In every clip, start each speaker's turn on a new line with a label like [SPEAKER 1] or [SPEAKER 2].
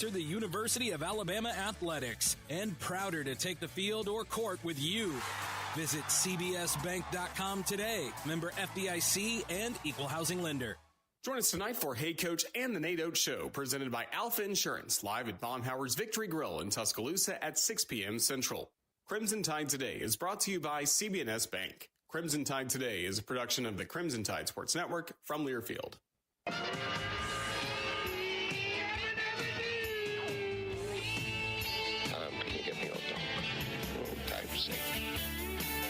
[SPEAKER 1] To the University of Alabama Athletics, and prouder to take the field or court with you. Visit cbsbank.com today. Member FDIC and equal housing lender.
[SPEAKER 2] Join us tonight for Hey Coach and the Nate Oates Show, presented by Alpha Insurance, live at Baumhauer's Victory Grill in Tuscaloosa at 6 p.m. Central. Crimson Tide Today is brought to you by CB&S Bank. Crimson Tide Today is a production of the Crimson Tide Sports Network from Learfield.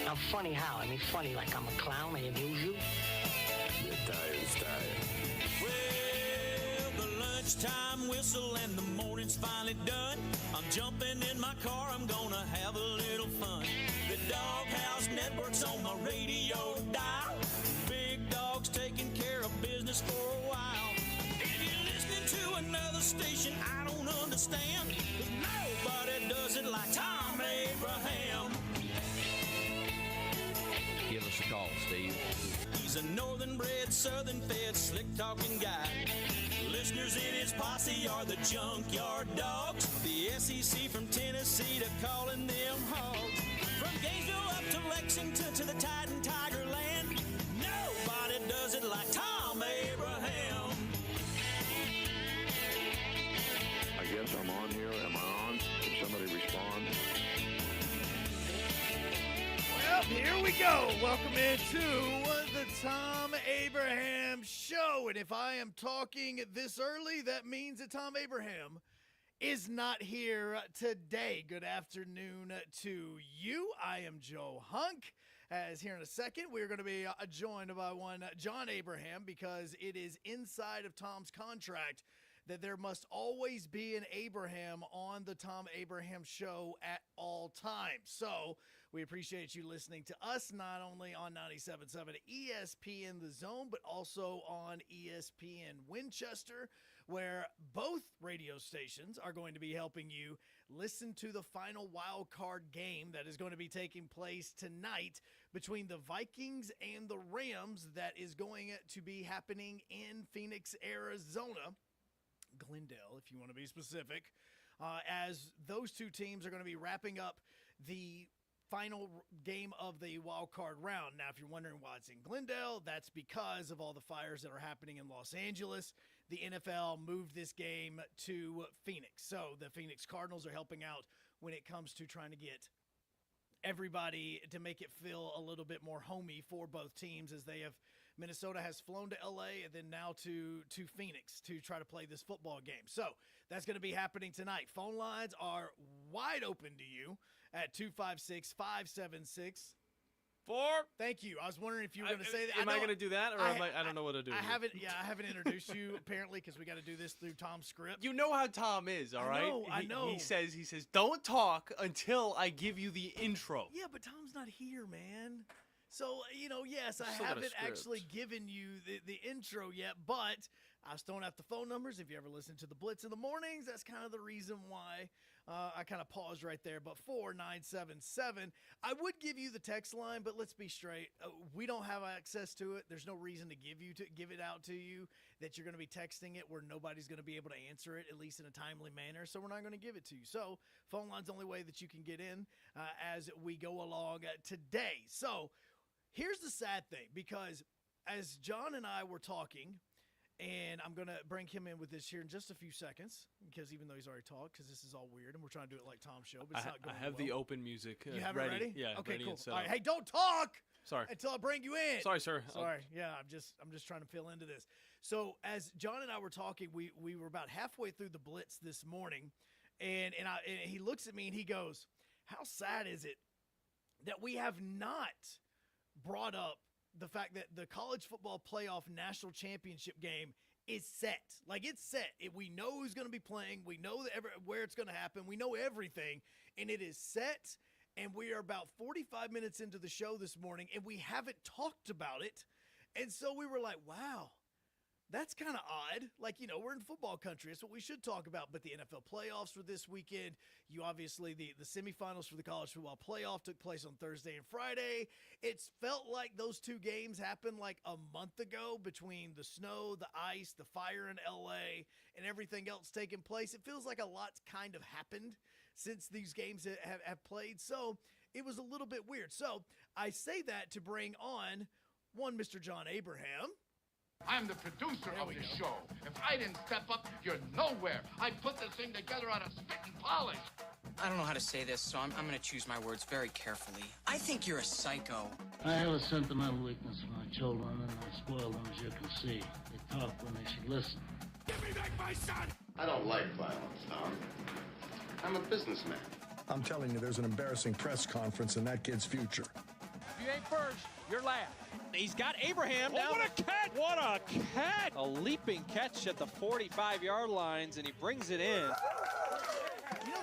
[SPEAKER 3] I'm funny how? I mean, funny like I'm a clown, I amuse you.
[SPEAKER 4] You're tired.
[SPEAKER 5] Well, the lunchtime whistle and the morning's finally done. I'm jumping in my car, I'm gonna have a little fun. The Doghouse Network's on my radio dial. Big Dog's taking care of business for a while. If you're listening to another station I don't understand, 'cause nobody does it like Thom Abraham.
[SPEAKER 6] Give us a call, Steve.
[SPEAKER 5] He's a northern-bred, southern-fed, slick-talking guy. Listeners in his posse are the Junkyard Dogs. The SEC from Tennessee to calling them hogs. From Gainesville up to Lexington to the Titan Tiger Land, nobody does it like Thom Abraham.
[SPEAKER 4] I guess I'm on here. Am I on? Can somebody respond?
[SPEAKER 7] Well, here we go. Welcome into the Thom Abraham Show. And if I am talking this early, that means that Thom Abraham is not here today. Good afternoon to you. I am Joe Hunk. As here in a second, we're going to be joined by one John Abraham, because it is inside of Tom's contract that there must always be an Abraham on the Thom Abraham Show at all times. So we appreciate you listening to us, not only on 97.7 ESPN The Zone, but also on ESPN Winchester, where both radio stations are going to be helping you listen to the final wild card game that is going to be taking place tonight between the Vikings and the Rams. That is going to be happening in Phoenix, Arizona. Glendale, if you want to be specific, as those two teams are going to be wrapping up the final game of the wild card round. Now, if you're wondering why it's in Glendale, that's because of all the fires that are happening in Los Angeles. The NFL moved this game to Phoenix. So the Phoenix Cardinals are helping out when it comes to trying to get everybody to make it feel a little bit more homey for both teams, as Minnesota has flown to LA and then now to Phoenix to try to play this football game. So that's going to be happening tonight. Phone lines are wide open to you at 256-576. Thank you. I was wondering if you were going to say that.
[SPEAKER 8] Am I going to do that, or I don't know what to do?
[SPEAKER 7] I haven't introduced you apparently, because we got to do this through Tom's script.
[SPEAKER 8] You know how Tom is, all right?
[SPEAKER 7] I know.
[SPEAKER 8] He says, don't talk until I give you the intro.
[SPEAKER 7] Yeah, but Tom's not here, man. So, yes, I
[SPEAKER 8] Still got a
[SPEAKER 7] haven't
[SPEAKER 8] script.
[SPEAKER 7] actually given you the intro yet, but I was throwing out the phone numbers. If you ever listen to the Blitz in the mornings, that's kind of the reason why I kind of paused right there. But 4977, I would give you the text line, but let's be straight. We don't have access to it. There's no reason to give it out to you, that you're going to be texting it where nobody's going to be able to answer it, at least in a timely manner. So we're not going to give it to you. So phone line's the only way that you can get in as we go along today. So here's the sad thing, because as John and I were talking, and I'm going to bring him in with this here in just a few seconds, because even though he's already talked, because this is all weird, and we're trying to do it like Tom's show, but it's not going
[SPEAKER 8] I have
[SPEAKER 7] well.
[SPEAKER 8] the open music
[SPEAKER 7] You have it ready?
[SPEAKER 8] Yeah,
[SPEAKER 7] okay,
[SPEAKER 8] ready
[SPEAKER 7] cool.
[SPEAKER 8] and set
[SPEAKER 7] All right,
[SPEAKER 8] up.
[SPEAKER 7] hey, don't talk
[SPEAKER 8] Sorry.
[SPEAKER 7] until I bring you in.
[SPEAKER 8] Sorry, sir.
[SPEAKER 7] Sorry. Yeah, I'm just trying to fill into this. So as John and I were talking, we were about halfway through the Blitz this morning, and he looks at me and he goes, "How sad is it that we have not brought up the fact that the college football playoff national championship game is set? Like, it's set. We know who's going to be playing. We know where it's going to happen. We know everything, and it is set." And we are about 45 minutes into the show this morning, and we haven't talked about it. And so we were like, wow, That's kind of odd. Like, we're in football country. That's what we should talk about. But the NFL playoffs were this weekend. You obviously, the semifinals for the college football playoff took place on Thursday and Friday. It's felt like those two games happened like a month ago between the snow, the ice, the fire in LA, and everything else taking place. It feels like a lot's kind of happened since these games have played. So it was a little bit weird. So I say that to bring on one Mr. John Abraham.
[SPEAKER 9] I'm the producer of the show. If I didn't step up, you're nowhere. I put this thing together out of spit and polish.
[SPEAKER 10] I don't know how to say this, so I'm going to choose my words very carefully. I think you're a psycho.
[SPEAKER 11] I have a sentimental weakness for my children, and I spoil them, as you can see. They talk when they should listen.
[SPEAKER 9] Give me back my son!
[SPEAKER 12] I don't like violence, Thom. I'm a businessman.
[SPEAKER 13] I'm telling you, there's an embarrassing press conference in that kid's future.
[SPEAKER 14] If you ain't first, you're last.
[SPEAKER 15] He's got Abraham now.
[SPEAKER 14] What a catch!
[SPEAKER 15] What a catch! A leaping catch at the 45-yard lines, and he brings it in.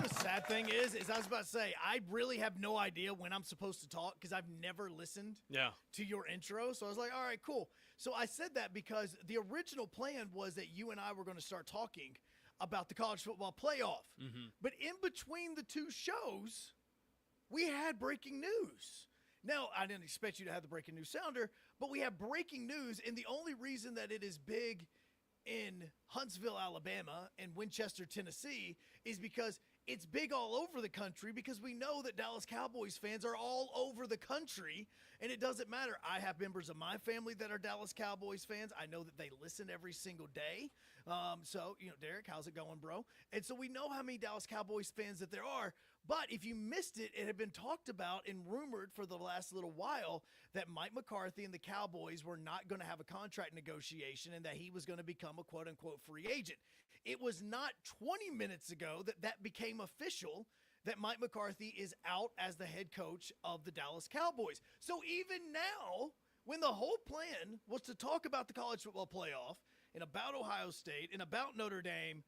[SPEAKER 7] The sad thing is I was about to say, I really have no idea when I'm supposed to talk because I've never listened to your intro. So I was like, all right, cool. So I said that because the original plan was that you and I were going to start talking about the college football playoff.
[SPEAKER 8] Mm-hmm.
[SPEAKER 7] But in between the two shows, we had breaking news. Now, I didn't expect you to have the breaking news sounder, but we have breaking news, and the only reason that it is big in Huntsville, Alabama, and Winchester, Tennessee, is because it's big all over the country, because we know that Dallas Cowboys fans are all over the country, and it doesn't matter. I have members of my family that are Dallas Cowboys fans. I know that they listen every single day. So, Derek, how's it going, bro? And so we know how many Dallas Cowboys fans that there are. But if you missed it, it had been talked about and rumored for the last little while that Mike McCarthy and the Cowboys were not going to have a contract negotiation and that he was going to become a quote-unquote free agent. It was not 20 minutes ago that became official that Mike McCarthy is out as the head coach of the Dallas Cowboys. So even now, when the whole plan was to talk about the college football playoff and about Ohio State and about Notre Dame,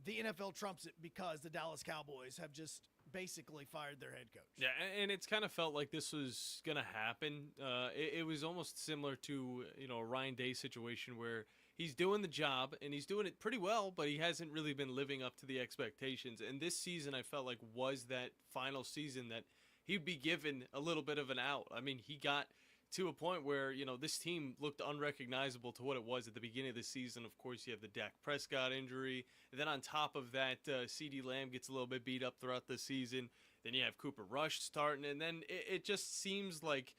[SPEAKER 7] the NFL trumps it because the Dallas Cowboys have just basically fired their head coach.
[SPEAKER 8] Yeah, and it's kind of felt like this was going to happen. It was almost similar to, a Ryan Day situation where he's doing the job and he's doing it pretty well, but he hasn't really been living up to the expectations. And this season, I felt like was that final season that he'd be given a little bit of an out. I mean, he got to a point where, this team looked unrecognizable to what it was at the beginning of the season. Of course, you have the Dak Prescott injury. And then on top of that, CeeDee Lamb gets a little bit beat up throughout the season. Then you have Cooper Rush starting. And then it just seems like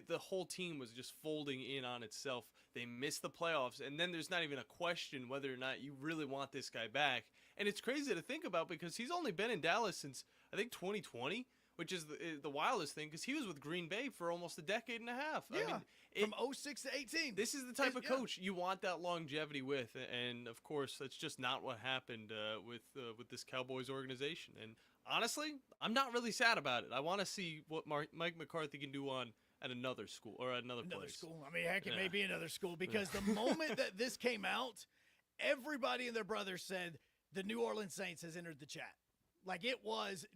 [SPEAKER 8] the whole team was just folding in on itself. They missed the playoffs. And then there's not even a question whether or not you really want this guy back. And it's crazy to think about because he's only been in Dallas since, I think, 2020. Which is the wildest thing, because he was with Green Bay for almost a decade and a half.
[SPEAKER 7] Yeah,
[SPEAKER 8] I mean,
[SPEAKER 7] from 06 to 18.
[SPEAKER 8] This is the type of coach you want that longevity with, and of course, that's just not what happened with this Cowboys organization. And honestly, I'm not really sad about it. I want to see what Mike McCarthy can do at another school or at another place.
[SPEAKER 7] School. I mean, heck, it may be another school, because the moment that this came out, everybody and their brother said the New Orleans Saints has entered the chat. Like it was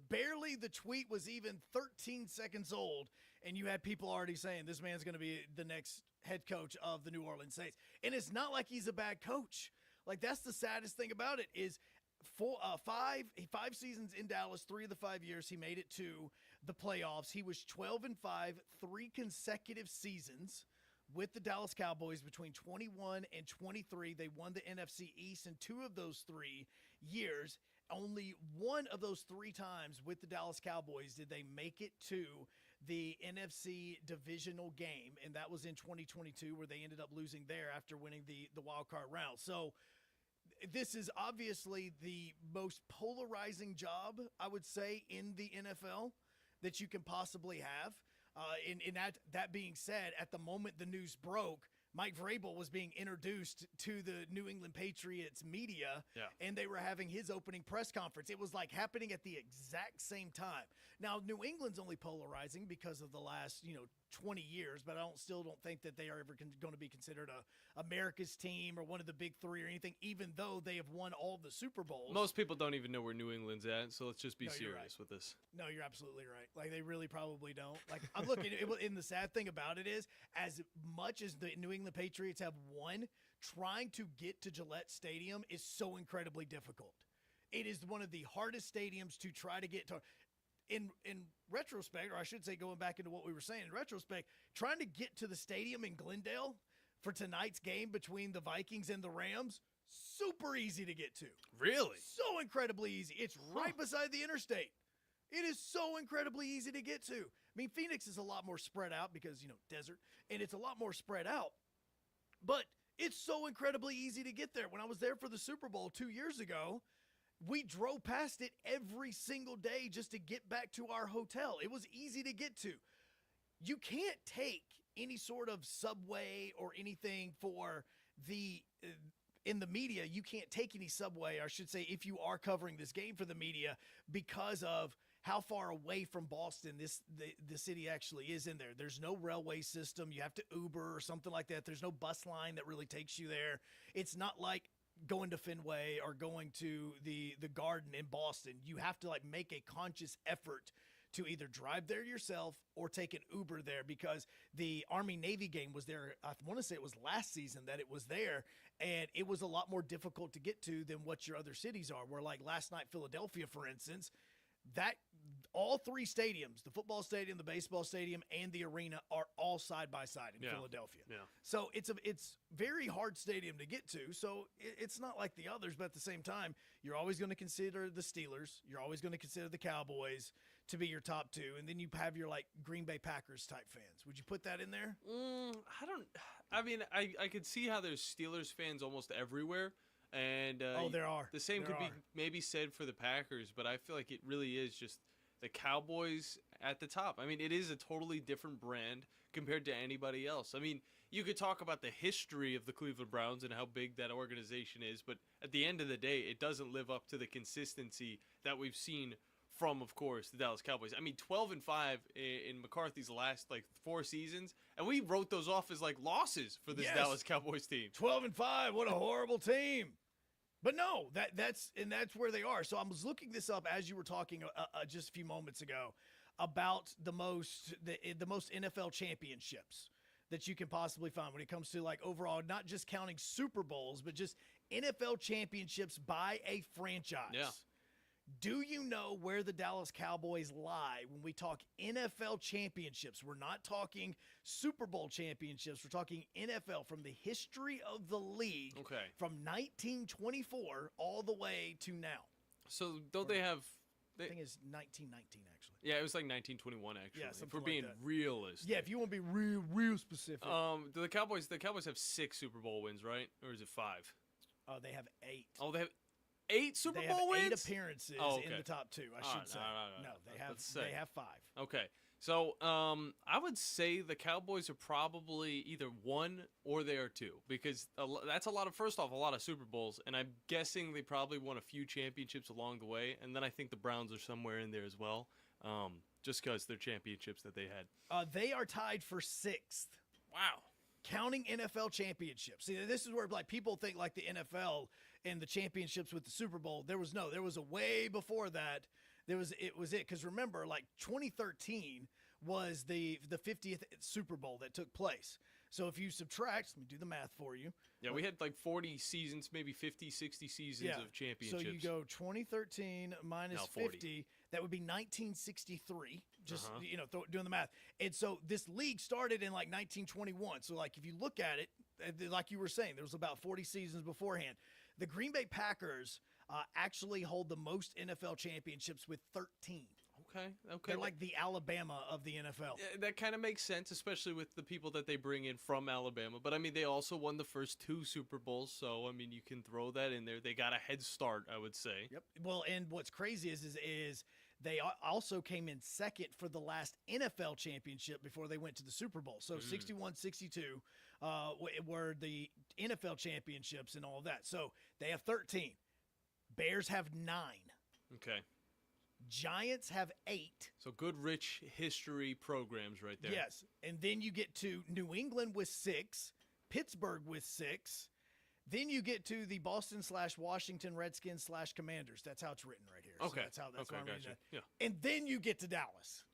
[SPEAKER 7] barely, the tweet was even 13 seconds old, and you had people already saying this man's going to be the next head coach of the New Orleans Saints. And it's not like he's a bad coach. Like, that's the saddest thing about it is five seasons in Dallas, 3 of the 5 years he made it to the playoffs. He was 12-5, 3 consecutive seasons with the Dallas Cowboys between 21 and 23. They won the NFC East in 2 of those 3 years. Only one of those 3 times with the Dallas Cowboys did they make it to the NFC divisional game, and that was in 2022, where they ended up losing there after winning the wild card round. So this is obviously the most polarizing job, I would say, in the NFL that you can possibly have. And that being said, at the moment the news broke, Mike Vrabel was being introduced to the New England Patriots media, and they were having his opening press conference. It was like happening at the exact same time. Now, New England's only polarizing because of the last, 20 years, but I still don't think that they are ever going to be considered America's team or one of the big 3 or anything, even though they have won all the Super Bowls.
[SPEAKER 8] Most people don't even know where New England's at, so let's just be serious with this.
[SPEAKER 7] No, you're absolutely right. Like, they really probably don't. Like, I'm looking, and the sad thing about it is, as much as the New England Patriots have won trying to get to Gillette Stadium is so incredibly difficult. It is one of the hardest stadiums to try to get to. In retrospect, or I should say going back into what we were saying, in retrospect, trying to get to the stadium in Glendale for tonight's game between the Vikings and the Rams, super easy to get to.
[SPEAKER 8] Really?
[SPEAKER 7] So incredibly easy. It's right beside the interstate. It is so incredibly easy to get to. I mean, Phoenix is a lot more spread out because, desert, and it's a lot more spread out. But it's so incredibly easy to get there. When I was there for the Super Bowl 2 years ago, we drove past it every single day just to get back to our hotel. It was easy to get to. You can't take any sort of subway or anything for in the media. You can't take any subway, or I should say, if you are covering this game for the media, because of how far away from Boston the city actually is in there. There's no railway system. You have to Uber or something like that. There's no bus line that really takes you there. It's not like going to Fenway or going to the Garden in Boston. You have to make a conscious effort to either drive there yourself or take an Uber there, because the Army-Navy game was there. I want to say it was last season that it was there, and it was a lot more difficult to get to than what your other cities are, where last night, Philadelphia, for instance, that all three stadiums, the football stadium, the baseball stadium, and the arena, are all side by side in Philadelphia.
[SPEAKER 8] Yeah.
[SPEAKER 7] So it's very hard stadium to get to. So it's not like the others, but at the same time, you're always going to consider the Steelers. You're always going to consider the Cowboys to be your top two, and then you have your Green Bay Packers type fans. Would you put that in there?
[SPEAKER 8] I could see how there's Steelers fans almost everywhere. And
[SPEAKER 7] there are.
[SPEAKER 8] The same could be maybe said for the Packers, but I feel like it really is just the Cowboys at the top. I mean, it is a totally different brand compared to anybody else. I mean, you could talk about the history of the Cleveland Browns and how big that organization is, but at the end of the day, it doesn't live up to the consistency that we've seen from, of course, the Dallas Cowboys. I mean, 12-5 in McCarthy's last 4 seasons, and we wrote those off as losses for this Dallas Cowboys team.
[SPEAKER 7] 12-5, what a horrible team. But no, that's where they are. So I was looking this up as you were talking just a few moments ago about the most NFL championships that you can possibly find when it comes to overall, not just counting Super Bowls, but just NFL championships by a franchise.
[SPEAKER 8] Yeah.
[SPEAKER 7] Do you know where the Dallas Cowboys lie when we talk NFL championships? We're not talking Super Bowl championships. We're talking NFL from the history of the league.
[SPEAKER 8] Okay.
[SPEAKER 7] From 1924 all the way to now.
[SPEAKER 8] So don't they have...
[SPEAKER 7] I think it's 1919, actually.
[SPEAKER 8] Yeah, it was 1921, actually.
[SPEAKER 7] Yeah,
[SPEAKER 8] if we're being realistic.
[SPEAKER 7] Yeah, if you want to be real specific.
[SPEAKER 8] The Cowboys have 6 Super Bowl wins, right? Or is it 5?
[SPEAKER 7] They have 8.
[SPEAKER 8] Oh, they have 8 Super
[SPEAKER 7] they
[SPEAKER 8] Bowl
[SPEAKER 7] have
[SPEAKER 8] wins?
[SPEAKER 7] 8 appearances in the top 2, I should say. No, they have 5.
[SPEAKER 8] Okay. So I would say the Cowboys are probably either 1 or they are 2, because that's a lot of Super Bowls, and I'm guessing they probably won a few championships along the way, and then I think the Browns are somewhere in there as well, just because they're championships that they had.
[SPEAKER 7] They are tied for 6th.
[SPEAKER 8] Wow.
[SPEAKER 7] Counting NFL championships. See, this is where people think the NFL and the championships with the Super Bowl. There was a way before that. It was because remember, 2013 was the 50th Super Bowl that took place. So if you subtract, let me do the math for you.
[SPEAKER 8] Yeah, we had 40 seasons, maybe 50, 60 seasons of championships.
[SPEAKER 7] So you go 2013 minus 50, that would be 1963. Just doing the math. And so this league started in 1921. So if you look at it, like you were saying, there was about 40 seasons beforehand. The Green Bay Packers actually hold the most NFL championships with 13.
[SPEAKER 8] Okay.
[SPEAKER 7] They're like the Alabama of the NFL.
[SPEAKER 8] That kind of makes sense, especially with the people that they bring in from Alabama. But, I mean, they also won the first 2 Super Bowls, so, I mean, you can throw that in there. They got a head start, I would say.
[SPEAKER 7] Yep. Well, and what's crazy is they also came in second for the last NFL championship before they went to the Super Bowl. So 61-62 were the NFL championships and all of that. So they have 13. Bears have 9.
[SPEAKER 8] Okay.
[SPEAKER 7] Giants have 8.
[SPEAKER 8] So good, rich history programs right there.
[SPEAKER 7] Yes. And then you get to New England with 6, Pittsburgh with 6. Then you get to the Boston/Washington Redskins/Commanders. That's how it's written right here.
[SPEAKER 8] Okay.
[SPEAKER 7] So that's why I'm reading that.
[SPEAKER 8] Yeah.
[SPEAKER 7] And then you get to Dallas.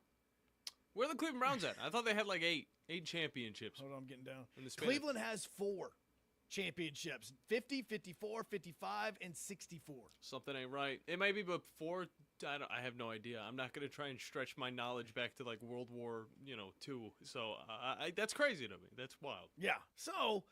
[SPEAKER 8] Where are the Cleveland Browns at? I thought they had 8 championships.
[SPEAKER 7] Hold on, I'm getting down.
[SPEAKER 8] In the span
[SPEAKER 7] Cleveland has 4 championships. 50, 54, 55, and 64.
[SPEAKER 8] Something ain't right. It might be before. I have no idea. I'm not going to try and stretch my knowledge back to like World War, II. So that's crazy to me. That's wild.
[SPEAKER 7] Yeah. So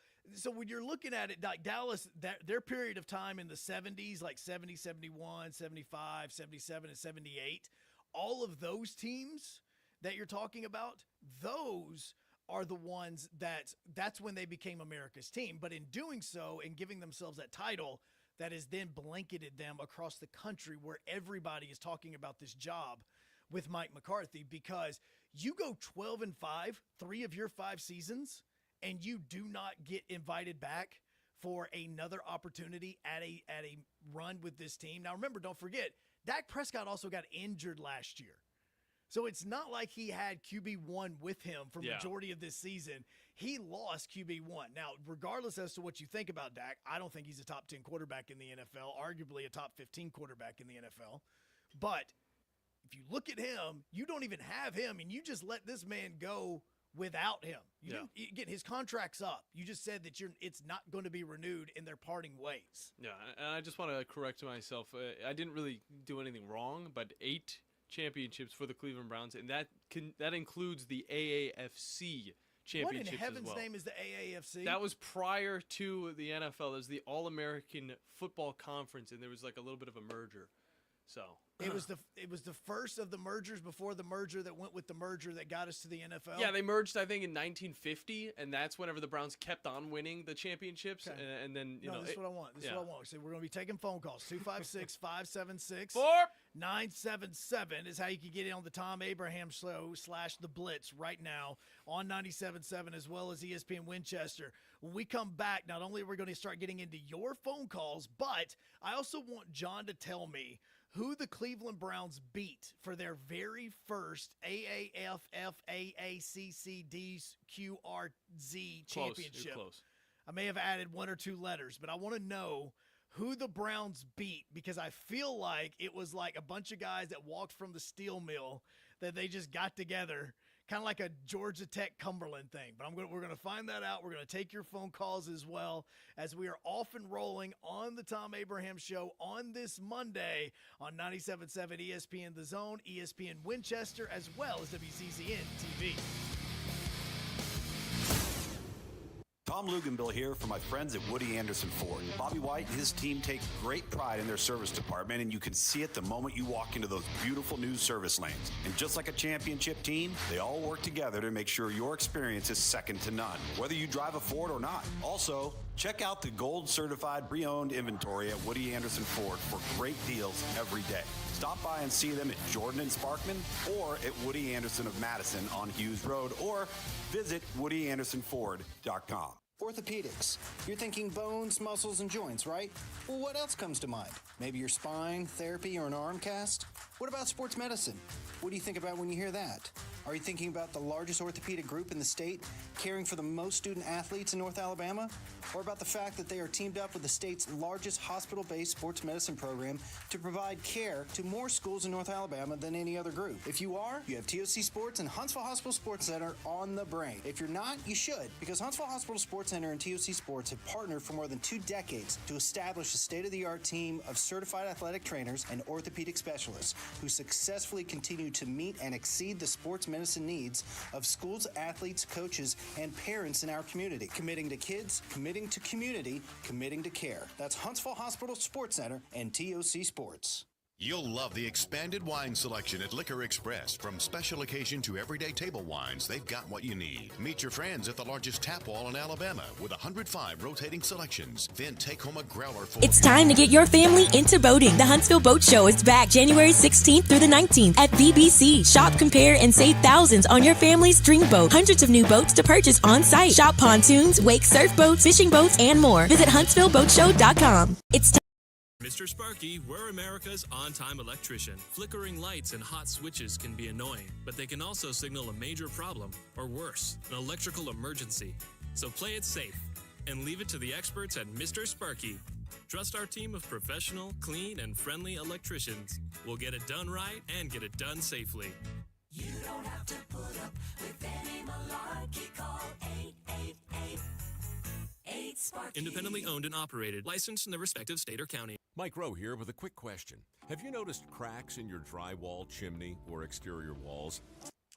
[SPEAKER 7] when you're looking at it, like Dallas, their period of time in the 70s, like 70, 71, 75, 77, and 78, all of those teams that you're talking about, those are the ones that's when they became America's team. But in doing so and giving themselves that title, that has then blanketed them across the country where everybody is talking about this job with Mike McCarthy, because you go 12-5, 3 of your 5 seasons, and you do not get invited back for another opportunity at a run with this team. Now, remember, don't forget, Dak Prescott also got injured last year. So it's not like he had QB1 with him for majority of this season. He lost QB1. Now, regardless as to what you think about Dak, I don't think he's a top 10 quarterback in the NFL, arguably a top 15 quarterback in the NFL. But if you look at him, you don't even have him, and you just let this man go without him. Again, his contract's up. You just said that it's not going to be renewed, and they're parting ways.
[SPEAKER 8] Yeah, and I just want to correct myself. I didn't really do anything wrong, but 8 championships for the Cleveland Browns, and that includes the AAFC championship.
[SPEAKER 7] What in heaven's
[SPEAKER 8] as well.
[SPEAKER 7] name is the AAFC?
[SPEAKER 8] That was prior to the NFL. It was the All-American Football Conference, and there was like a little bit of a merger. So
[SPEAKER 7] it was the first of the mergers before the merger that went with the merger that got us to the NFL.
[SPEAKER 8] Yeah, they merged, I think, in 1950, and that's whenever the Browns kept on winning the championships.
[SPEAKER 7] Okay.
[SPEAKER 8] And then
[SPEAKER 7] this is what I want. This is what I want. So we're going to be taking phone calls. 256-576-4977 is how you can get in on the Thom Abraham Show / The Blitz right now on 97.7 as well as ESPN Winchester. When we come back, not only are we going to start getting into your phone calls, but I also want John to tell me who the Cleveland Browns beat for their very first AAFFAACCDQRZ championship.
[SPEAKER 8] Close.
[SPEAKER 7] I may have added 1 or 2 letters, but I want to know who the Browns beat, because I feel like it was like a bunch of guys that walked from the steel mill that they just got together, kind of like a Georgia Tech Cumberland thing. But we're going to find that out. We're going to take your phone calls as well, as we are off and rolling on the Thom Abraham Show on this Monday on 97.7 ESPN The Zone, ESPN Winchester, as well as WZZN TV.
[SPEAKER 16] Tom Luganbill here for my friends at Woody Anderson Ford. Bobby White and his team take great pride in their service department, and you can see it the moment you walk into those beautiful new service lanes. And just like a championship team, they all work together to make sure your experience is second to none, whether you drive a Ford or not. Also, check out the gold-certified pre-owned inventory at Woody Anderson Ford for great deals every day. Stop by and see them at Jordan and Sparkman or at Woody Anderson of Madison on Hughes Road, or visit WoodyAndersonFord.com.
[SPEAKER 17] Orthopedics. You're thinking bones, muscles, and joints, right? Well, what else comes to mind? Maybe your spine, therapy, or an arm cast? What about sports medicine? What do you think about when you hear that? Are you thinking about the largest orthopedic group in the state, caring for the most student athletes in North Alabama? Or about the fact that they are teamed up with the state's largest hospital-based sports medicine program to provide care to more schools in North Alabama than any other group? If you are, you have TOC Sports and Huntsville Hospital Sports Center on the brain. If you're not, you should, because Huntsville Hospital Sports Center and TOC Sports have partnered for more than 2 decades to establish a state-of-the-art team of certified athletic trainers and orthopedic specialists who successfully continue to meet and exceed the sports medicine needs of schools, athletes, coaches, and parents in our community. Committing to kids, committing to community, committing to care. That's Huntsville Hospital Sports Center and TOC Sports.
[SPEAKER 18] You'll love the expanded wine selection at Liquor Express. From special occasion to everyday table wines, they've got what you need. Meet your friends at the largest tap wall in Alabama with 105 rotating selections. Then take home a growler full.
[SPEAKER 19] It's time to get your family into boating. The Huntsville Boat Show is back January 16th through the 19th at VBC. Shop, compare, and save thousands on your family's dream boat. Hundreds of new boats to purchase on site. Shop pontoons, wake surf boats, fishing boats, and more. Visit HuntsvilleBoatShow.com. It's time.
[SPEAKER 20] Mr. Sparky, we're America's on-time electrician. Flickering lights and hot switches can be annoying, but they can also signal a major problem, or worse, an electrical emergency. So play it safe and leave it to the experts at Mr. Sparky. Trust our team of professional, clean, and friendly electricians. We'll get it done right and get it done safely.
[SPEAKER 21] You don't have to put up with any malarkey. Call 888
[SPEAKER 20] Independently owned and operated, licensed in the respective state or county.
[SPEAKER 21] Mike Rowe here with a quick question. Have you noticed cracks in your drywall, chimney, or exterior walls?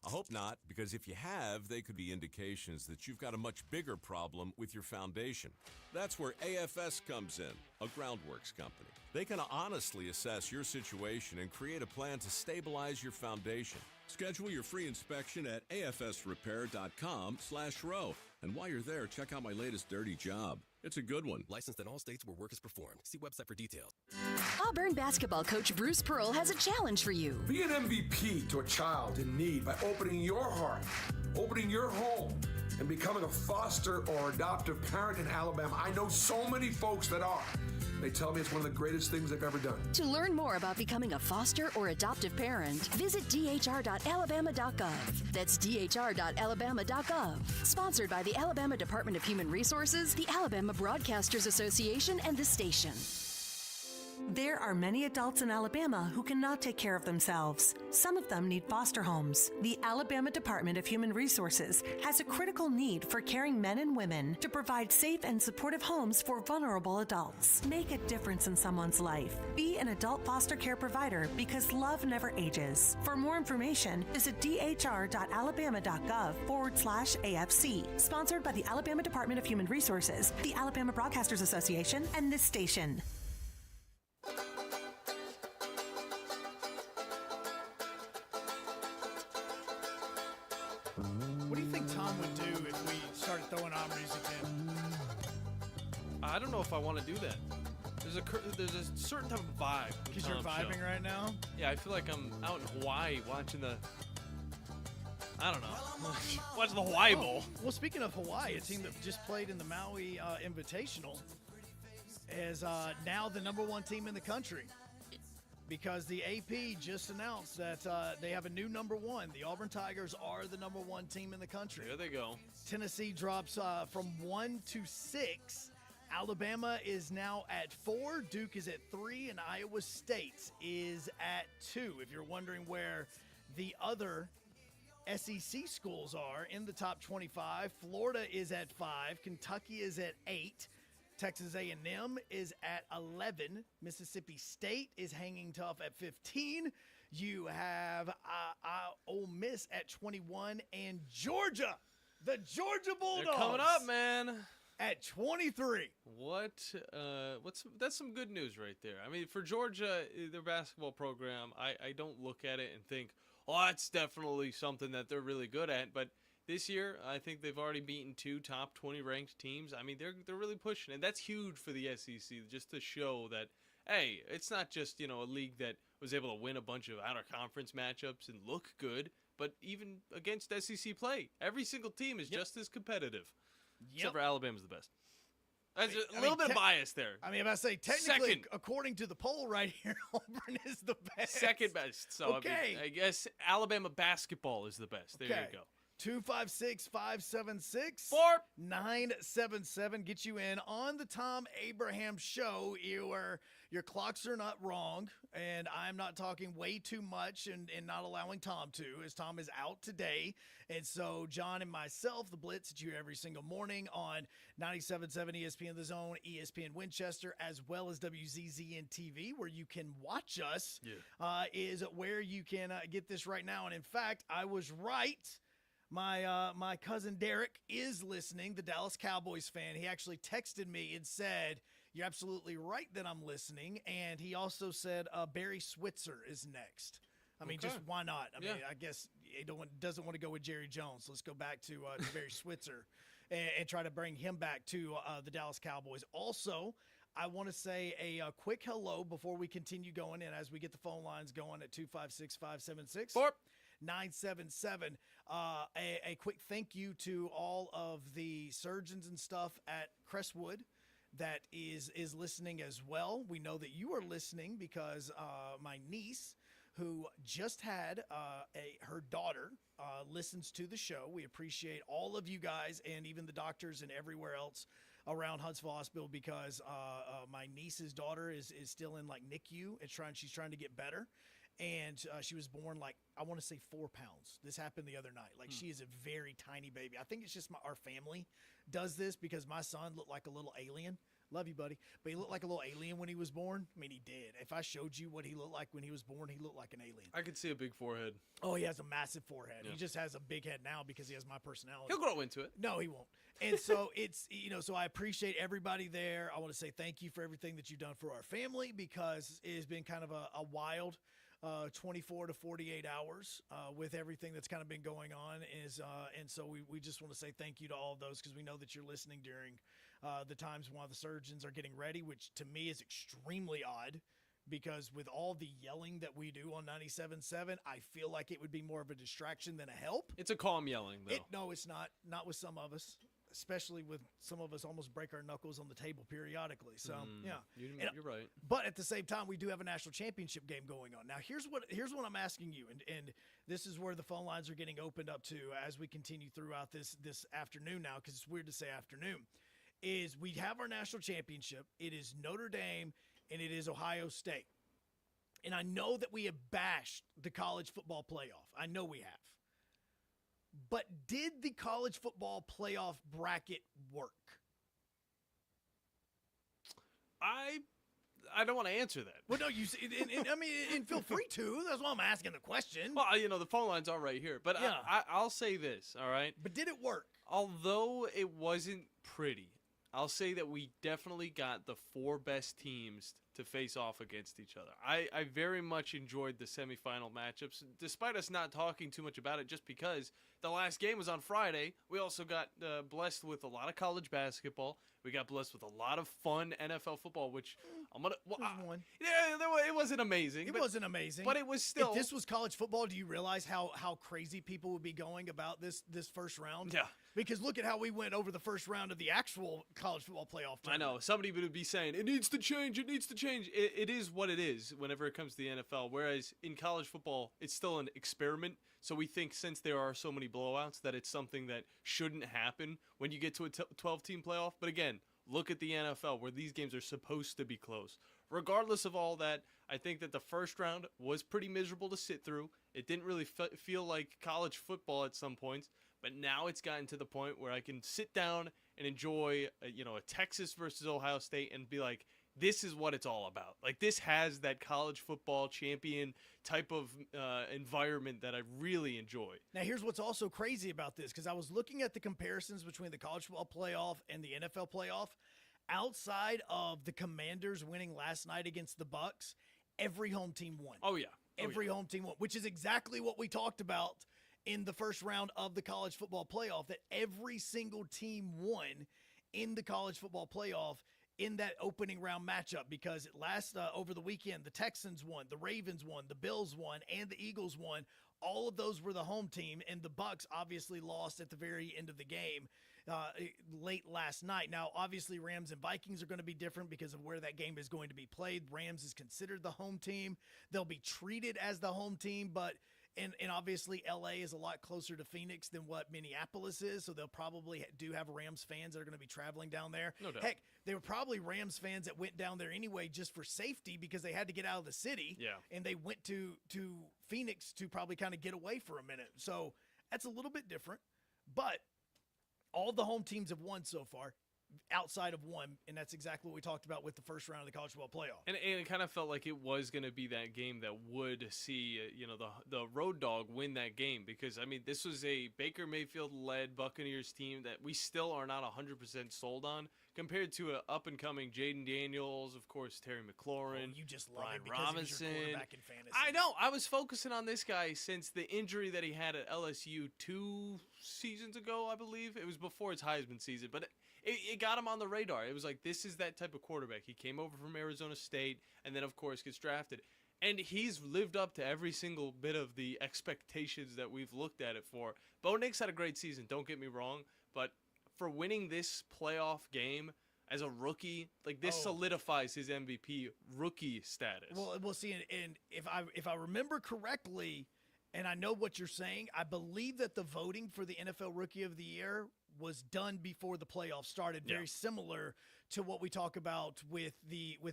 [SPEAKER 21] I hope not, because if you have, they could be indications that you've got a much bigger problem with your foundation. That's where AFS comes in, a groundworks company. They can honestly assess your situation and create a plan to stabilize your foundation. Schedule your free inspection at afsrepair.com/row. And while you're there, check out my latest dirty job. It's a good one.
[SPEAKER 22] Licensed in all states where work is performed. See website for details.
[SPEAKER 23] Auburn basketball coach Bruce Pearl has a challenge for you.
[SPEAKER 24] Be an MVP to a child in need by opening your heart, opening your home, and becoming a foster or adoptive parent in Alabama. I know so many folks that are. They tell me it's one of the greatest things they've ever done.
[SPEAKER 23] To learn more about becoming a foster or adoptive parent, visit dhr.alabama.gov. That's dhr.alabama.gov. Sponsored by the Alabama Department of Human Resources, the Alabama Broadcasters Association, and this station.
[SPEAKER 25] There are many adults in Alabama who cannot take care of themselves. Some of them need foster homes. The Alabama Department of Human Resources has a critical need for caring men and women to provide safe and supportive homes for vulnerable adults. Make a difference in someone's life. Be an adult foster care provider because love never ages. For more information, visit dhr.alabama.gov/AFC. Sponsored by the Alabama Department of Human Resources, the Alabama Broadcasters Association, and this station.
[SPEAKER 7] What do you think Thom would do if we started throwing our music in?
[SPEAKER 8] I don't know if I want to do that. There's a certain type of vibe.
[SPEAKER 7] Because you're vibing right now?
[SPEAKER 8] Yeah, I feel like I'm out in Hawaii watching the... I don't know. Watching the Hawaii Bowl.
[SPEAKER 7] Well, speaking of Hawaii, a team that just played in the Maui Invitational is now the #1 team in the country. Because the AP just announced that they have a new #1. The Auburn Tigers are the #1 team in the country.
[SPEAKER 8] There they go.
[SPEAKER 7] Tennessee drops from 1 to 6. Alabama is now at 4. Duke is at 3. And Iowa State is at 2. If you're wondering where the other SEC schools are in the top 25, Florida is at 5. Kentucky is at 8. Texas A&M is at 11. Mississippi State is hanging tough at 15. You have Ole Miss at 21. And Georgia, the Georgia Bulldogs.
[SPEAKER 8] They're coming up, man.
[SPEAKER 7] At 23.
[SPEAKER 8] That's some good news right there. I mean, for Georgia, their basketball program, I don't look at it and think, oh, that's definitely something that they're really good at. But this year, I think they've already beaten 2 top 20 ranked teams. I mean, they're really pushing, and that's huge for the SEC, just to show that, hey, it's not just, a league that was able to win a bunch of out-of-conference matchups and look good, but even against SEC play, every single team is just as competitive. Except for Alabama's the best. There's a little bit of bias there.
[SPEAKER 7] I mean, if I say technically, according to the poll right here, Auburn is the best.
[SPEAKER 8] Second best. So
[SPEAKER 7] okay.
[SPEAKER 8] I guess Alabama basketball is the best. There you go.
[SPEAKER 7] 256-576-4977 get you in on the Thom Abraham Show. Your clocks are not wrong, and I'm not talking way too much and not allowing Thom to, as Thom is out today. And so John and myself, the Blitz, at you every single morning on 97.7 ESPN The Zone, ESPN Winchester, as well as WZZN TV, where you can watch us, is where you can get this right now. And in fact, I was right. My cousin Derek is listening, the Dallas Cowboys fan. He actually texted me and said, you're absolutely right that I'm listening. And he also said Barry Switzer is next. I mean, just why not? I mean, I guess he doesn't want to go with Jerry Jones. Let's go back to Barry Switzer and try to bring him back to the Dallas Cowboys. Also, I want to say a quick hello before we continue going, and as we get the phone lines going at 256-576. 977. A quick thank you to all of the surgeons and stuff at Crestwood that is listening as well. We know that you are listening because my niece, who just had her daughter, listens to the show. We appreciate all of you guys and even the doctors and everywhere else around Huntsville Hospital because my niece's daughter is still in like NICU and she's trying to get better. And she was born like, I want to say 4 pounds. This happened the other night. Like she is a very tiny baby. I think it's just our family does this because my son looked like a little alien. Love you, buddy. But he looked like a little alien when he was born. I mean, he did. If I showed you what he looked like when he was born, he looked like an alien.
[SPEAKER 8] I could see a big forehead.
[SPEAKER 7] Oh, he has a massive forehead.
[SPEAKER 8] Yeah.
[SPEAKER 7] He just has a big head now because he has my personality.
[SPEAKER 8] He'll grow into it.
[SPEAKER 7] No, he won't. And so it's, so I appreciate everybody there. I want to say thank you for everything that you've done for our family because it has been kind of a wild 24 to 48 hours with everything that's kind of been going on. And so we just want to say thank you to all of those because we know that you're listening during the times while the surgeons are getting ready, which to me is extremely odd. Because with all the yelling that we do on 97.7, I feel like it would be more of a distraction than a help.
[SPEAKER 8] It's a calm yelling, though.
[SPEAKER 7] No, it's not. Not with some of us, especially with some of us almost break our knuckles on the table periodically. So, yeah.
[SPEAKER 8] You're right.
[SPEAKER 7] But at the same time, we do have a national championship game going on. Now, here's what I'm asking you, and this is where the phone lines are getting opened up to as we continue throughout this afternoon now, because it's weird to say afternoon, is we have our national championship. It is Notre Dame, and it is Ohio State. And I know that we have bashed the college football playoff. I know we have. But did the college football playoff bracket work?
[SPEAKER 8] I don't want to answer that.
[SPEAKER 7] Well, no, and feel free to. That's why I'm asking the question.
[SPEAKER 8] Well, the phone lines are right here. But
[SPEAKER 7] yeah.
[SPEAKER 8] I'll say this, all right?
[SPEAKER 7] But did it work?
[SPEAKER 8] Although it wasn't pretty, I'll say that we definitely got the 4 best teams to face off against each other. I very much enjoyed the semifinal matchups, despite us not talking too much about it, just because the last game was on Friday. We also got blessed with a lot of college basketball. We got blessed with a lot of fun NFL football, which it wasn't amazing.
[SPEAKER 7] It wasn't amazing.
[SPEAKER 8] But it was still.
[SPEAKER 7] If this was college football, do you realize how crazy people would be going about this first round?
[SPEAKER 8] Yeah.
[SPEAKER 7] Because look at how we went over the first round of the actual college football playoff tournament.
[SPEAKER 8] I know. Somebody would be saying, it needs to change, it needs to change. It is what it is whenever it comes to the NFL, whereas in college football, it's still an experiment. So we think since there are so many blowouts that it's something that shouldn't happen when you get to a 12-team playoff. But again, look at the NFL where these games are supposed to be close. Regardless of all that, I think that the first round was pretty miserable to sit through. It didn't really feel like college football at some points. But now it's gotten to the point where I can sit down and enjoy, a Texas versus Ohio State and be like, this is what it's all about. Like, this has that college football champion type of environment that I really enjoy.
[SPEAKER 7] Now, here's what's also crazy about this, because I was looking at the comparisons between the college football playoff and the NFL playoff. Outside of the Commanders winning last night against the Bucs, every home team won.
[SPEAKER 8] Oh, yeah.
[SPEAKER 7] Every home team won, which is exactly what we talked about in the first round of the college football playoff, that every single team won in the college football playoff in that opening round matchup, because over the weekend, the Texans won, the Ravens won, the Bills won, and the Eagles won. All of those were the home team, and the Bucs obviously lost at the very end of the game late last night. Now, obviously, Rams and Vikings are going to be different because of where that game is going to be played. Rams is considered the home team. They'll be treated as the home team, but and obviously LA is a lot closer to Phoenix than what Minneapolis is, so they'll probably do have Rams fans that are going to be traveling down there.
[SPEAKER 8] No doubt.
[SPEAKER 7] Heck, they were probably Rams fans that went down there anyway just for safety because they had to get out of the city.
[SPEAKER 8] Yeah.
[SPEAKER 7] And they went to Phoenix to probably kind of get away for a minute. So that's a little bit different. But all the home teams have won so far, outside of one, and that's exactly what we talked about with the first round of the college football playoff.
[SPEAKER 8] And it kind of felt like it was going to be that game that would see, the road dog win that game, because, this was a Baker Mayfield-led Buccaneers team that we still are not 100% sold on, compared to an up-and-coming Jaden Daniels, of course, Terry McLaurin,
[SPEAKER 7] You just love
[SPEAKER 8] Brian
[SPEAKER 7] him because
[SPEAKER 8] Robinson.
[SPEAKER 7] he was your quarterback in fantasy.
[SPEAKER 8] I know. I was focusing on this guy since the injury that he had at LSU 2 seasons ago, I believe. It was before his Heisman season, but it got him on the radar. It was like, this is that type of quarterback. He came over from Arizona State and then, of course, gets drafted. And he's lived up to every single bit of the expectations that we've looked at it for. Bo Nix had a great season, don't get me wrong, but for winning this playoff game as a rookie, like, this solidifies his MVP rookie status.
[SPEAKER 7] Well, we'll see. And if I remember correctly, and I know what you're saying, I believe that the voting for the NFL Rookie of the Year was done before the playoffs started, very similar to what we talk about with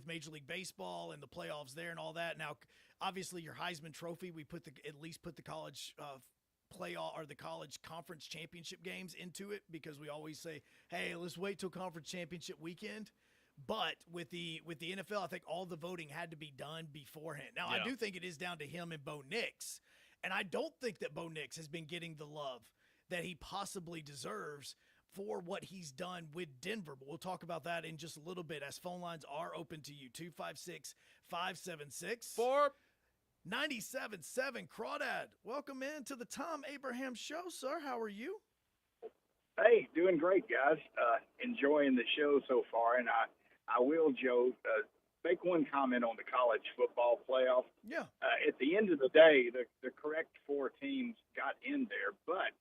[SPEAKER 7] Major League Baseball and the playoffs there and all that. Now, obviously, your Heisman Trophy, we at least put the college playoff or the college conference championship games into it, because we always say, hey, let's wait till conference championship weekend. But with the NFL, I think all the voting had to be done beforehand. Now, I do think it is down to him and Bo Nix, and I don't think that Bo Nix has been getting the love that he possibly deserves for what he's done with Denver. But we'll talk about that in just a little bit, as phone lines are open to you. 256-576 97.7. Crawdad, welcome in to the Thom Abraham Show, sir. How are you?
[SPEAKER 1] Hey, doing great, guys. Enjoying the show so far, and I will, Joe, make one comment on the college football playoff.
[SPEAKER 7] Yeah.
[SPEAKER 1] At the end of the day, the correct 4 teams got in there, but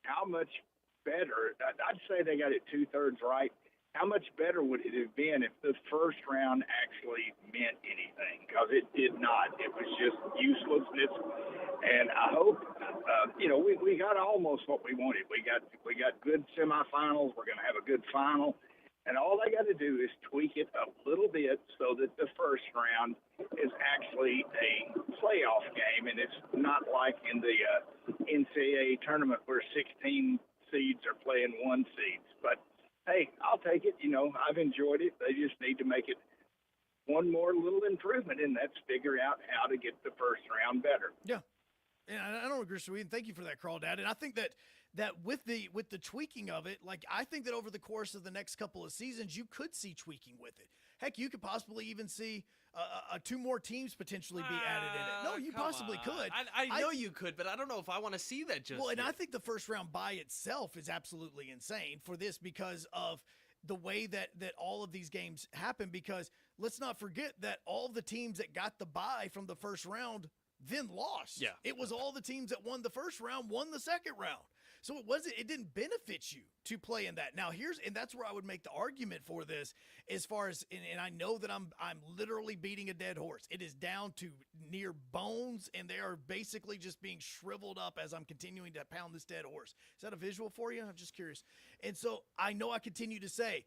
[SPEAKER 1] how much better? I'd say they got it 2/3 right. How much better would it have been if the first round actually meant anything? Because it did not. It was just uselessness. And I hope, we got almost what we wanted. We got good semifinals. We're going to have a good final. And all they got to do is tweak it a little bit so that the first round is actually a playoff game, and it's not like in the NCAA tournament where 16 seeds are playing 1 seeds. But hey, I'll take it. I've enjoyed it. They just need to make it one more little improvement, and that's figure out how to get the first round better.
[SPEAKER 7] Yeah. And I don't agree with you. Thank you for that, Crawdad. And I think that with the tweaking of it, like, I think that over the course of the next couple of seasons, you could see tweaking with it. Heck, you could possibly even see 2 more teams potentially be added in it. No, you possibly could.
[SPEAKER 8] I know you could, but I don't know if I want to see that just
[SPEAKER 7] Well, and
[SPEAKER 8] yet.
[SPEAKER 7] I think the first round by itself is absolutely insane for this, because of the way that all of these games happen. Because let's not forget that all the teams that got the bye from the first round then lost.
[SPEAKER 8] Yeah.
[SPEAKER 7] It was all the teams that won the first round won the second round. So it didn't benefit you to play in that. Now and that's where I would make the argument for this, as far as, and I know that I'm literally beating a dead horse. It is down to near bones, and they are basically just being shriveled up as I'm continuing to pound this dead horse. Is that a visual for you? I'm just curious. And so I know I continue to say,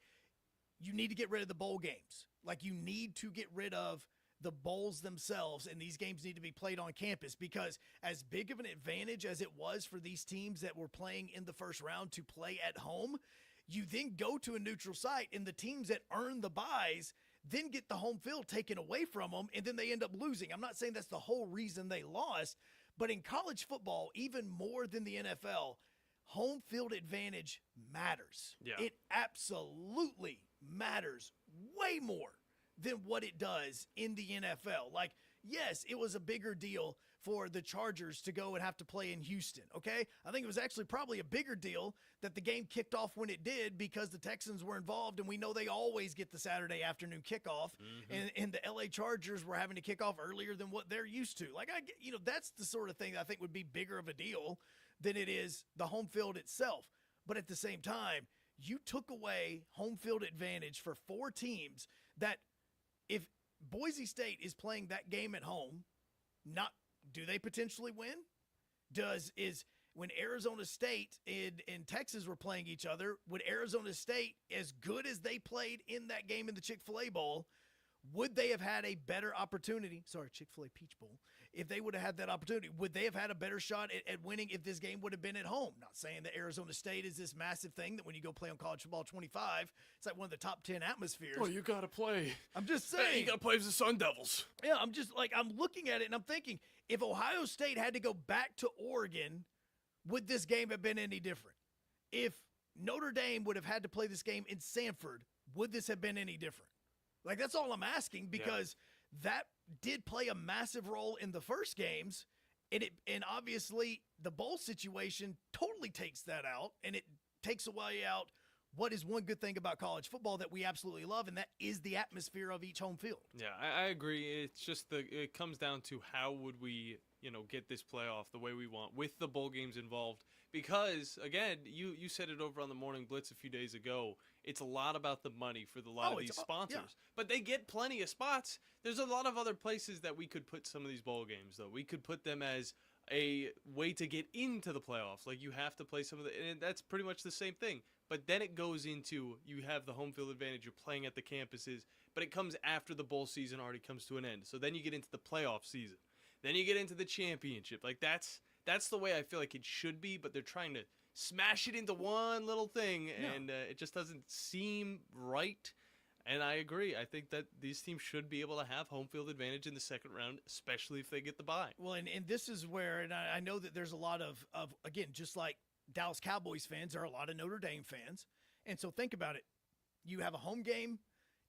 [SPEAKER 7] you need to get rid of the bowl games. Like, you need to get rid of the bowls themselves, and these games need to be played on campus, because as big of an advantage as it was for these teams that were playing in the first round to play at home, you then go to a neutral site, and the teams that earn the byes then get the home field taken away from them, and then they end up losing. I'm not saying that's the whole reason they lost, but in college football, even more than the NFL, home field advantage matters.
[SPEAKER 8] Yeah.
[SPEAKER 7] It absolutely matters way more than what it does in the NFL. Like, yes, it was a bigger deal for the Chargers to go and have to play in Houston, okay? I think it was actually probably a bigger deal that the game kicked off when it did, because the Texans were involved, and we know they always get the Saturday afternoon kickoff, and the LA Chargers were having to kick off earlier than what they're used to. Like, that's the sort of thing that I think would be bigger of a deal than it is the home field itself. But at the same time, you took away home field advantage for 4 teams that, if Boise State is playing that game at home, do they potentially win? When Arizona State and Texas were playing each other, would Arizona State, as good as they played in that game in the Chick-fil-A Bowl, would they have had a better opportunity? Sorry, Chick-fil-A Peach Bowl. If they would have had that opportunity, would they have had a better shot at winning if this game would have been at home? Not saying that Arizona State is this massive thing that when you go play on College Football 25, it's like one of the top 10 atmospheres.
[SPEAKER 8] Well, you got to play.
[SPEAKER 7] I'm just saying.
[SPEAKER 8] You got to play as the Sun Devils.
[SPEAKER 7] Yeah, I'm just like, I'm looking at it and I'm thinking, if Ohio State had to go back to Oregon, would this game have been any different? If Notre Dame would have had to play this game in Sanford, would this have been any different? Like, that's all I'm asking, because that did play a massive role in the first games, and obviously the bowl situation totally takes that out, and it takes away out what is one good thing about college football that we absolutely love, and that is the atmosphere of each home field.
[SPEAKER 8] Yeah, I agree. It's just it comes down to how would we, get this playoff the way we want with the bowl games involved. Because, again, you said it over on the Morning Blitz a few days ago. It's a lot about the money for a lot of these sponsors.
[SPEAKER 7] Yeah.
[SPEAKER 8] But they get plenty of spots. There's a lot of other places that we could put some of these bowl games, though. We could put them as a way to get into the playoffs. Like, you have to play some of the, and that's pretty much the same thing. But then it goes into, you have the home field advantage, you're playing at the campuses, but it comes after the bowl season already comes to an end. So then you get into the playoff season. Then you get into the championship. Like, that's the way I feel like it should be, but they're trying to smash it into one little thing, and it just doesn't seem right. And I agree. I think that these teams should be able to have home field advantage in the second round, especially if they get the bye.
[SPEAKER 7] Well, and this is where, and I know that there's a lot of, again, just like Dallas Cowboys fans, there are a lot of Notre Dame fans. And so think about it. You have a home game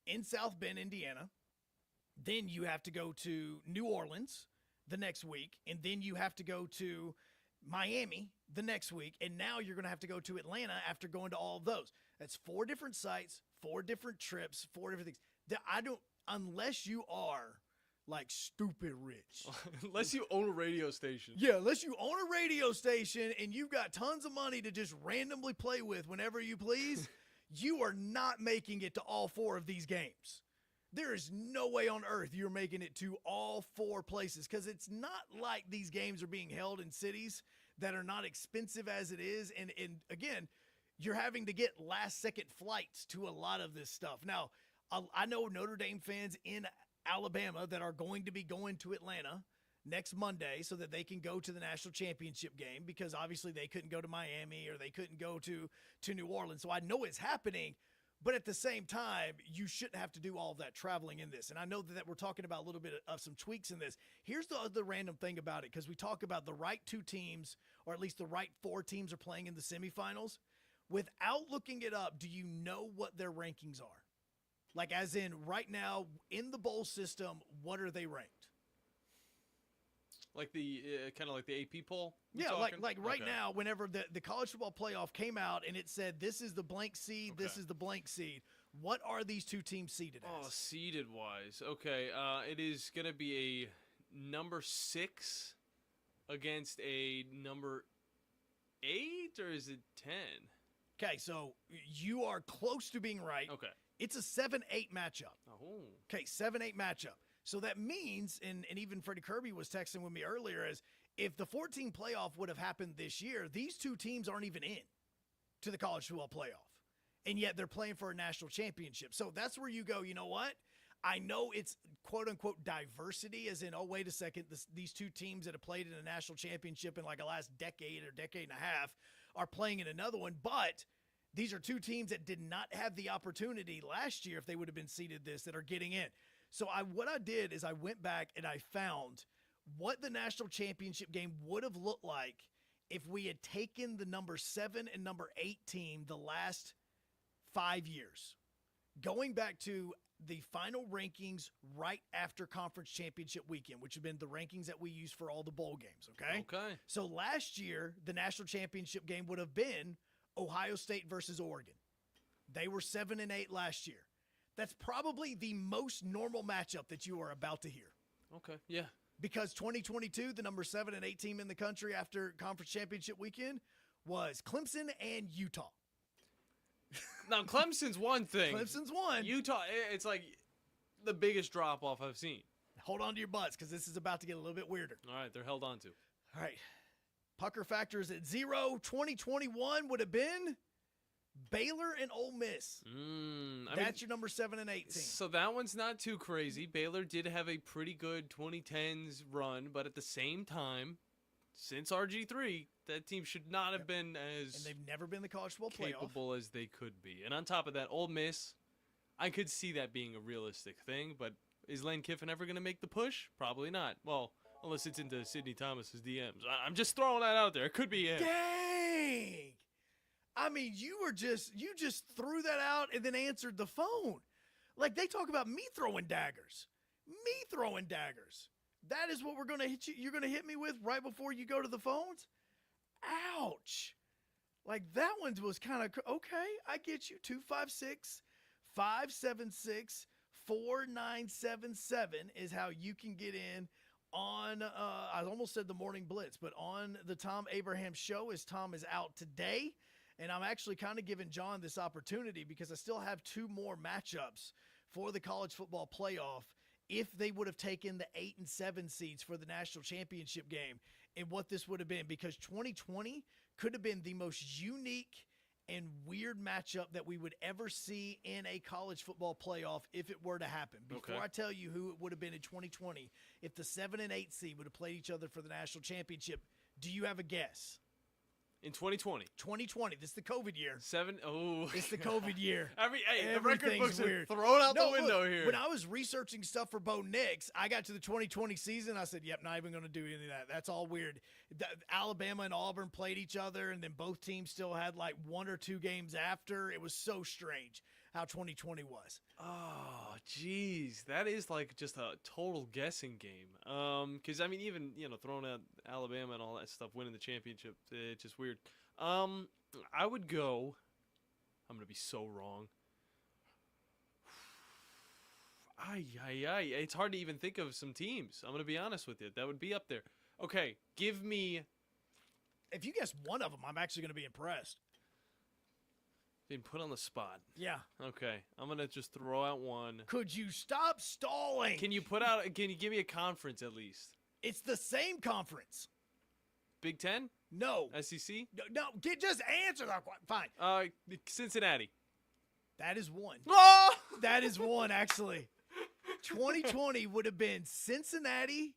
[SPEAKER 7] in South Bend, Indiana. Then you have to go to New Orleans the next week. And then you have to go to Miami the next week. And now you're going to have to go to Atlanta after going to all of those. That's 4 different sites, 4 different trips, 4 different things. That I don't, unless you are like stupid rich.
[SPEAKER 8] Unless you own a radio station.
[SPEAKER 7] Yeah, unless you own a radio station and you've got tons of money to just randomly play with whenever you please, you are not making it to all 4 of these games. There is no way on earth you're making it to all 4 places, because it's not like these games are being held in cities that are not expensive as it is. And again, you're having to get last-second flights to a lot of this stuff. Now, I know Notre Dame fans in Alabama that are going to be going to Atlanta next Monday so that they can go to the national championship game, because obviously they couldn't go to Miami or they couldn't go to New Orleans. So I know it's happening, but at the same time, you shouldn't have to do all of that traveling in this. And I know that we're talking about a little bit of some tweaks in this. Here's the other random thing about it, because we talk about the right 2 teams, or at least the right 4 teams are playing in the semifinals. Without looking it up, do you know what their rankings are? Like, as in, right now, in the bowl system, what are they ranked?
[SPEAKER 8] Like the kind of like the AP poll?
[SPEAKER 7] Yeah, like right now, whenever the college football playoff came out and it said this is the blank seed, this is the blank seed, what are these 2 teams seeded as?
[SPEAKER 8] Oh, seeded wise. Okay, it is going to be a number 6 against a number 8, or is it 10?
[SPEAKER 7] Okay, so you are close to being right.
[SPEAKER 8] Okay.
[SPEAKER 7] It's a 7-8 matchup.
[SPEAKER 8] Oh.
[SPEAKER 7] Okay, 7-8 matchup. So that means, and even Freddie Kirby was texting with me earlier, is if the 14 playoff would have happened this year, these 2 teams aren't even in to the college football playoff. And yet they're playing for a national championship. So that's where you go, you know what? I know it's quote-unquote diversity, as in, oh, wait a second, these 2 teams that have played in a national championship in like the last decade or decade and a half are playing in another one, but these are 2 teams that did not have the opportunity last year, if they would have been seeded this, that are getting in. So what I did is I went back and I found what the national championship game would have looked like if we had taken the number 7 and number 8 team the last 5 years, going back to the final rankings right after conference championship weekend, which have been the rankings that we use for all the bowl games. Okay. So last year, the national championship game would have been Ohio State versus Oregon. They were 7 and 8 last year. That's probably the most normal matchup that you are about to hear.
[SPEAKER 8] Okay, yeah.
[SPEAKER 7] Because 2022, the number 7 and 8 team in the country after conference championship weekend was Clemson and Utah.
[SPEAKER 8] Now, Clemson's one thing.
[SPEAKER 7] Clemson's one.
[SPEAKER 8] Utah, it's like the biggest drop-off I've seen.
[SPEAKER 7] Hold on to your butts, because this is about to get a little bit weirder.
[SPEAKER 8] All right, they're held on to.
[SPEAKER 7] All right. Pucker factor is at 0. 2021 would have been Baylor and Ole Miss. That's your number 7 and 8 team.
[SPEAKER 8] So that one's not too crazy. Baylor did have a pretty good 2010s run, but at the same time, since RG3, that team should not have been as
[SPEAKER 7] and they've never been the college football
[SPEAKER 8] capable
[SPEAKER 7] playoff
[SPEAKER 8] as they could be. And on top of that, Ole Miss, I could see that being a realistic thing, but is Lane Kiffin ever going to make the push? Probably not. Well, unless it's into Sidney Thomas's DMs. I'm just throwing that out there. It could be him.
[SPEAKER 7] Dang! I mean, you just threw that out and then answered the phone. Like, they talk about me throwing daggers. That is what we're going to hit you. You're going to hit me with right before you go to the phones? Ouch. Like, that one was kind of, okay, I get you. 256-576-4977 is how you can get in on, I almost said the Morning Blitz, but on the Thom Abraham Show, as Thom is out today. And I'm actually kind of giving John this opportunity because I still have 2 more matchups for the college football playoff if they would have taken the 8 and 7 seeds for the national championship game. in what this would have been, because 2020 could have been the most unique and weird matchup that we would ever see in a college football playoff if it were to happen. Before I tell you who it would have been in 2020, if the 7 and 8 seed would have played each other for the national championship, do you have a guess?
[SPEAKER 8] In 2020.
[SPEAKER 7] 2020. This is the COVID year.
[SPEAKER 8] It's
[SPEAKER 7] the COVID year.
[SPEAKER 8] The record books are
[SPEAKER 7] weird.
[SPEAKER 8] thrown out the window
[SPEAKER 7] look,
[SPEAKER 8] here.
[SPEAKER 7] When I was researching stuff for Bo Nix, I got to the 2020 season. I said, yep, not even going to do any of that. That's all weird. Alabama and Auburn played each other, and then both teams still had like 1 or 2 games after. It was so strange how 2020 was.
[SPEAKER 8] Oh, geez. That is like just a total guessing game. Because, I mean, even, throwing out Alabama and all that stuff, winning the championship, it's just weird. I would go, I'm going to be so wrong. It's hard to even think of some teams. I'm going to be honest with you. That would be up there. Okay, give me.
[SPEAKER 7] If you guess one of them, I'm actually going to be impressed.
[SPEAKER 8] Being put on the spot.
[SPEAKER 7] Yeah.
[SPEAKER 8] Okay, I'm going to just throw out one.
[SPEAKER 7] Could you stop stalling?
[SPEAKER 8] Can you give me a conference at least?
[SPEAKER 7] It's the same conference.
[SPEAKER 8] Big Ten?
[SPEAKER 7] No.
[SPEAKER 8] SEC?
[SPEAKER 7] No, just answer that. Fine.
[SPEAKER 8] Cincinnati.
[SPEAKER 7] That is one.
[SPEAKER 8] Oh!
[SPEAKER 7] That is one, actually. 2020 would have been Cincinnati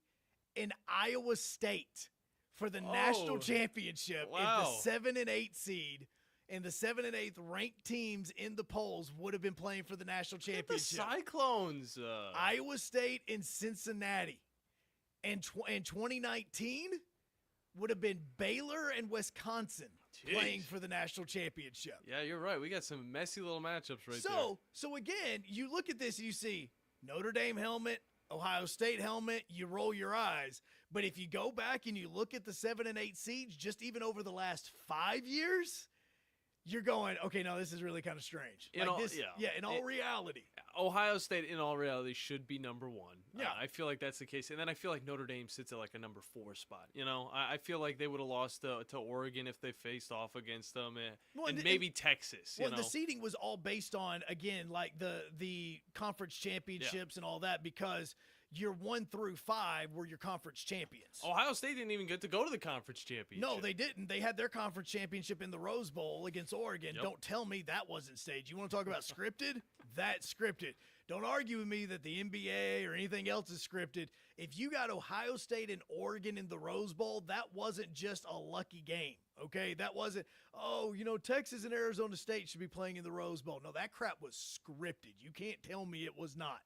[SPEAKER 7] and Iowa State for the national championship.
[SPEAKER 8] Wow.
[SPEAKER 7] If the 7 and 8 seed and the 7 and 8th ranked teams in the polls would have been playing for the national championship.
[SPEAKER 8] The Cyclones.
[SPEAKER 7] Iowa State and Cincinnati. And 2019 would have been Baylor and Wisconsin playing for the national championship.
[SPEAKER 8] Yeah, you're right. We got some messy little matchups right there.
[SPEAKER 7] So again, you look at this and you see Notre Dame helmet, Ohio State helmet, you roll your eyes. But if you go back and you look at the 7 and 8 seeds, just even over the last 5 years, you're going, okay, no, this is really kind of strange. In all reality.
[SPEAKER 8] Ohio State, in all reality, should be number 1.
[SPEAKER 7] Yeah.
[SPEAKER 8] I feel like that's the case. And then I feel like Notre Dame sits at like a number 4 spot. I feel like they would have lost to Oregon if they faced off against them. And maybe Texas.
[SPEAKER 7] Well, the seeding was all based on, again, like the conference championships and all that, because your 1 through 5 were your conference champions.
[SPEAKER 8] Ohio State didn't even get to go to the conference championship.
[SPEAKER 7] No, they didn't. They had their conference championship in the Rose Bowl against Oregon.
[SPEAKER 8] Yep.
[SPEAKER 7] Don't tell me that wasn't staged. You want to talk about scripted? That's scripted. Don't argue with me that the NBA or anything else is scripted. If you got Ohio State and Oregon in the Rose Bowl, that wasn't just a lucky game, okay? That wasn't, Texas and Arizona State should be playing in the Rose Bowl. No, that crap was scripted. You can't tell me it was not.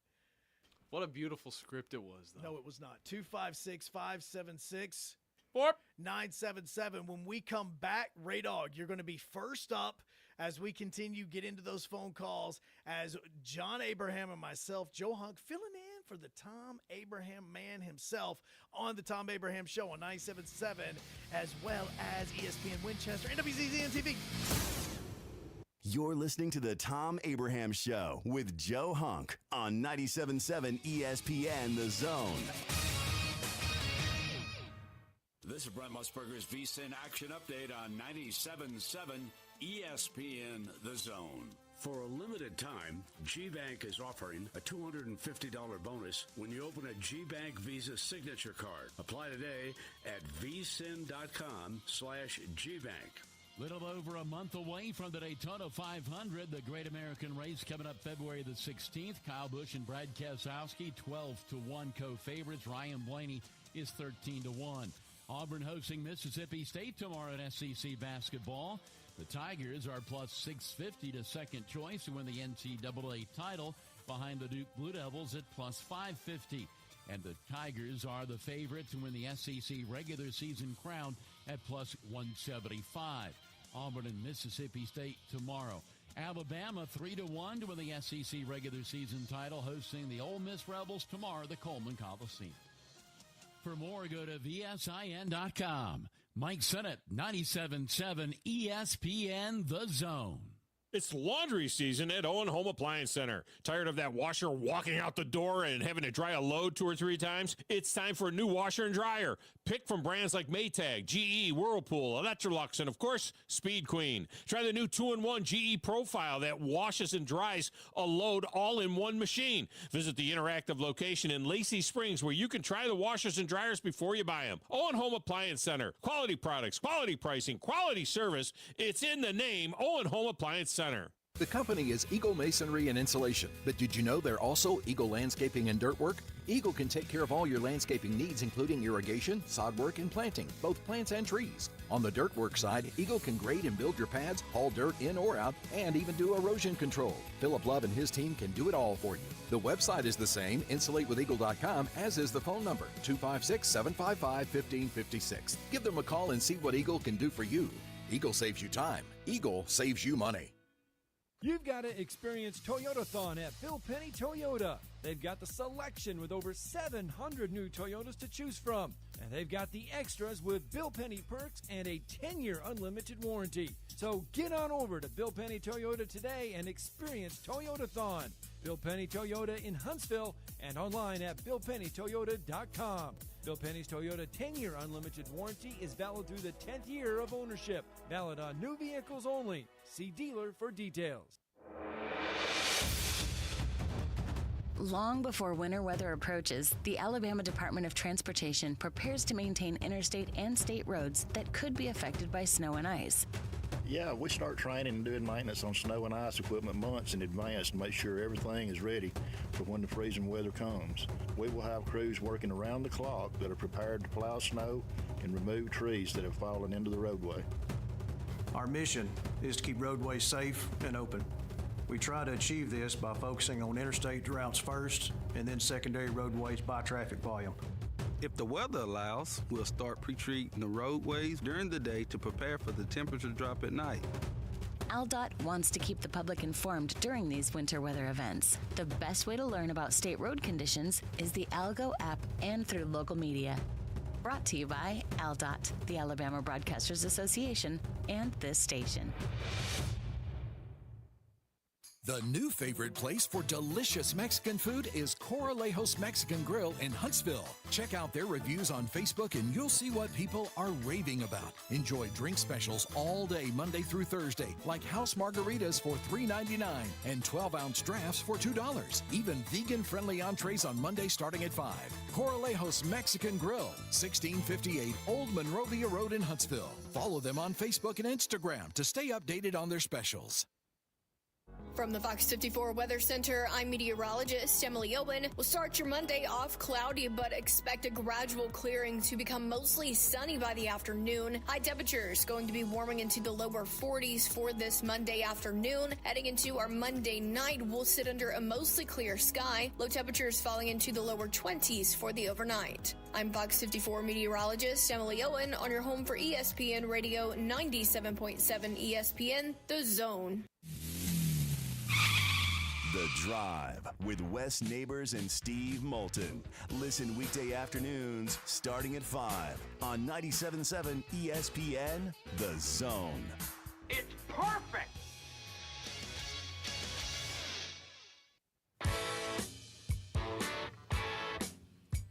[SPEAKER 8] What a beautiful script it was, though.
[SPEAKER 7] No, it was not. 256-576. 977. When we come back, Ray Dog, you're going to be first up as we continue get into those phone calls as John Abraham and myself, Joe Hunk, filling in for the Thom Abraham man himself on the Thom Abraham Show on 97.7, as well as ESPN Winchester and WZZN TV.
[SPEAKER 2] You're listening to the Thom Abraham Show with Joe Hunk on 97.7 ESPN The Zone.
[SPEAKER 3] This is Brent Musburger's VSiN Action Update on 97.7 ESPN The Zone. For a limited time, G-Bank is offering a $250 bonus when you open a G-Bank Visa signature card. Apply today at vsin.com/GBank.
[SPEAKER 4] Little over a month away from the Daytona 500, the Great American Race coming up February the 16th. Kyle Busch and Brad Keselowski, 12-1 co-favorites. Ryan Blaney is 13-1. Auburn hosting Mississippi State tomorrow in SEC basketball. The Tigers are plus 650 to second choice to win the NCAA title, behind the Duke Blue Devils at plus 550. And the Tigers are the favorite to win the SEC regular season crown at plus 175. Auburn and Mississippi State tomorrow. Alabama 3-1 to win the SEC regular season title, hosting the Ole Miss Rebels tomorrow at the Coleman Coliseum. For more, go to VSIN.com. Mike Sennett, 97.7 ESPN The Zone.
[SPEAKER 5] It's laundry season at Owen Home Appliance Center. Tired of that washer walking out the door and having to dry a load 2 or 3 times? It's time for a new washer and dryer. Pick from brands like Maytag, GE, Whirlpool, Electrolux, and of course, Speed Queen. Try the new 2-in-1 GE Profile that washes and dries a load all in one machine. Visit the interactive location in Lacey Springs where you can try the washers and dryers before you buy them. Owen Home Appliance Center. Quality products, quality pricing, quality service. It's in the name, Owen Home Appliance Center.
[SPEAKER 6] The company is Eagle Masonry and Insulation, but did you know they're also Eagle Landscaping and Dirt Work? Eagle can take care of all your landscaping needs, including irrigation, sod work, and planting, both plants and trees. On the dirt work side, Eagle can grade and build your pads, haul dirt in or out, and even do erosion control. Philip Love and his team can do it all for you. The website is the same, insulatewitheagle.com, as is the phone number, 256-755-1556. Give them a call and see what Eagle can do for you. Eagle saves you time. Eagle saves you money.
[SPEAKER 14] You've got to experience Toyotathon at Bill Penny Toyota. They've got the selection with over 700 new Toyotas to choose from. And they've got the extras with Bill Penny perks and a 10-year unlimited warranty. So get on over to Bill Penny Toyota today and experience Toyotathon. Bill Penny Toyota in Huntsville and online at BillPennyToyota.com. Bill Penny's Toyota 10-year unlimited warranty is valid through the 10th year of ownership. Valid on new vehicles only. See dealer for details.
[SPEAKER 23] Long before winter weather approaches, the Alabama Department of Transportation prepares to maintain interstate and state roads that could be affected by snow and ice.
[SPEAKER 9] Yeah, we start training and doing maintenance on snow and ice equipment months in advance to make sure everything is ready for when the freezing weather comes. We will have crews working around the clock that are prepared to plow snow and remove trees that have fallen into the roadway.
[SPEAKER 10] Our mission is to keep roadways safe and open. We try to achieve this by focusing on interstate routes first and then secondary roadways by traffic volume.
[SPEAKER 11] If the weather allows, we'll start pre-treating the roadways during the day to prepare for the temperature drop at night.
[SPEAKER 23] AlDOT wants to keep the public informed during these winter weather events. The best way to learn about state road conditions is the AlGo app and through local media. Brought to you by AlDOT, the Alabama Broadcasters Association, and this station.
[SPEAKER 26] The new favorite place for delicious Mexican food is Coralejos Mexican Grill in Huntsville. Check out their reviews on Facebook and you'll see what people are raving about. Enjoy drink specials all day, Monday through Thursday, like house margaritas for $3.99 and 12-ounce drafts for $2. Even vegan-friendly entrees on Monday starting at $5. Coralejos Mexican Grill, 1658 Old Monrovia Road in Huntsville. Follow them on Facebook and Instagram to stay updated on their specials.
[SPEAKER 27] From the Fox 54 Weather Center, I'm meteorologist Emily Owen. We'll start your Monday off cloudy, but expect a gradual clearing to become mostly sunny by the afternoon. High temperatures going to be warming into the lower 40s for this Monday afternoon. Heading into our Monday night, we'll sit under a mostly clear sky. Low temperatures falling into the lower 20s for the overnight. I'm Fox 54 meteorologist Emily Owen on your home for ESPN Radio 97.7 ESPN, The Zone.
[SPEAKER 2] The Drive with Wes Neighbors and Steve Moulton. Listen weekday afternoons starting at 5 on 97.7 ESPN, The Zone.
[SPEAKER 14] It's perfect!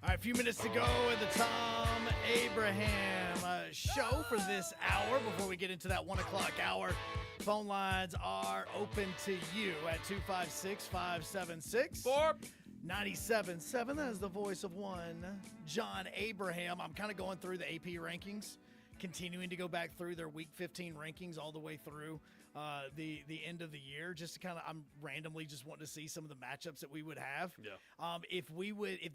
[SPEAKER 7] All right, a few minutes to go in the Thom Abraham show for this hour. Before we get into that 1 o'clock hour, phone lines are open to you at 256-576-97.7. That is the voice of one, John Abraham. I'm kind of going through the AP rankings, continuing to go back through their Week 15 rankings all the way through the end of the year, just to I'm randomly just wanting to see some of the matchups that we would have.
[SPEAKER 8] Yeah.
[SPEAKER 7] If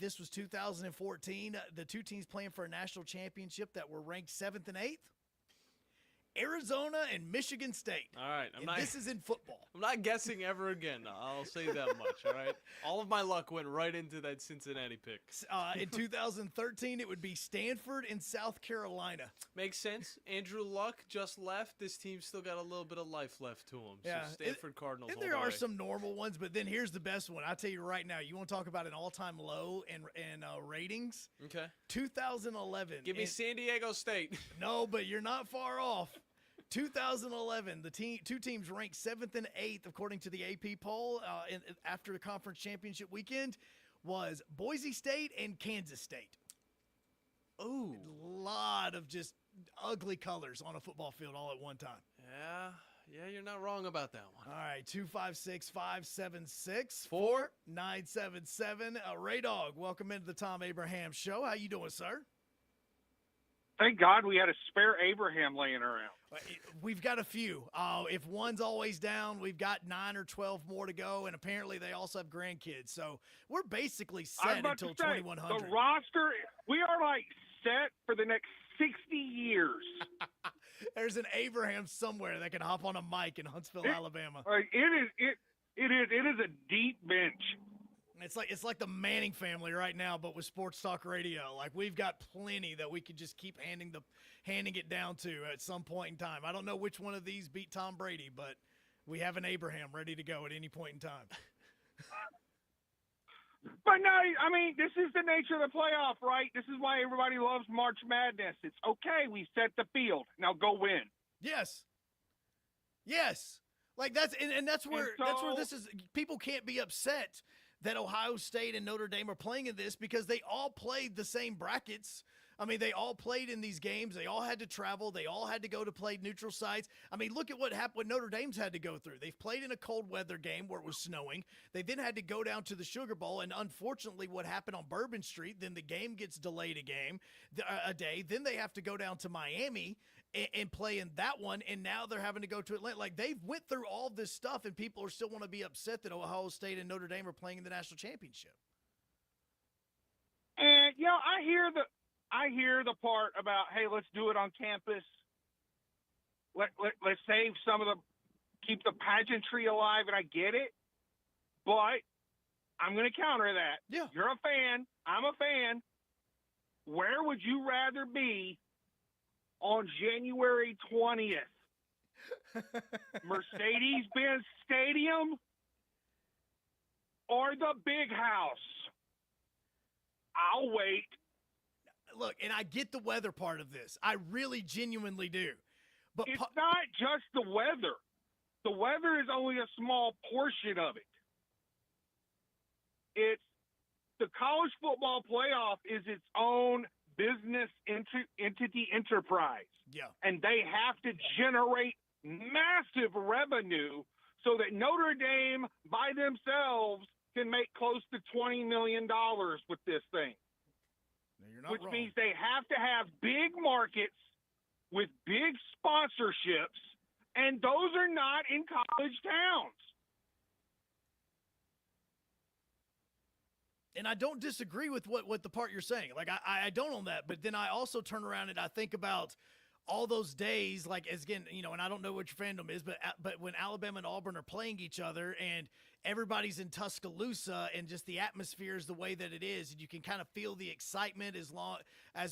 [SPEAKER 7] this was 2014, the two teams playing for a national championship that were ranked 7th and 8th, Arizona and Michigan State.
[SPEAKER 8] All right.
[SPEAKER 7] This is in football.
[SPEAKER 8] I'm not guessing ever again. I'll say that much, all right? All of my luck went right into that Cincinnati pick.
[SPEAKER 7] In 2013, it would be Stanford and South Carolina.
[SPEAKER 8] Makes sense. Andrew Luck just left. This team's still got a little bit of life left to him.
[SPEAKER 7] Yeah.
[SPEAKER 8] So Stanford Cardinals
[SPEAKER 7] And
[SPEAKER 8] all
[SPEAKER 7] there
[SPEAKER 8] the
[SPEAKER 7] are
[SPEAKER 8] way.
[SPEAKER 7] some normal ones, but then here's the best one. I tell you right now, you want to talk about an all-time low in ratings?
[SPEAKER 8] Okay.
[SPEAKER 7] 2011.
[SPEAKER 8] Give me San Diego State.
[SPEAKER 7] No, but you're not far off. 2011, the two teams ranked 7th and 8th according to the AP poll after the conference championship weekend was Boise State and Kansas State.
[SPEAKER 8] Ooh.
[SPEAKER 7] A lot of just ugly colors on a football field all at one time.
[SPEAKER 8] Yeah, you're not wrong about that one.
[SPEAKER 7] All right, 256-576-4977. Ray Dog, welcome into the Thom Abraham Show. How you doing, sir?
[SPEAKER 12] Thank God we had a spare Abraham laying around.
[SPEAKER 7] We've got a few. If one's always down, we've got 9 or 12 more to go, and apparently they also have grandkids. So we're basically set until 2100.
[SPEAKER 12] The roster, we are like set for the next 60 years.
[SPEAKER 7] There's an Abraham somewhere that can hop on a mic in Huntsville, Alabama.
[SPEAKER 12] It is a deep bench.
[SPEAKER 7] It's like the Manning family right now, but with sports talk radio. Like, we've got plenty that we could just keep handing it down to at some point in time. I don't know which one of these beat Tom Brady, but we have an Abraham ready to go at any point in time.
[SPEAKER 12] But no, I mean, this is the nature of the playoff, right? This is why everybody loves March Madness. It's okay. We set the field. Now go win.
[SPEAKER 7] Yes. Like that's where this is. People can't be upset that Ohio State and Notre Dame are playing in this because they all played the same brackets. I mean, they all played in these games. They all had to travel. They all had to go to play neutral sites. I mean, look at what happened. What Notre Dame's had to go through. They've played in a cold weather game where it was snowing. They then had to go down to the Sugar Bowl, and unfortunately, what happened on Bourbon Street? Then the game gets delayed a day. Then they have to go down to Miami and play in that one, and now they're having to go to Atlanta. Like, they've went through all this stuff, and people are still want to be upset that Ohio State and Notre Dame are playing in the national championship.
[SPEAKER 12] And I hear the part about, hey, let's do it on campus. Let's save keep the pageantry alive, and I get it. But I'm going to counter that.
[SPEAKER 7] Yeah.
[SPEAKER 12] You're a fan. I'm a fan. Where would you rather be on January 20th? Mercedes-Benz Stadium or the Big House? I'll wait.
[SPEAKER 7] Look, and I get the weather part of this. I really genuinely do. But
[SPEAKER 12] it's not just the weather. The weather is only a small portion of it. It's the college football playoff is its own business entity enterprise.
[SPEAKER 7] Yeah.
[SPEAKER 12] And they have to generate massive revenue so that Notre Dame by themselves can make close to $20 million with this thing. Which means they have to have big markets with big sponsorships, and those are not in college towns.
[SPEAKER 7] And I don't disagree with what the part you're saying. Like, I don't on that. But then I also turn around and I think about all those days, like, as again, and I don't know what your fandom is, but when Alabama and Auburn are playing each other and everybody's in Tuscaloosa and just the atmosphere is the way that it is, and you can kind of feel the excitement as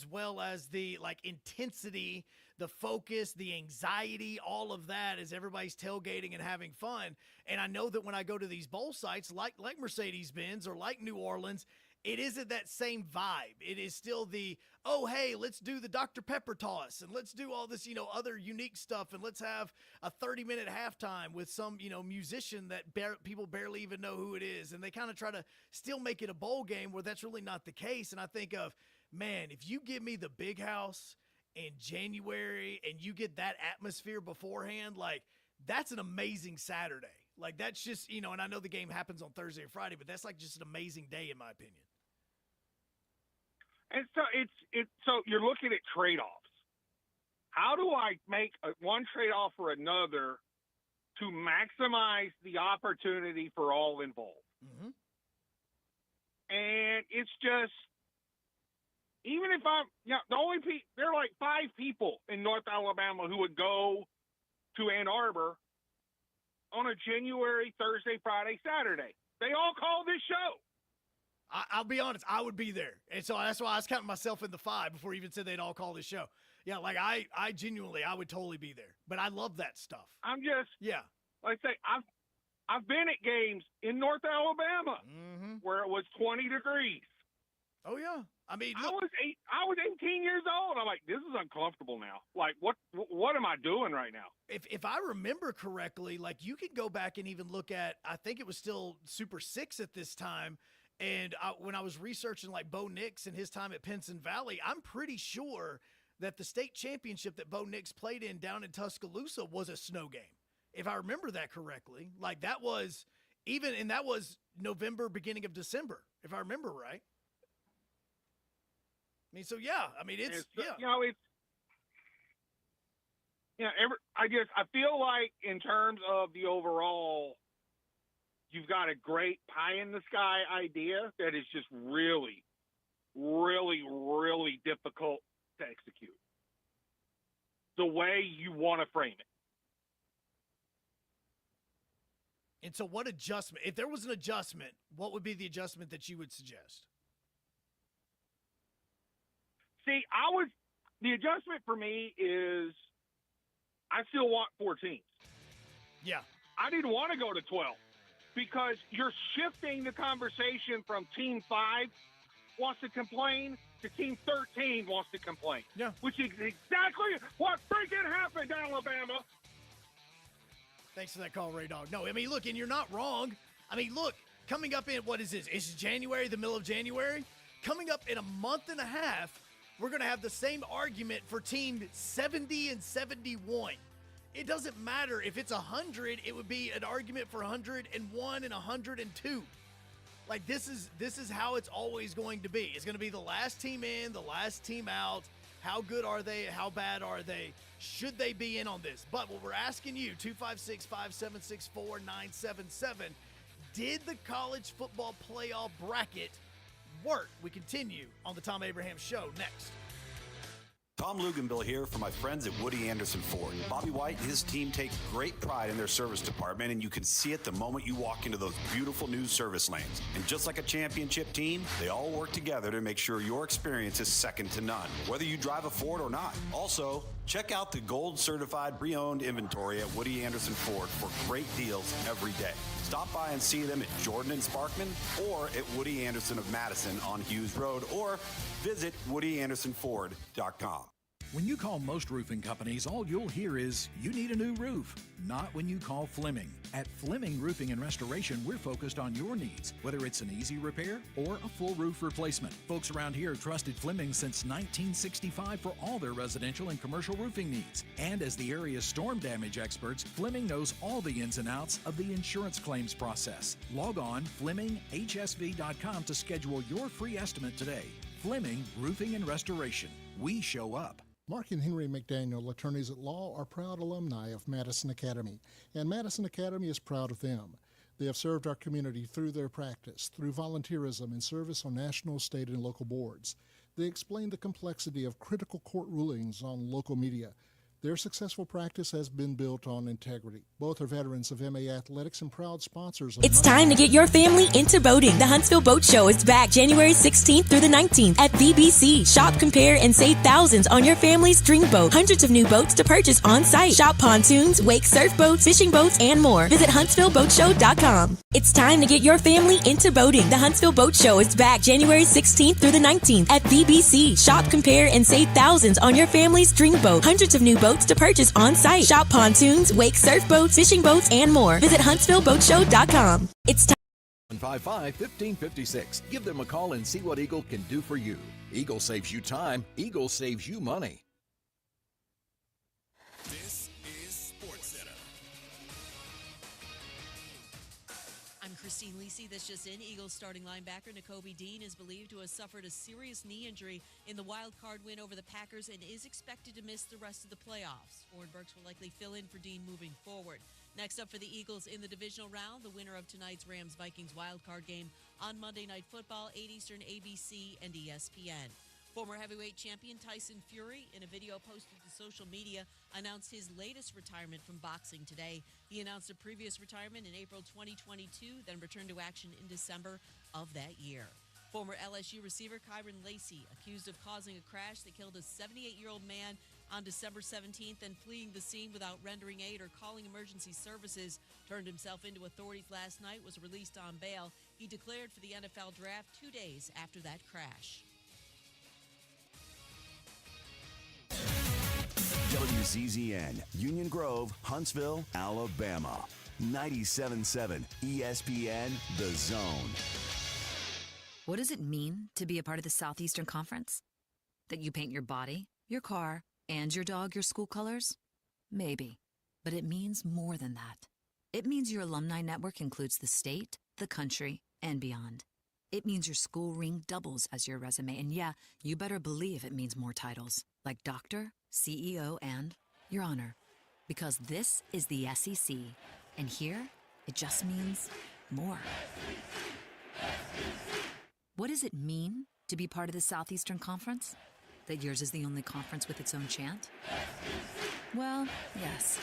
[SPEAKER 7] well as the intensity, the focus, the anxiety, all of that as everybody's tailgating and having fun. And I know that when I go to these bowl sites like Mercedes-Benz or like New Orleans, it isn't that same vibe. It is still the, oh, hey, let's do the Dr. Pepper toss and let's do all this, other unique stuff. And let's have a 30-minute halftime with some, musician that people barely even know who it is. And they kind of try to still make it a bowl game where that's really not the case. And I think of, man, if you give me the Big House in January and you get that atmosphere beforehand, like, that's an amazing Saturday. Like, that's just, and I know the game happens on Thursday or Friday, but that's like just an amazing day in my opinion.
[SPEAKER 12] And so so you're looking at trade-offs. How do I make one trade-off or another to maximize the opportunity for all involved?
[SPEAKER 7] Mm-hmm.
[SPEAKER 12] And it's just, even if there are like 5 people in North Alabama who would go to Ann Arbor on a January, Thursday, Friday, Saturday. They all call this show.
[SPEAKER 7] I'll be honest, I would be there. And so that's why I was counting myself in the 5 before you even said they'd all call this show. Yeah, like I genuinely, I would totally be there. But I love that stuff.
[SPEAKER 12] I'm just,
[SPEAKER 7] yeah.
[SPEAKER 12] Like I say, I've been at games in North Alabama where it was 20 degrees.
[SPEAKER 7] Oh yeah. I mean,
[SPEAKER 12] I was 18 years old. I'm like, this is uncomfortable now. Like, what am I doing right now?
[SPEAKER 7] If I remember correctly, like you could go back and even look at, I think it was still Super 6 at this time. And when I was researching like Bo Nix and his time at Pinson Valley, I'm pretty sure that the state championship that Bo Nix played in down in Tuscaloosa was a snow game. If I remember that correctly, like that was that was November, beginning of December, if I remember right. I mean, so yeah, I mean, it's
[SPEAKER 12] I feel like in terms of the overall, you've got a great pie in the sky idea that is just really, really, really difficult to execute the way you want to frame it.
[SPEAKER 7] And so what adjustment, if there was an adjustment, what would be the adjustment that you would suggest?
[SPEAKER 12] See, the adjustment for me is I still want 4 teams.
[SPEAKER 7] Yeah.
[SPEAKER 12] I didn't want to go to 12 because you're shifting the conversation from Team 5 wants to complain to Team 13 wants to complain.
[SPEAKER 7] Yeah.
[SPEAKER 12] Which is exactly what freaking happened, Alabama.
[SPEAKER 7] Thanks for that call, Ray Dog. No, I mean, look, and you're not wrong. I mean, look, coming up in, what is this? It's January, the middle of January. Coming up in a month and a half, we're going to have the same argument for team 70 and 71. It doesn't matter if it's 100, it would be an argument for 101 and 102. Like this is how it's always going to be. It's going to be the last team in, the last team out. How good are they? How bad are they? Should they be in on this? But what we're asking you, 256-576-4977, did the college football playoff bracket work? We continue on the Thom Abraham Show next.
[SPEAKER 13] Tom Luganville here for my friends at Woody Anderson Ford. Bobby White and his team take great pride in their service department, and you can see it the moment you walk into those beautiful new service lanes. And just like a championship team, they all work together to make sure your experience is second to none, whether you drive a Ford or not. Also, check out the gold certified pre-owned inventory at Woody Anderson Ford for great deals every day. Stop by and see them at Jordan and Sparkman or at Woody Anderson of Madison on Hughes Road, or visit WoodyAndersonFord.com.
[SPEAKER 6] When you call most roofing companies, all you'll hear is, you need a new roof. Not when you call Fleming. At Fleming Roofing and Restoration, we're focused on your needs, whether it's an easy repair or a full roof replacement. Folks around here have trusted Fleming since 1965 for all their residential and commercial roofing needs. And as the area's storm damage experts, Fleming knows all the ins and outs of the insurance claims process. Log on FlemingHSV.com to schedule your free estimate today. Fleming Roofing and Restoration. We show up.
[SPEAKER 15] Mark and Henry McDaniel, attorneys at law, are proud alumni of Madison Academy, and Madison Academy is proud of them. They have served our community through their practice, through volunteerism and service on national, state, and local boards. They explain the complexity of critical court rulings on local media. Their successful practice has been built on integrity. Both are veterans of MA Athletics and proud sponsors of
[SPEAKER 16] It's time to get your family into boating. The Huntsville Boat Show is back January 16th through the 19th at VBC. Shop, compare, and save thousands on your family's dream boat. Hundreds of new boats to purchase on site. Shop pontoons, wake surf boats, fishing boats, and more. Visit HuntsvilleBoatShow.com. It's time to get your family into boating. The Huntsville Boat Show is back January 16th through the 19th at VBC. Shop, compare, and save thousands on your family's dream boat. Hundreds of new boats to purchase on site. Shop pontoons, wake surf boats, fishing boats, and more. Visit HuntsvilleBoatShow.com. It's time.
[SPEAKER 6] 155-1556. Give them a call and see what Eagle can do for you. Eagle saves you time. Eagle saves you money.
[SPEAKER 22] This is SportsCenter.
[SPEAKER 17] I'm Christine Lisi. That's just in. Eagles starting linebacker Nakobe Dean is believed to have suffered a serious knee injury in the wild card win over the Packers and is expected to miss the rest of the playoffs. Warren Burks will likely fill in for Dean moving forward. Next up for the Eagles in the divisional round, the winner of tonight's Rams-Vikings wild card game on Monday Night Football, 8 Eastern, ABC, and ESPN. Former heavyweight champion Tyson Fury, in a video posted to social media, announced his latest retirement from boxing today. He announced a previous retirement in April 2022, then returned to action in December of that year. Former LSU receiver Kyron Lacey, accused of causing a crash that killed a 78-year-old man on December 17th and fleeing the scene without rendering aid or calling emergency services, turned himself into authorities last night, was released on bail. He declared for the NFL draft 2 days after that crash.
[SPEAKER 2] WZZN, Union Grove, Huntsville, Alabama. 97.7 ESPN, The Zone.
[SPEAKER 1] What does it mean to be a part of the Southeastern Conference? That you paint your body, your car, and your dog your school colors? Maybe. But it means more than that. It means your alumni network includes the state, the country, and beyond. It means your school ring doubles as your resume, and yeah, you better believe it means more titles, like doctor, CEO, and your honor. Because this is the SEC, and here, it just means more. What does it mean to be part of the Southeastern Conference? That yours is the only conference with its own chant? Well, yes,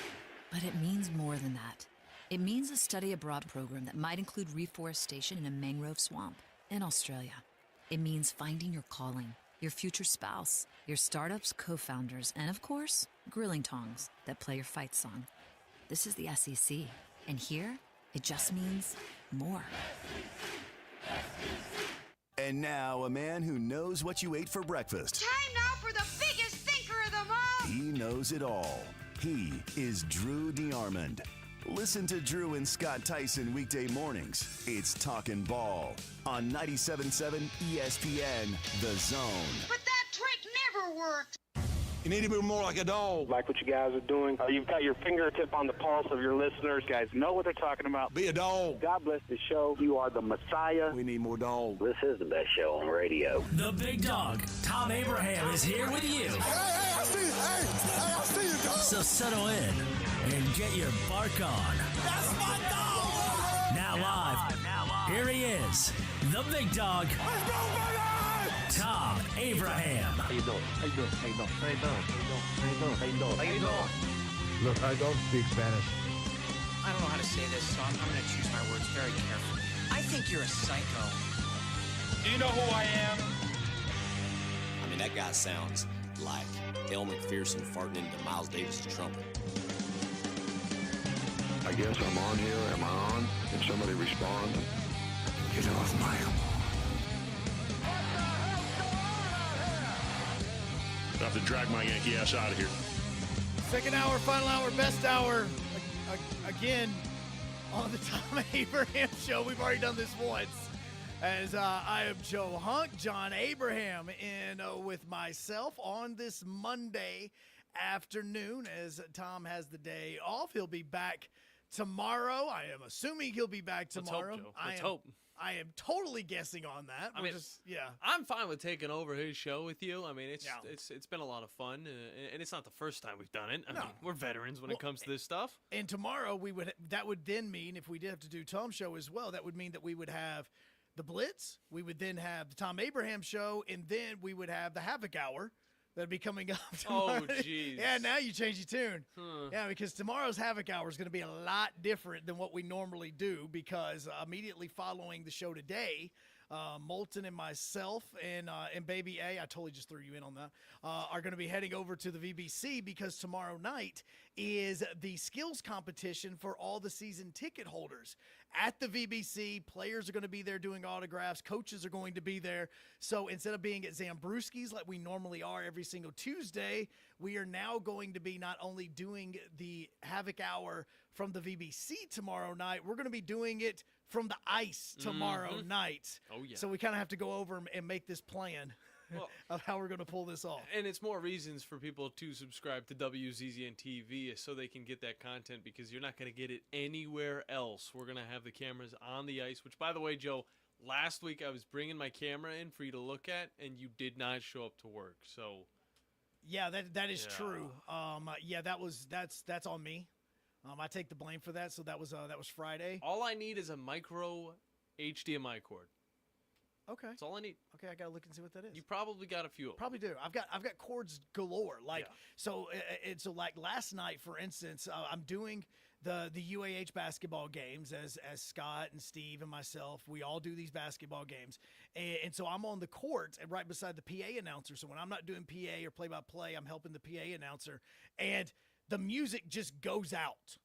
[SPEAKER 1] but it means more than that. It means a study abroad program that might include reforestation in a mangrove swamp in Australia. It means finding your calling, your future spouse, your startup's co-founders, and of course, grilling tongs that play your fight song. This is the SEC, and here, it just means more.
[SPEAKER 2] And now, a man who knows what you ate for breakfast.
[SPEAKER 18] Time now for the biggest thinker of them all.
[SPEAKER 2] He knows it all. He is Drew DeArmond. Listen to Drew and Scott Tyson weekday mornings. It's Talkin' Ball on 97.7 ESPN, The Zone.
[SPEAKER 18] But that trick never worked.
[SPEAKER 19] You need to be more like a dog.
[SPEAKER 20] Like what you guys are doing. You've got your fingertip on the pulse of your listeners. You guys know what they're talking about.
[SPEAKER 19] Be a dog.
[SPEAKER 20] God bless the show. You are the Messiah.
[SPEAKER 19] We need more dogs.
[SPEAKER 20] This is the best show on radio.
[SPEAKER 21] The big dog, Thom Abraham, is here with you.
[SPEAKER 19] Hey, I see you. I see you, dog.
[SPEAKER 21] So settle in and get your bark on.
[SPEAKER 19] That's my dog.
[SPEAKER 21] Now live, here he is, the big dog.
[SPEAKER 19] Let's go, baby!
[SPEAKER 21] Thom Abraham.
[SPEAKER 20] How you doing? How you doing? How you doing? How you doing? How you doing? How you doing? How you doing?
[SPEAKER 24] Look, I don't speak Spanish.
[SPEAKER 25] I don't know how to say this, so I'm going to choose my words very carefully. I think you're a psycho.
[SPEAKER 20] Do you know who I am?
[SPEAKER 28] I mean, that guy sounds like El McPherson farting into Miles Davis' trumpet.
[SPEAKER 9] I guess I'm on here. Am I on? Can somebody respond?
[SPEAKER 24] Get off my
[SPEAKER 5] I have to drag my Yankee ass out of here.
[SPEAKER 7] Second hour, final hour, best hour. Again, on the Thom Abraham Show. We've already done this once. As I am Joe Hunk, John Abraham, in with myself on this Monday afternoon. As Thom has the day off, he'll be back tomorrow. I am assuming he'll be back tomorrow.
[SPEAKER 8] Let's hope, Joe. Let's hope.
[SPEAKER 7] I am totally guessing on that.
[SPEAKER 8] I mean, I'm fine with taking over his show with you. I mean, it's been a lot of fun, and it's not the first time we've done it. I mean, we're veterans when it comes to this stuff.
[SPEAKER 7] And tomorrow that would then mean, if we did have to do Thom's show as well, that would mean that we would have the Blitz. We would then have the Thom Abraham Show, and then we would have the Havoc Hour. That'd be coming up tomorrow.
[SPEAKER 8] Oh, jeez.
[SPEAKER 7] Yeah, now you change your tune. Yeah, because tomorrow's Havoc Hour is going to be a lot different than what we normally do, because immediately following the show today, Moulton and myself and Baby A, I totally just threw you in on that, are going to be heading over to the VBC, because tomorrow night is the skills competition for all the season ticket holders. At the VBC, players are going to be there doing autographs. Coaches are going to be there. So instead of being at Zambrewski's like we normally are every single Tuesday, we are now going to be not only doing the Havoc Hour from the VBC tomorrow night, we're going to be doing it from the ice tomorrow night.
[SPEAKER 8] Oh, yeah.
[SPEAKER 7] So we kind of have to go over and make this plan of how we're going to pull this off.
[SPEAKER 8] And it's more reasons for people to subscribe to WZZN TV so they can get that content, because you're not going to get it anywhere else. We're going to have the cameras on the ice, which, by the way, Joe, last week I was bringing my camera in for you to look at, and you did not show up to work. So,
[SPEAKER 7] yeah, that is true. That's on me. I take the blame for that. So that was Friday.
[SPEAKER 8] All I need is a micro HDMI cord.
[SPEAKER 7] Okay.
[SPEAKER 8] That's all I need.
[SPEAKER 7] Okay, I gotta look and see what that is.
[SPEAKER 8] You probably got a few.
[SPEAKER 7] Probably do. I've got cords galore. So like last night, for instance, I'm doing the UAH basketball games as Scott and Steve and myself. We all do these basketball games. And so I'm on the court and right beside the PA announcer. So when I'm not doing PA or play-by-play, I'm helping the PA announcer. And the music just goes out.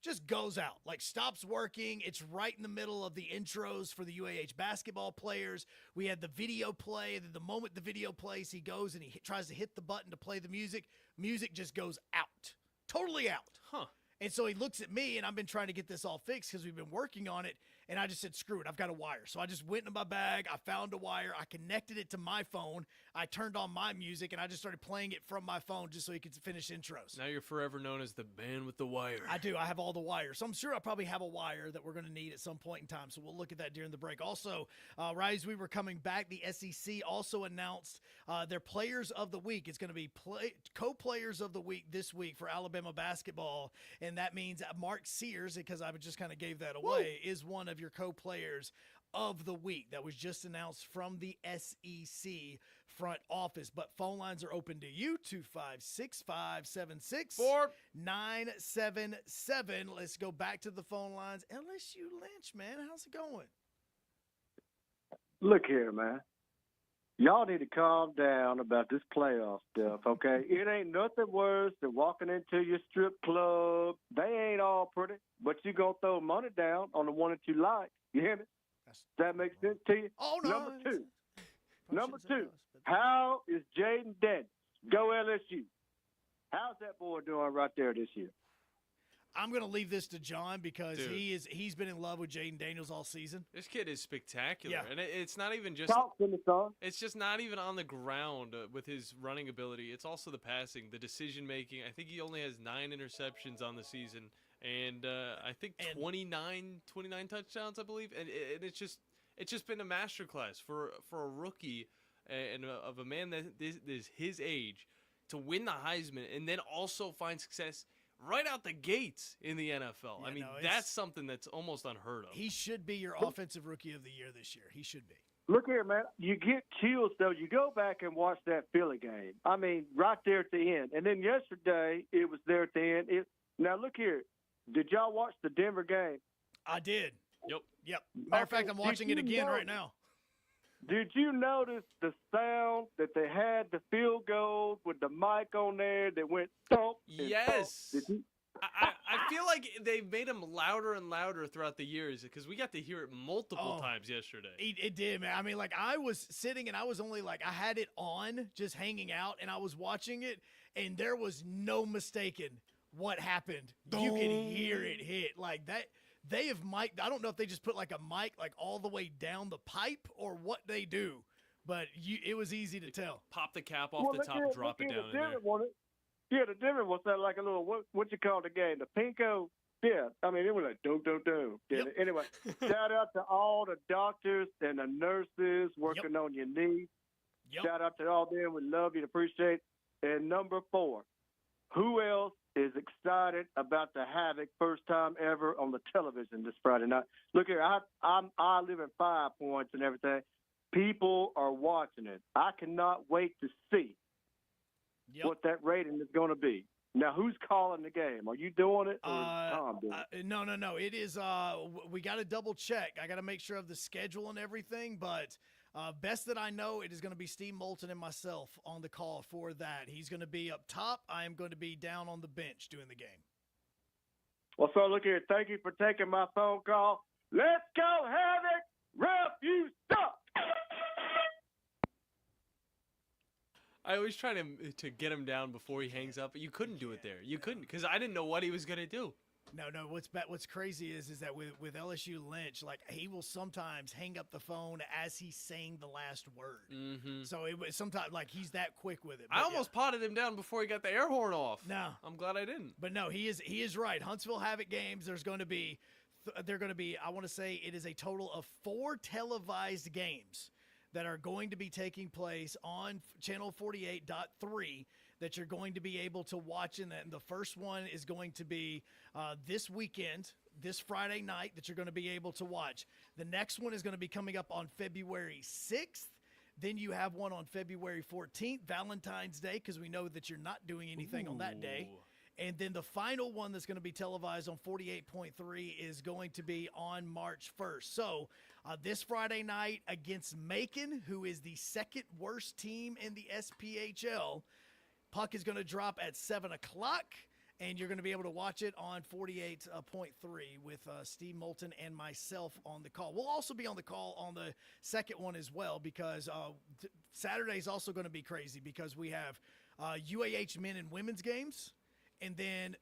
[SPEAKER 7] Just goes out, like stops working. It's right in the middle of the intros for the UAH basketball players. We had the video play, and then the moment the video plays, he goes and he tries to hit the button to play the music. Music just goes out, totally out.
[SPEAKER 8] Huh.
[SPEAKER 7] And so he looks at me, and I've been trying to get this all fixed because we've been working on it. And I just said, screw it, I've got a wire. So I just went into my bag, I found a wire, I connected it to my phone, I turned on my music, and I just started playing it from my phone just so he could finish intros.
[SPEAKER 8] Now you're forever known as the man with the wire.
[SPEAKER 7] I do. I have all the wires. So I'm sure I probably have a wire that we're going to need at some point in time. So we'll look at that during the break. Also, right as we were coming back, the SEC also announced their Players of the Week. It's going to be co-players of the week this week for Alabama basketball. And that means Mark Sears, because I just kind of gave that away, is one of your co-players of the week. That was just announced from the SEC front office. But phone lines are open to you, 256-576-977. Let's go back to the phone lines. LSU Lynch, man, how's it going?
[SPEAKER 3] Look here, man. Y'all need to calm down about this playoff stuff, okay? It ain't nothing worse than walking into your strip club. They ain't all pretty, but you going to throw money down on the one that you like. You hear me? Does that make sense to you?
[SPEAKER 7] Oh, no.
[SPEAKER 3] Number two, how is Jaden Daniels? Go LSU. How's that boy doing right there this year?
[SPEAKER 7] I'm going to leave this to John because
[SPEAKER 8] Dude.
[SPEAKER 7] he's been in love with Jaden Daniels all season.
[SPEAKER 8] This kid is spectacular.
[SPEAKER 7] Yeah.
[SPEAKER 8] And it's not even just
[SPEAKER 3] Talk to me, son.
[SPEAKER 8] it's just not even on the ground with his running ability. It's also the passing, the decision making. I think he only has 9 interceptions on the season and I think 29 touchdowns, I believe. And it's just been a masterclass for a rookie and of a man that is his age to win the Heisman and then also find success right out the gates in the NFL.
[SPEAKER 7] Yeah,
[SPEAKER 8] I mean,
[SPEAKER 7] no,
[SPEAKER 8] that's something that's almost unheard of.
[SPEAKER 7] He should be your offensive rookie of the year this year. He should be.
[SPEAKER 3] Look here, man. You get chills, though. You go back and watch that Philly game. I mean, right there at the end. And then yesterday, it was there at the end. Now, look here. Did y'all watch the Denver game?
[SPEAKER 7] I did.
[SPEAKER 8] Yep.
[SPEAKER 7] Matter of fact, I'm watching it again right now.
[SPEAKER 3] Did you notice the sound that they had the field goal with the mic on there that went thump? and
[SPEAKER 8] Yes.
[SPEAKER 3] thump? Did you?
[SPEAKER 8] I feel like they've made them louder and louder throughout the years because we got to hear it multiple times yesterday.
[SPEAKER 7] It did, man. I mean, like, I was sitting and I was only like, I had it on, just hanging out, and I was watching it, and there was no mistaking what happened. You could hear it hit. Like, that. They have mic'd. I don't know if they just put like a mic like all the way down the pipe or what they do, but it was easy to tell.
[SPEAKER 8] Pop the cap off the top and drop it down in there.
[SPEAKER 3] Yeah, the difference was that like a little, what you call the game, the pinko? Yeah, I mean, it was like, do.
[SPEAKER 7] Yep.
[SPEAKER 3] Anyway, shout out to all the doctors and the nurses working on your knee.
[SPEAKER 7] Yep.
[SPEAKER 3] Shout out to all them. We love you and appreciate. And number 4, who else is excited about the Havoc first time ever on the television this Friday night? Look here, I live in 5 Points and everything. People are watching it. I cannot wait to see what that rating is going to be. Now, who's calling the game? Are you doing it or is Thom doing it?
[SPEAKER 7] No. It is. We got to double check. I got to make sure of the schedule and everything. But best that I know, it is going to be Steve Moulton and myself on the call for that. He's going to be up top. I am going to be down on the bench doing the game.
[SPEAKER 3] Well, so look here. Thank you for taking my phone call. Let's go, Havoc. Ref, you suck.
[SPEAKER 8] I always try to get him down before he hangs up, but you couldn't do it there. You couldn't because I didn't know what he was going to do.
[SPEAKER 7] No. What's crazy is that with LSU Lynch, like, he will sometimes hang up the phone as he's saying the last word.
[SPEAKER 8] Mm-hmm.
[SPEAKER 7] So it was sometimes like he's that quick with it.
[SPEAKER 8] I almost potted him down before he got the air horn off.
[SPEAKER 7] No,
[SPEAKER 8] I'm glad I didn't.
[SPEAKER 7] But no, he is right. Huntsville Havoc games. They're going to be. I want to say it is a total of 4 televised games that are going to be taking place on Channel 48.3 that you're going to be able to watch. And the first one is going to be this weekend, this Friday night, that you're going to be able to watch. The next one is going to be coming up on February 6th. Then you have one on February 14th, Valentine's Day, because we know that you're not doing anything on that day. And then the final one that's going to be televised on 48.3 is going to be on March 1st. So this Friday night against Macon, who is the second worst team in the SPHL, puck is going to drop at 7 o'clock, and you're going to be able to watch it on 48.3 with Steve Moulton and myself on the call. We'll also be on the call on the second one as well, because Saturday is also going to be crazy because we have UAH men and women's games, and then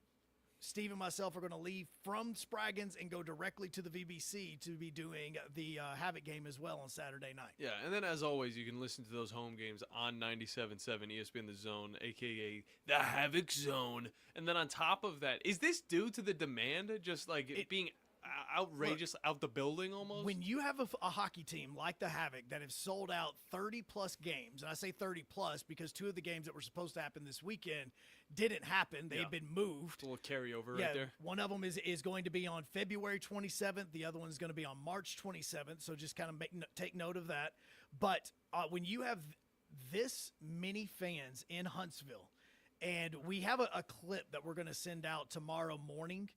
[SPEAKER 7] Steve and myself are going to leave from Spraggins and go directly to the VBC to be doing the Havoc game as well on Saturday night.
[SPEAKER 8] Yeah, and then as always, you can listen to those home games on 97.7 ESPN The Zone, a.k.a. the Havoc Zone. And then on top of that, is this due to the demand, just like it being outrageous, out the building almost?
[SPEAKER 7] When you have a hockey team like the Havoc that have sold out 30-plus games, and I say 30-plus because two of the games that were supposed to happen this weekend didn't happen. They've been moved.
[SPEAKER 8] A little carryover right there.
[SPEAKER 7] One of them is going to be on February 27th. The other one is going to be on March 27th, so just kind of take note of that. But when you have this many fans in Huntsville, and we have a clip that we're going to send out tomorrow morning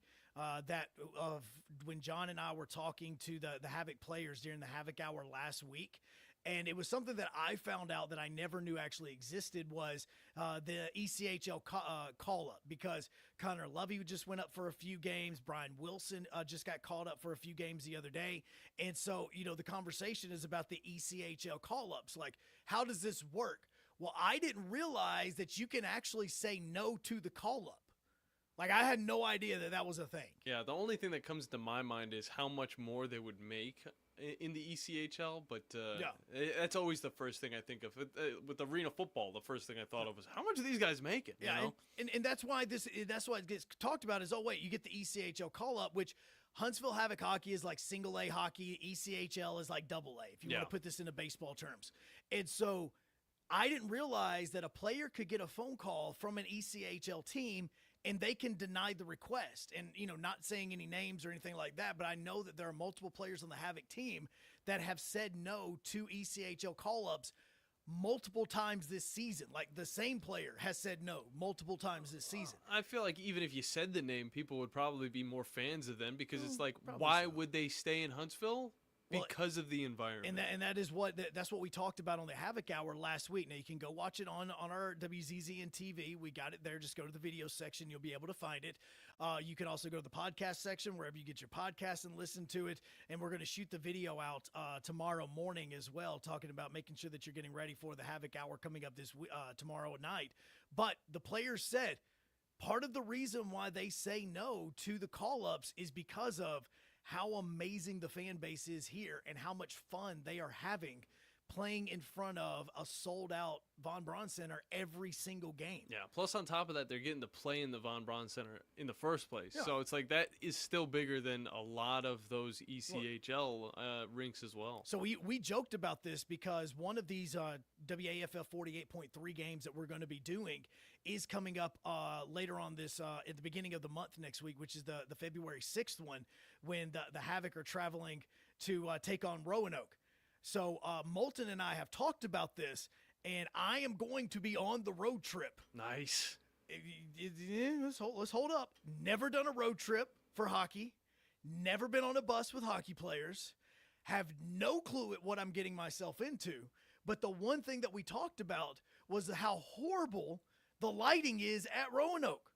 [SPEAKER 7] that of when John and I were talking to the Havoc players during the Havoc Hour last week. And it was something that I found out that I never knew actually existed was the ECHL call-up, because Connor Lovey just went up for a few games. Brian Wilson just got called up for a few games the other day. And so, the conversation is about the ECHL call-ups. Like, how does this work? Well, I didn't realize that you can actually say no to the call-up. Like, I had no idea that was a thing.
[SPEAKER 8] Yeah, the only thing that comes to my mind is how much more they would make in the ECHL, but that's always the first thing I think of. With arena football, the first thing I thought of was, how much are these guys making?
[SPEAKER 7] Yeah,
[SPEAKER 8] you know?
[SPEAKER 7] and that's why it gets talked about is, you get the ECHL call-up, which Huntsville Havoc hockey is like single A hockey. ECHL is like double A, if you want to put this into baseball terms. And so I didn't realize that a player could get a phone call from an ECHL team and they can deny the request. And, not saying any names or anything like that, but I know that there are multiple players on the Havoc team that have said no to ECHL call-ups multiple times this season. Like, the same player has said no multiple times this season.
[SPEAKER 8] I feel like even if you said the name, people would probably be more fans of them, because it's like, why would they stay in Huntsville? Because of the environment.
[SPEAKER 7] And that is that's what we talked about on the Havoc Hour last week. Now, you can go watch it on our WZZN TV. We got it there. Just go to the video section. You'll be able to find it. You can also go to the podcast section, wherever you get your podcast, and listen to it. And we're going to shoot the video out tomorrow morning as well, talking about making sure that you're getting ready for the Havoc Hour coming up tomorrow night. But the players said part of the reason why they say no to the call-ups is because of how amazing the fan base is here and how much fun they are having playing in front of a sold-out Von Braun Center every single game.
[SPEAKER 8] Yeah, plus on top of that, they're getting to play in the Von Braun Center in the first place. Yeah. So it's like that is still bigger than a lot of those ECHL rinks as well.
[SPEAKER 7] So we joked about this because one of these WAFF 48.3 games that we're going to be doing is coming up later on this at the beginning of the month next week, which is the February 6th one, when the Havoc are traveling to take on Roanoke. So Moulton and I have talked about this, and I am going to be on the road trip.
[SPEAKER 8] Nice.
[SPEAKER 7] Let's hold up. Never done a road trip for hockey. Never been on a bus with hockey players. Have no clue at what I'm getting myself into. But the one thing that we talked about was how horrible the lighting is at Roanoke.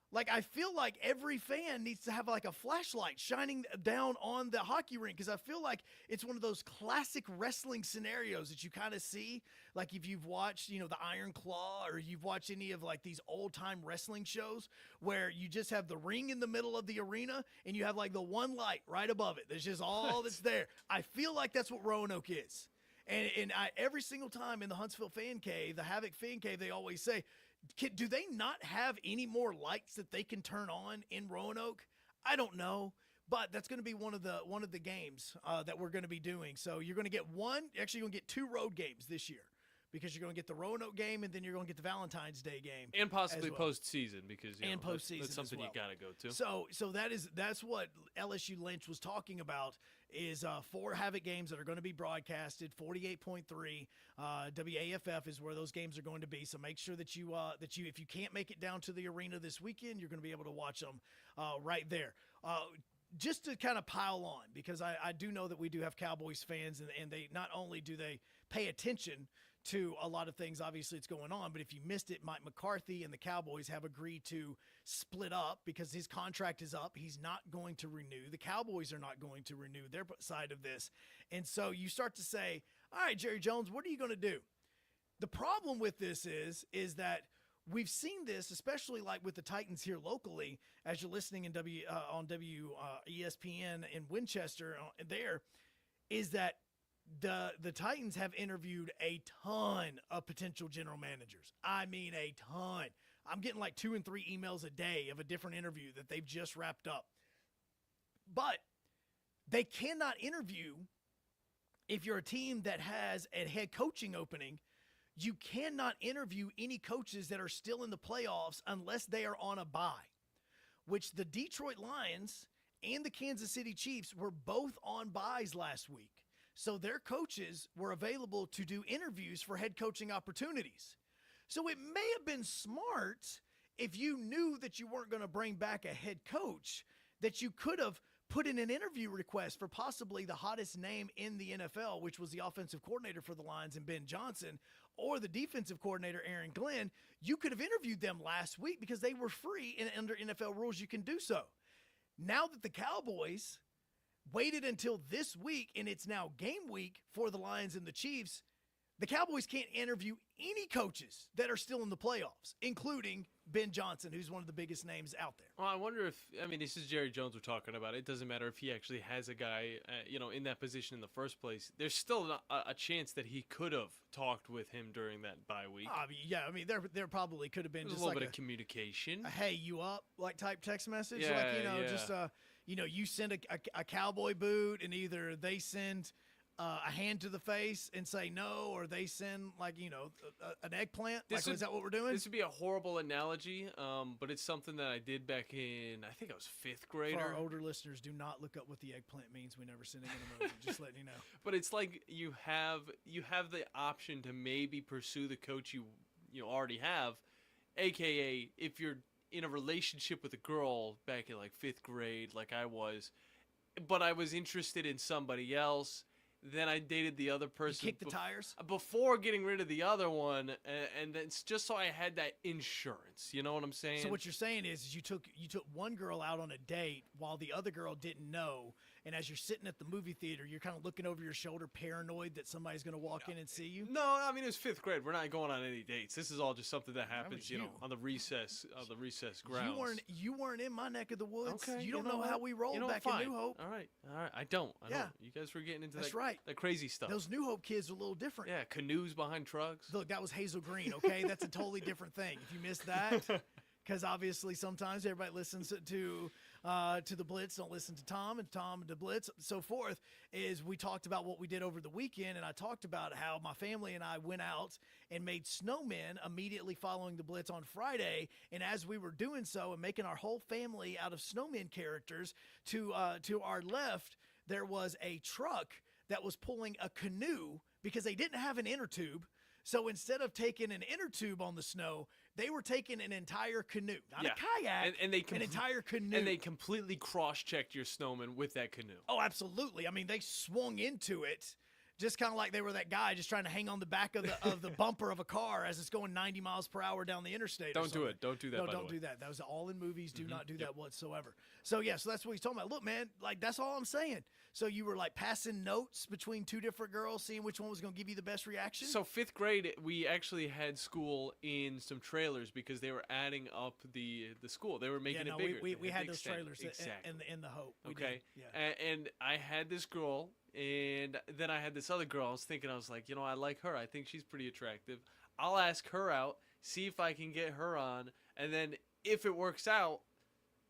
[SPEAKER 7] Like, I feel like every fan needs to have like a flashlight shining down on the hockey rink, because I feel like it's one of those classic wrestling scenarios that you kind of see. Like, if you've watched, the Iron Claw, or you've watched any of like these old time wrestling shows where you just have the ring in the middle of the arena and you have like the one light right above it. There's just all that's there. I feel like that's what Roanoke is. And every single time in the Huntsville Fan Cave, the Havoc Fan Cave, they always say, do they not have any more lights that they can turn on in Roanoke? I don't know, but that's going to be one of the games that we're going to be doing. So you're going to get you're going to get two road games this year, because you're going to get the Roanoke game and then you're going to get the Valentine's Day game.
[SPEAKER 8] And possibly
[SPEAKER 7] as well.
[SPEAKER 8] postseason because
[SPEAKER 7] Postseason
[SPEAKER 8] that's something
[SPEAKER 7] as well.
[SPEAKER 8] you got to go to.
[SPEAKER 7] So that's what LSU Lynch was talking about is 4 Havoc games that are going to be broadcasted. 48.3 WAFF is where those games are going to be. So make sure that you if you can't make it down to the arena this weekend, you're going to be able to watch them right there. Just to kind of pile on, because I do know that we do have Cowboys fans, and they not only do they pay attention to a lot of things, obviously it's going on, but if you missed it, Mike McCarthy and the Cowboys have agreed to split up because his contract is up. He's not going to renew. The Cowboys are not going to renew their side of this. And so you start to say, all right, Jerry Jones, what are you going to do? The problem with this is that we've seen this, especially like with the Titans here locally, as you're listening in on ESPN in Winchester there, is that the Titans have interviewed a ton of potential general managers. I mean, a ton. I'm getting like 2 and 3 emails a day of a different interview that they've just wrapped up. But they cannot interview if you're a team that has a head coaching opening. You cannot interview any coaches that are still in the playoffs unless they are on a bye, which the Detroit Lions and the Kansas City Chiefs were both on byes last week. So their coaches were available to do interviews for head coaching opportunities. So it may have been smart if you knew that you weren't going to bring back a head coach, that you could have put in an interview request for possibly the hottest name in the NFL, which was the offensive coordinator for the Lions and Ben Johnson, or the defensive coordinator, Aaron Glenn. You could have interviewed them last week because they were free, and under NFL rules, you can do so. Now that the Cowboys waited until this week, and it's now game week for the Lions and the Chiefs, the Cowboys can't interview any coaches that are still in the playoffs, including Ben Johnson, who's one of the biggest names out there.
[SPEAKER 8] Well, I wonder if, this is Jerry Jones we're talking about. It doesn't matter if he actually has a guy, in that position in the first place. There's still a chance that he could have talked with him during that bye week.
[SPEAKER 7] There probably could have been
[SPEAKER 8] just
[SPEAKER 7] just
[SPEAKER 8] a little
[SPEAKER 7] like
[SPEAKER 8] bit of communication.
[SPEAKER 7] A hey, you up, like type text message.
[SPEAKER 8] Yeah,
[SPEAKER 7] You send a cowboy boot, and either they send a hand to the face and say no, or they send an eggplant. Is that what we're doing?
[SPEAKER 8] This would be a horrible analogy, but it's something that I did back in, I think I was 5th grader.
[SPEAKER 7] For our older listeners, do not look up what the eggplant means. We never send an emoji. Just letting you know.
[SPEAKER 8] But it's like you have the option to maybe pursue the coach you already have, aka if you're in a relationship with a girl back in like 5th grade, like I was, but I was interested in somebody else. Then I dated the other person.
[SPEAKER 7] You kicked the tires?
[SPEAKER 8] Before getting rid of the other one, and it's just so I had that insurance. You know what I'm saying?
[SPEAKER 7] So what you're saying is you took one girl out on a date while the other girl didn't know, and as you're sitting at the movie theater, you're kind of looking over your shoulder, paranoid that somebody's going to walk in and see you?
[SPEAKER 8] No, it was 5th grade. We're not going on any dates. This is all just something that happens, on the recess grounds.
[SPEAKER 7] You weren't in my neck of the woods.
[SPEAKER 8] Okay,
[SPEAKER 7] you don't know how we rolled back
[SPEAKER 8] fine.
[SPEAKER 7] in New Hope.
[SPEAKER 8] All right. I don't. You guys were getting into that crazy stuff.
[SPEAKER 7] Those New Hope kids are a little different.
[SPEAKER 8] Yeah, canoes behind trucks.
[SPEAKER 7] Look, that was Hazel Green, okay? That's a totally different thing. If you missed that, because obviously sometimes everybody listens to the Blitz, don't listen to Tom, and Tom to Blitz, so forth, is we talked about what we did over the weekend, and I talked about how my family and I went out and made snowmen immediately following the Blitz on Friday, and as we were doing so and making our whole family out of snowmen characters, to our left, there was a truck that was pulling a canoe because they didn't have an inner tube. So instead of taking an inner tube on the snow, they were taking an entire canoe, not a kayak, an entire canoe.
[SPEAKER 8] And they completely cross-checked your snowman with that canoe.
[SPEAKER 7] Oh, absolutely. They swung into it just kind of like they were that guy just trying to hang on the back of the bumper of a car as it's going 90 miles per hour down the interstate.
[SPEAKER 8] Don't do it. Don't do that.
[SPEAKER 7] No, don't do that. That was all in movies. Do not do that whatsoever. So that's what he's talking about. Look, man, that's all I'm saying. So you were passing notes between two different girls, seeing which one was going to give you the best reaction?
[SPEAKER 8] So 5th grade, we actually had school in some trailers because they were adding up the school. They were making it bigger.
[SPEAKER 7] We had those trailers
[SPEAKER 8] exactly.
[SPEAKER 7] in the Hope.
[SPEAKER 8] Okay. And I had this girl, and then I had this other girl. I was like, I like her. I think she's pretty attractive. I'll ask her out, see if I can get her on, and then if it works out,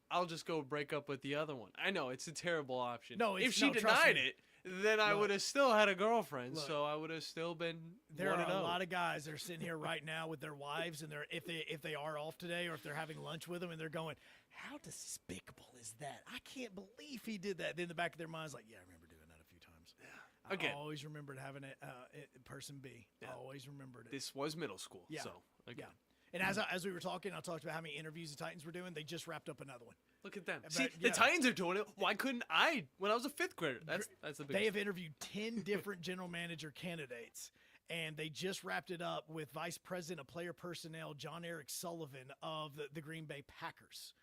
[SPEAKER 8] I'll just go break up with the other one. I know it's a terrible option.
[SPEAKER 7] No,
[SPEAKER 8] if she
[SPEAKER 7] trust
[SPEAKER 8] denied
[SPEAKER 7] me.
[SPEAKER 8] it, then I would have still had a girlfriend, so I would have still been.
[SPEAKER 7] There are a lot of guys that are sitting here right now with their wives, and if they are off today, or if they're having lunch with them, and they're going, "How despicable is that? I can't believe he did that." Then in the back of their minds, like, "Yeah, I remember doing that a few times." Yeah.
[SPEAKER 8] Again,
[SPEAKER 7] I always remembered having a person B. Yeah. I always remembered it.
[SPEAKER 8] This was middle school,
[SPEAKER 7] yeah.
[SPEAKER 8] So again.
[SPEAKER 7] Yeah. And as we were talking, I talked about how many interviews the Titans were doing. They just wrapped up another one.
[SPEAKER 8] Look at them.
[SPEAKER 7] But,
[SPEAKER 8] See, the Titans are doing it. Why couldn't I when I was a 5th grader? That's the biggest.
[SPEAKER 7] They have interviewed 10 different general manager candidates, and they just wrapped it up with Vice President of Player Personnel John Eric Sullivan of the Green Bay Packers.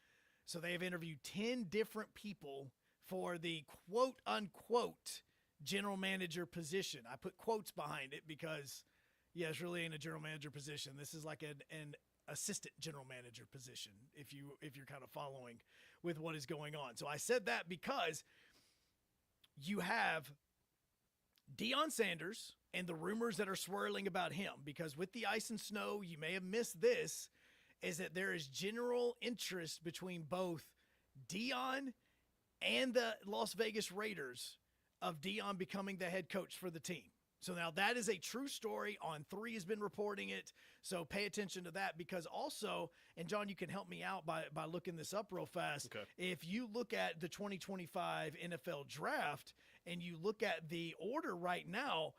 [SPEAKER 7] So they have interviewed 10 different people for the quote-unquote general manager position. I put quotes behind it because – yeah, it's really in a general manager position. This is like an assistant general manager position, if you're kind of following with what is going on. So I said that because you have Deion Sanders and the rumors that are swirling about him. Because with the ice and snow, you may have missed this, is that there is general interest between both Deion and the Las Vegas Raiders of Deion becoming the head coach for the team. So now that is a true story. On3 has been reporting it. So pay attention to that, because also, and John, you can help me out by looking this up real fast.
[SPEAKER 8] Okay.
[SPEAKER 7] If you look at the 2025 NFL draft and you look at the order right now,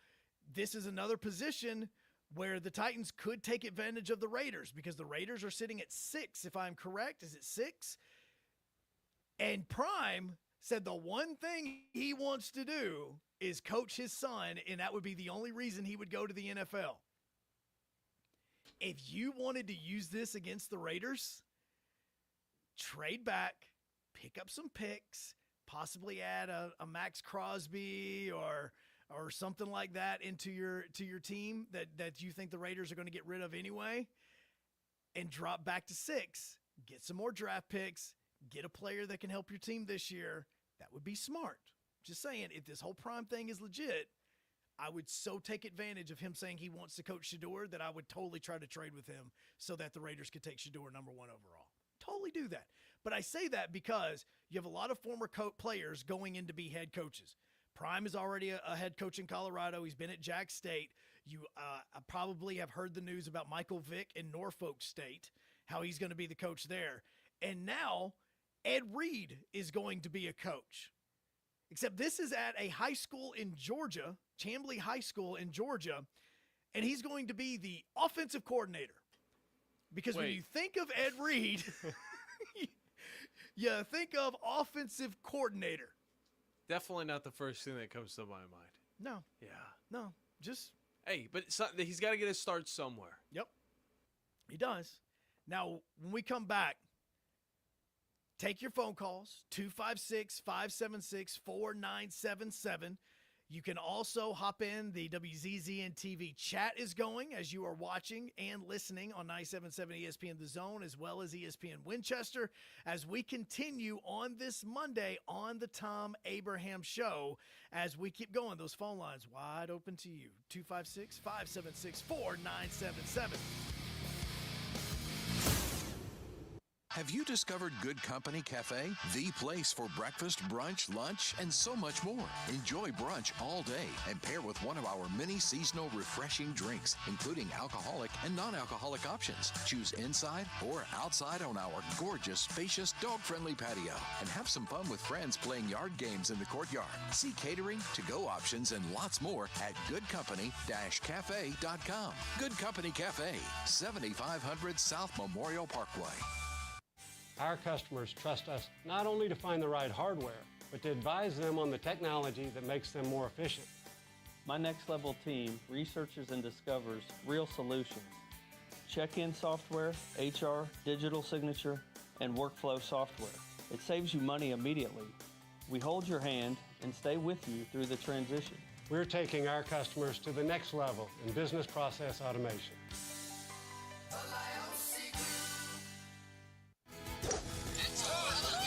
[SPEAKER 7] this is another position where the Titans could take advantage of the Raiders, because the Raiders are sitting at 6, if I'm correct. Is it 6? And Prime said the one thing he wants to do is coach his son, and that would be the only reason he would go to the NFL. If you wanted to use this against the Raiders, trade back, pick up some picks, possibly add a Max Crosby or something like that into your team that you think the Raiders are going to get rid of anyway, and drop back to 6, get some more draft picks, get a player that can help your team this year. That would be smart. Just saying, if this whole Prime thing is legit, I would so take advantage of him saying he wants to coach Shedeur that I would totally try to trade with him so that the Raiders could take Shedeur number 1 overall. Totally do that. But I say that because you have a lot of former players going in to be head coaches. Prime is already a head coach in Colorado. He's been at Jack State. You probably have heard the news about Michael Vick in Norfolk State, how he's going to be the coach there. And now Ed Reed is going to be a coach. Except this is at a high school in Georgia, Chamblee High School in Georgia, and he's going to be the offensive coordinator. Because when you think of Ed Reed, you think of offensive coordinator.
[SPEAKER 8] Definitely not the first thing that comes to my mind.
[SPEAKER 7] No.
[SPEAKER 8] Yeah.
[SPEAKER 7] No. Just.
[SPEAKER 8] Hey, but he's got to get his start somewhere.
[SPEAKER 7] Yep. He does. Now, when we come back, take your phone calls, 256-576-4977. You can also hop in. The WZZN TV chat is going as you are watching and listening on 97.7 ESPN The Zone, as well as ESPN Winchester, as we continue on this Monday on the Thom Abraham Show. As we keep going, those phone lines wide open to you. 256-576-4977.
[SPEAKER 6] Have you discovered Good Company Cafe? The place for breakfast, brunch, lunch, and so much more. Enjoy brunch all day and pair with one of our many seasonal refreshing drinks, including alcoholic and non-alcoholic options. Choose inside or outside on our gorgeous, spacious, dog-friendly patio. And have some fun with friends playing yard games in the courtyard. See catering, to-go options, and lots more at goodcompany-cafe.com. Good Company Cafe, 7500 South Memorial Parkway.
[SPEAKER 4] Our customers trust us not only to find the right hardware, but to advise them on the technology that makes them more efficient.
[SPEAKER 10] My Next Level team researches and discovers real solutions. Check-in software, HR, digital signature, and workflow software. It saves you money immediately. We hold your hand and stay with you through the transition.
[SPEAKER 4] We're taking our customers to the next level in business process automation.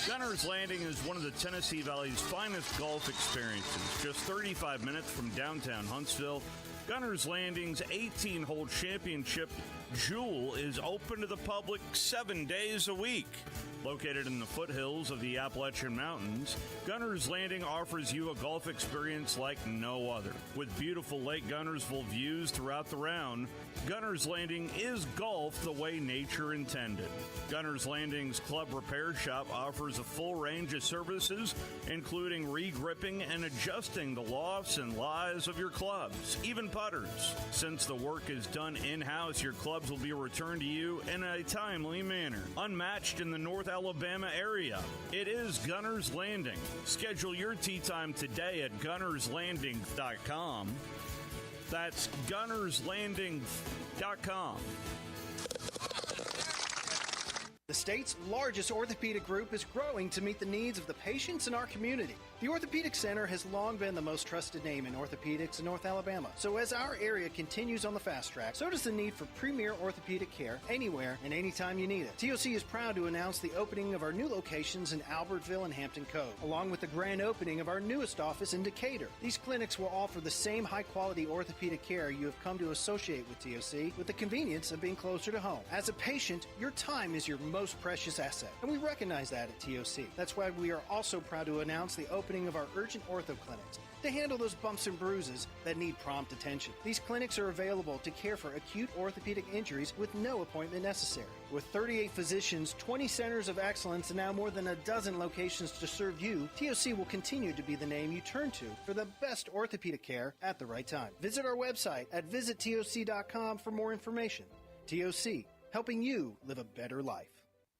[SPEAKER 11] Gunner's Landing is one of the Tennessee Valley's finest golf experiences. Just 35 minutes from downtown Huntsville, Gunner's Landing's 18-hole championship Jewel is open to the public 7 days a week. Located in the foothills of the Appalachian Mountains, Gunner's Landing offers you a golf experience like no other. With beautiful Lake Gunnersville views throughout the round, Gunner's Landing is golf the way nature intended. Gunner's Landing's club repair shop offers a full range of services, including re-gripping and adjusting the lofts and lies of your clubs, even putters. Since the work is done in-house, your clubs will be returned to you in a timely manner. Unmatched in the North Alabama area, it is Gunner's Landing. Schedule your tee time today at gunnerslanding.com. That's gunnerslanding.com.
[SPEAKER 12] The state's largest orthopedic group is growing to meet the needs of the patients in our community. The Orthopedic Center has long been the most trusted name in orthopedics in North Alabama. So as our area continues on the fast track, so does the need for premier orthopedic care anywhere and anytime you need it. TOC is proud to announce the opening of our new locations in Albertville and Hampton Cove, along with the grand opening of our newest office in Decatur. These clinics will offer the same high-quality orthopedic care you have come to associate with TOC, with the convenience of being closer to home. As a patient, your time is your most precious asset, and we recognize that at TOC. That's why we are also proud to announce the opening of our urgent ortho clinics to handle those bumps and bruises that need prompt attention. These clinics are available to care for acute orthopedic injuries with no appointment necessary. With 38 physicians, 20 centers of excellence, and now more than a dozen locations to serve you, TOC will continue to be the name you turn to for the best orthopedic care at the right time. Visit our website at visittoc.com for more information. TOC, helping you live a better life.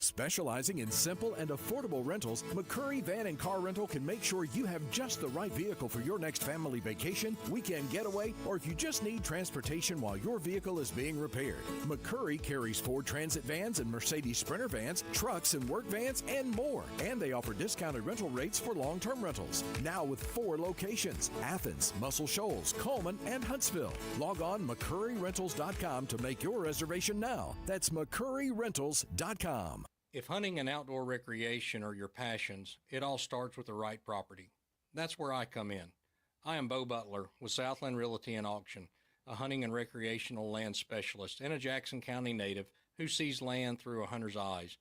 [SPEAKER 6] Specializing in simple and affordable rentals, McCurry Van and Car Rental can make sure you have just the right vehicle for your next family vacation, weekend getaway, or if you just need transportation while your vehicle is being repaired. McCurry carries Ford Transit vans and Mercedes Sprinter vans, trucks and work vans, and more. And they offer discounted rental rates for long-term rentals. Now with 4 locations: Athens, Muscle Shoals, Coleman, and Huntsville. Log on McCurryRentals.com to make your reservation now. That's McCurryRentals.com.
[SPEAKER 13] If hunting and outdoor recreation are your passions, it all starts with the right property. That's where I come in. I am Bo Butler with Southland Realty and Auction, a hunting and recreational land specialist and a Jackson County native who sees land through a hunter's eyes.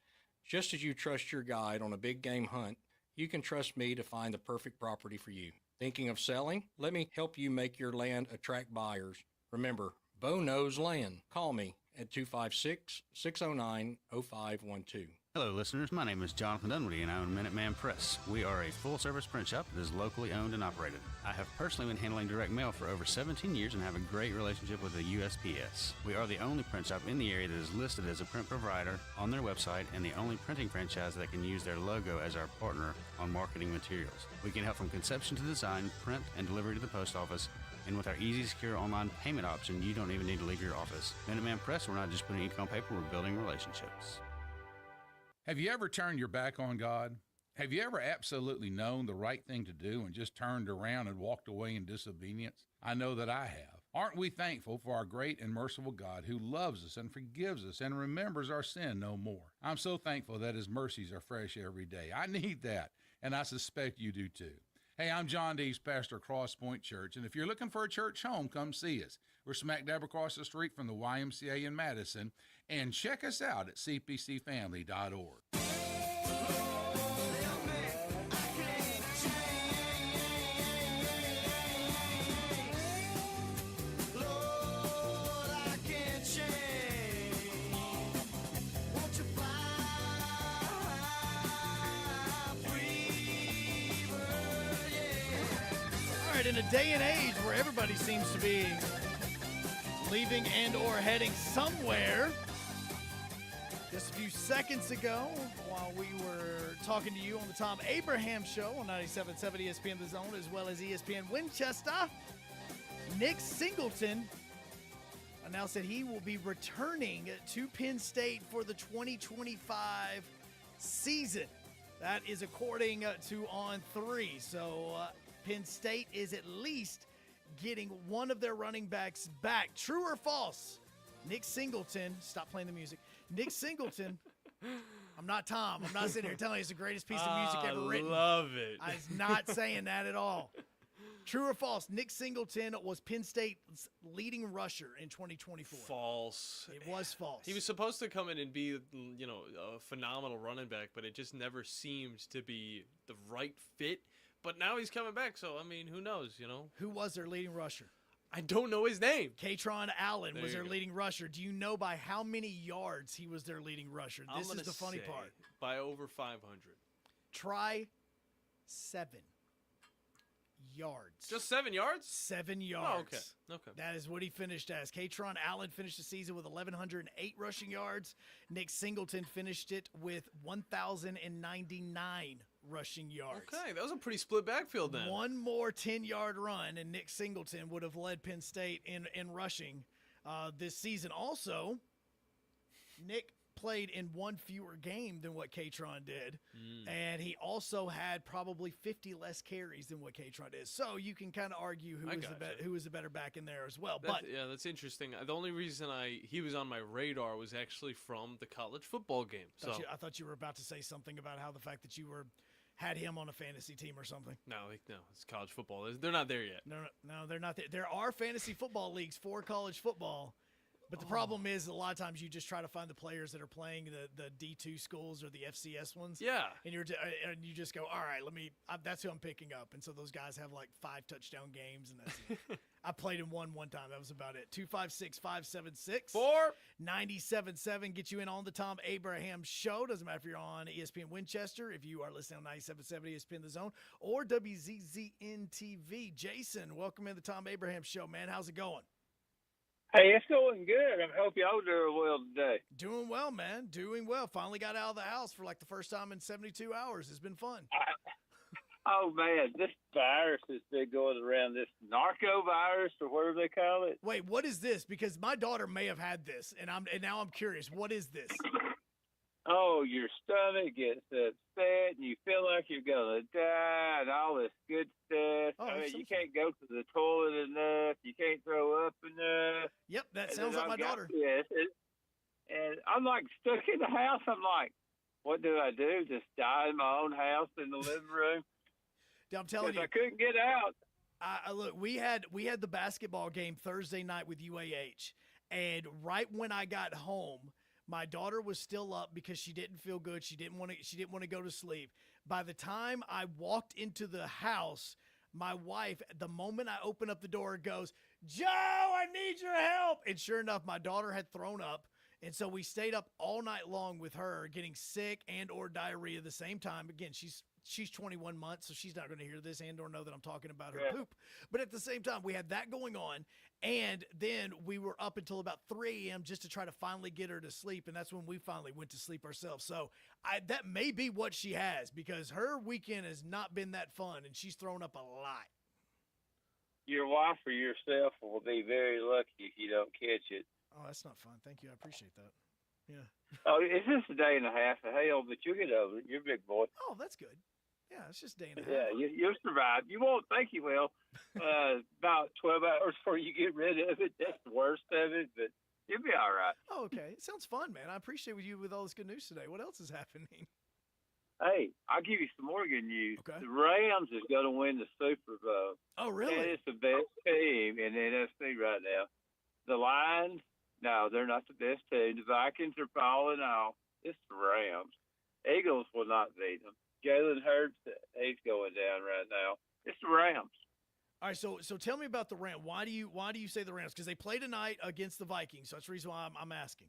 [SPEAKER 13] Just as you trust your guide on a big game hunt, you can trust me to find the perfect property for you. Thinking of selling? Let me help you make your land attract buyers. Remember, Bo knows land. Call me at 256-609-0512.
[SPEAKER 14] Hello, listeners. My name is Jonathan Dunwoody, and I own Minuteman Press. We are a full-service print shop that is locally owned and operated. I have personally been handling direct mail for over 17 years and have a great relationship with the USPS. We are the only print shop in the area that is listed as a print provider on their website and the only printing franchise that can use their logo as our partner on marketing materials. We can help from conception to design, print, and delivery to the post office. And with our easy, secure online payment option, you don't even need to leave your office. Minuteman Press, we're not just putting ink on paper, we're building relationships.
[SPEAKER 15] Have you ever turned your back on God? Have you ever absolutely known the right thing to do and just turned around and walked away in disobedience? I know that I have. Aren't we thankful for our great and merciful God who loves us and forgives us and remembers our sin no more? I'm so thankful that His mercies are fresh every day. I need that, and I suspect you do too. Hey, I'm John Dees, pastor of Cross Point Church, and if you're looking for a church home, come see us. We're smack dab across the street from the YMCA in Madison, and check us out at cpcfamily.org.
[SPEAKER 7] In a day and age where everybody seems to be leaving and or heading somewhere, just a few seconds ago while we were talking to you on the Thom Abraham Show on 97.7 ESPN The Zone as well as ESPN Winchester, Nick Singleton announced that he will be returning to Penn State for the 2025 season. That is according to On3. So Penn State is at least getting one of their running backs back. True or false? Nick Singleton, stop playing the music. Nick Singleton, I'm not Tom. I'm not sitting here telling you it's the greatest piece of music ever written.
[SPEAKER 8] I love it.
[SPEAKER 7] I'm not saying that at all. True or false? Nick Singleton was Penn State's leading rusher in 2024.
[SPEAKER 8] False.
[SPEAKER 7] It was false.
[SPEAKER 8] He was supposed to come in and be, a phenomenal running back, but it just never seemed to be the right fit. But now he's coming back, so, who knows,
[SPEAKER 7] Who was their leading rusher?
[SPEAKER 8] I don't know his name.
[SPEAKER 7] Katron Allen
[SPEAKER 8] There
[SPEAKER 7] was
[SPEAKER 8] you
[SPEAKER 7] their
[SPEAKER 8] go.
[SPEAKER 7] leading rusher. Do you know by how many yards he was their leading rusher?
[SPEAKER 8] I'm
[SPEAKER 7] This is
[SPEAKER 8] gonna
[SPEAKER 7] the funny
[SPEAKER 8] say
[SPEAKER 7] part.
[SPEAKER 8] By over 500.
[SPEAKER 7] Try 7 yards.
[SPEAKER 8] Just 7 yards?
[SPEAKER 7] 7 yards.
[SPEAKER 8] Oh, okay.
[SPEAKER 7] That is what he finished as. Katron Allen finished the season with 1,108 rushing yards. Nick Singleton finished it with 1,099 rushing yards.
[SPEAKER 8] Okay, that was a pretty split backfield then.
[SPEAKER 7] One more 10-yard run, and Nick Singleton would have led Penn State in rushing this season. Also, Nick played in one fewer game than what Katron did, and he also had probably 50 less carries than what Katron did. So you can kind of argue who was the better back in there as well.
[SPEAKER 8] That's interesting. The only reason he was on my radar was actually from the college football game.
[SPEAKER 7] I thought you were about to say something about how the fact that you had him on a fantasy team or something.
[SPEAKER 8] No, it's college football. They're not there yet.
[SPEAKER 7] No, they're not there. There are fantasy football leagues for college football. But the problem is a lot of times you just try to find the players that are playing the D2 schools or the FCS ones.
[SPEAKER 8] Yeah.
[SPEAKER 7] And and you just go, all right, that's who I'm picking up. And so those guys have like 5 touchdown games, and that's it. I played in one time. That was about it. 256-576. 97.7 get you in on the Thom Abraham Show. Doesn't matter if you're on ESPN Winchester, if you are listening on 97.7 ESPN The Zone, or WZZN TV. Jason, welcome in the Thom Abraham Show, man. How's it going?
[SPEAKER 1] Hey, it's going good. I hope y'all doing well today.
[SPEAKER 7] Doing well, man. Doing well. Finally got out of the house for like the first time in 72 hours. It's been fun.
[SPEAKER 1] Oh, man, this virus has been going around, this narco virus or whatever they call it.
[SPEAKER 7] Wait, what is this? Because my daughter may have had this, and now I'm curious. What is this?
[SPEAKER 1] Oh, your stomach gets upset, and you feel like you're going to die, and all this good stuff. You can't go to the toilet enough. You can't throw up enough.
[SPEAKER 7] Yep, that sounds like my daughter.
[SPEAKER 1] Yes, and I'm like stuck in the house. I'm like, what do I do? Just die in my own house in the living room?
[SPEAKER 7] I'm telling you,
[SPEAKER 1] I couldn't get out.
[SPEAKER 7] Look, we had the basketball game Thursday night with UAH, and right when I got home, my daughter was still up because she didn't feel good. She didn't want to go to sleep. By the time I walked into the house, my wife, the moment I opened up the door, goes, "Joe, I need your help." And sure enough, my daughter had thrown up. And so we stayed up all night long with her, getting sick and or diarrhea at the same time. Again, she's 21 months, so she's not going to hear this and or know that I'm talking about her poop. But at the same time, we had that going on. And then we were up until about 3 a.m. just to try to finally get her to sleep. And that's when we finally went to sleep ourselves. So that may be what she has, because her weekend has not been that fun, and she's thrown up a lot.
[SPEAKER 1] Your wife or yourself will be very lucky if you don't catch it.
[SPEAKER 7] Oh, that's not fun. Thank you. I appreciate that. Yeah.
[SPEAKER 1] Oh, it's just a day and a half of hell, but you'll get over it. You're a big boy.
[SPEAKER 7] Oh, that's good. Yeah, it's just a day and a half.
[SPEAKER 1] Yeah, you'll survive. You won't think you will. About 12 hours before you get rid of it. That's the worst of it, but you'll be all right.
[SPEAKER 7] Oh, okay. It sounds fun, man. I appreciate you with all this good news today. What else is happening?
[SPEAKER 1] Hey, I'll give you some more good news.
[SPEAKER 7] Okay.
[SPEAKER 1] The Rams is going to win the Super Bowl.
[SPEAKER 7] Oh, really?
[SPEAKER 1] And it's the best team in the NFC right now. The Lions, no, they're not the best team. The Vikings are falling off. It's the Rams. Eagles will not beat them. Jalen Hurts, he's going down right now. It's the Rams.
[SPEAKER 7] All right, so tell me about the Rams. Why do you say the Rams? Because they play tonight against the Vikings. So that's the reason why I'm asking.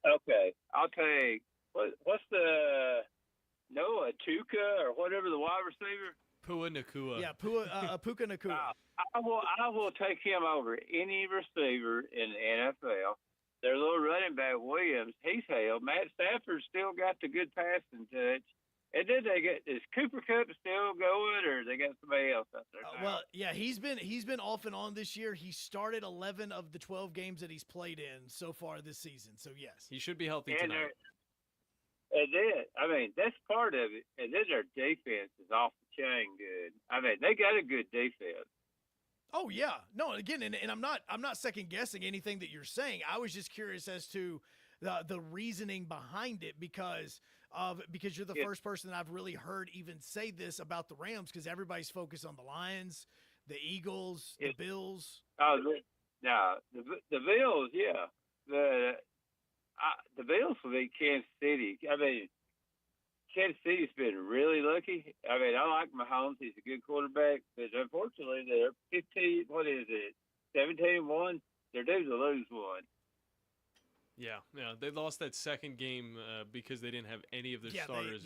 [SPEAKER 1] Okay, I'll tell you. What's the Noah Tuka or whatever the wide receiver?
[SPEAKER 8] Pua Nakua.
[SPEAKER 7] Yeah, Puka Nakua.
[SPEAKER 1] I will take him over any receiver in the NFL. Their little running back Williams, he's hell. Matt Stafford's still got the good passing touch. And then is Cooper Kupp still going, or they got somebody else out there now?
[SPEAKER 7] Well, yeah, he's been off and on this year. He started 11 of the 12 games that he's played in so far this season. So yes,
[SPEAKER 8] he should be healthy tonight.
[SPEAKER 1] And then, I mean, that's part of it. And then their defense is off the chain good. I mean, they got a good defense.
[SPEAKER 7] Oh yeah, no. Again, and I'm not second guessing anything that you're saying. I was just curious as to the reasoning behind it because you're the first person that I've really heard even say this about the Rams, because everybody's focused on the Lions. the Eagles, the Bills.
[SPEAKER 1] Oh, the Bills, yeah. The Bills will beat Kansas City. I mean, Kansas City's been really lucky. I mean, I like Mahomes. He's a good quarterback, but unfortunately, they're 17-1. They're due to lose one.
[SPEAKER 8] Yeah, they lost that second game because they didn't have any of their starters.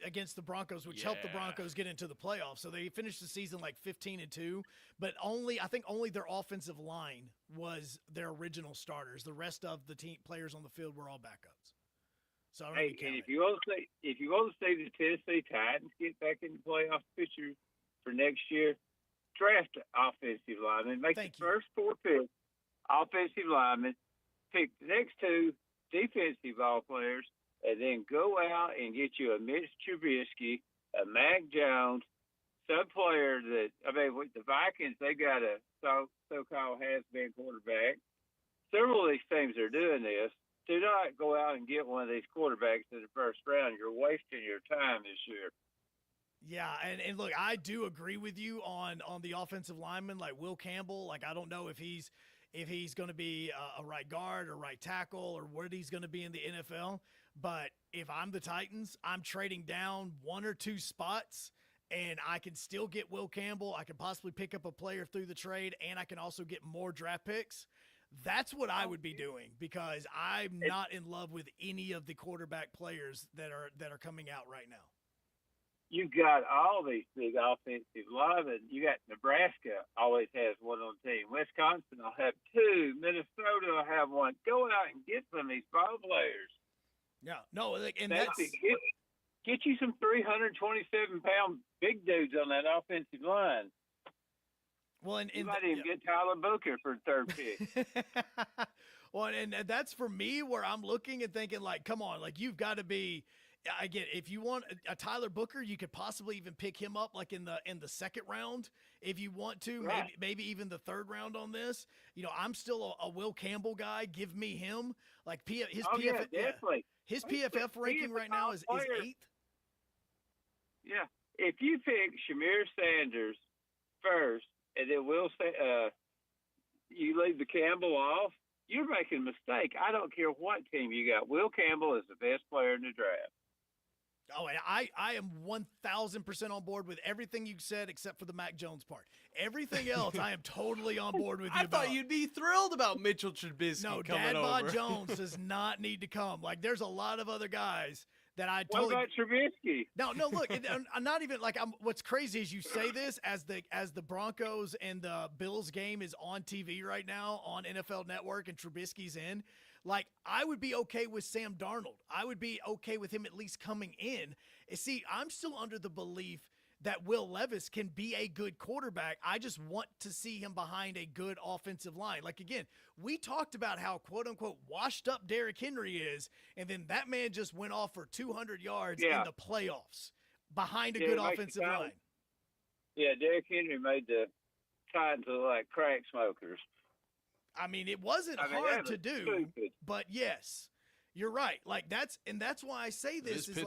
[SPEAKER 7] Against the Broncos, which helped the Broncos get into the playoffs. So they finished the season like 15-2, but I think only their offensive line was their original starters. The rest of the team players on the field were all backups. So I don't
[SPEAKER 1] and if you want to see the Tennessee Titans get back in the playoff picture for next year, draft offensive linemen. Make the first 4 picks offensive linemen. Pick the next 2 defensive ball players, and then go out and get you a Mitch Trubisky, a Mac Jones, some player that, I mean, with the Vikings, they got a so-called has-been quarterback. Several of these teams are doing this. Do not go out and get one of these quarterbacks in the first round. You're wasting your time this year.
[SPEAKER 7] Yeah, and look, I do agree with you on the offensive lineman, like Will Campbell. Like, I don't know if he's going to be a right guard or right tackle or what he's going to be in the NFL. But if I'm the Titans, I'm trading down 1 or 2 spots, and I can still get Will Campbell. I can possibly pick up a player through the trade, and I can also get more draft picks. That's what I would be doing, because I'm not in love with any of the quarterback players that are coming out right now.
[SPEAKER 1] You got all these big offensive linemen. You got Nebraska always has one on the team. Wisconsin will have 2. Minnesota will have 1. Go out and get some of these ball players.
[SPEAKER 7] Yeah, no, and
[SPEAKER 1] get you some 327-pound big dudes on that offensive line.
[SPEAKER 7] Well, and
[SPEAKER 1] you might even get Tyler Booker for 3rd pick.
[SPEAKER 7] Well, and that's for me where I'm looking and thinking, like, come on, like, you've got to be. Again, if you want a Tyler Booker, you could possibly even pick him up like in the 2nd round if you want to,
[SPEAKER 1] right.
[SPEAKER 7] maybe even the 3rd round on this. You know, I'm still a Will Campbell guy. Give me him. Like his PFF ranking right now is 8th.
[SPEAKER 1] Yeah, if you pick Shamir Sanders first, and then you leave the Campbell off, you're making a mistake. I don't care what team you got. Will Campbell is the best player in the draft.
[SPEAKER 7] Oh, and I am 1,000% on board with everything you said except for the Mac Jones part. Everything else, I am totally on board with you
[SPEAKER 8] I thought you'd be thrilled about Mitchell Trubisky coming
[SPEAKER 7] Dad
[SPEAKER 8] over.
[SPEAKER 7] Bod Jones does not need to come. Like, there's a lot of other guys that I totally.
[SPEAKER 1] What about Trubisky?
[SPEAKER 7] No, look, I'm not even like what's crazy is you say this as the Broncos and the Bills game is on TV right now on NFL Network and Trubisky's in. Like, I would be okay with Sam Darnold. I would be okay with him at least coming in. See, I'm still under the belief that Will Levis can be a good quarterback. I just want to see him behind a good offensive line. Like, again, we talked about how, quote-unquote, washed up Derrick Henry is, and then that man just went off for 200 yards in the playoffs behind a good offensive line.
[SPEAKER 1] Yeah, Derrick Henry made the Titans look like crack smokers.
[SPEAKER 7] I mean, it wasn't hard to do, but yes, you're right. Like, that's why I say this is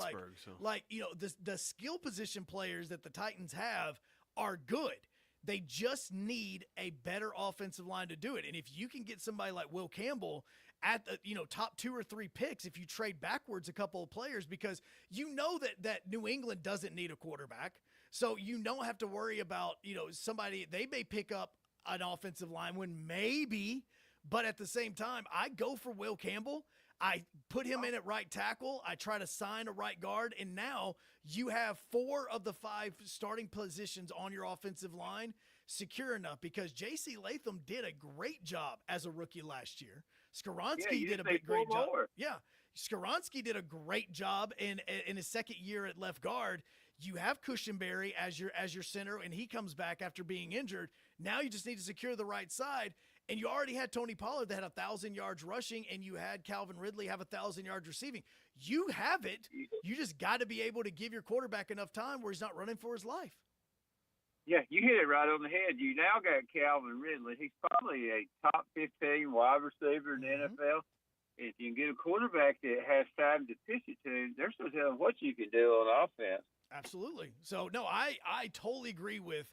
[SPEAKER 7] like, you know, the skill position players that the Titans have are good. They just need a better offensive line to do it. And if you can get somebody like Will Campbell at the, you know, top 2 or 3 picks, if you trade backwards a couple of players, because you know that New England doesn't need a quarterback. So you don't have to worry about, you know, somebody, they may pick up an offensive lineman, maybe, but at the same time, I go for Will Campbell. I put him in at right tackle. I try to sign a right guard, and now you have 4 of the 5 starting positions on your offensive line secure enough, because J.C. Latham did a great job as a rookie last year. Skaronski did a great job. Yeah, Skaronski did a great job in his 2nd year at left guard. You have Cushenberry as your center, and he comes back after being injured. Now you just need to secure the right side, and you already had Tony Pollard that had 1,000 yards rushing, and you had Calvin Ridley have 1,000 yards receiving. You have it. You just got to be able to give your quarterback enough time where he's not running for his life.
[SPEAKER 1] Yeah, you hit it right on the head. You now got Calvin Ridley. He's probably a top 15 wide receiver in the NFL. If you can get a quarterback that has time to pitch it to, there's no telling what you can do on offense.
[SPEAKER 7] Absolutely. So, no, I totally agree with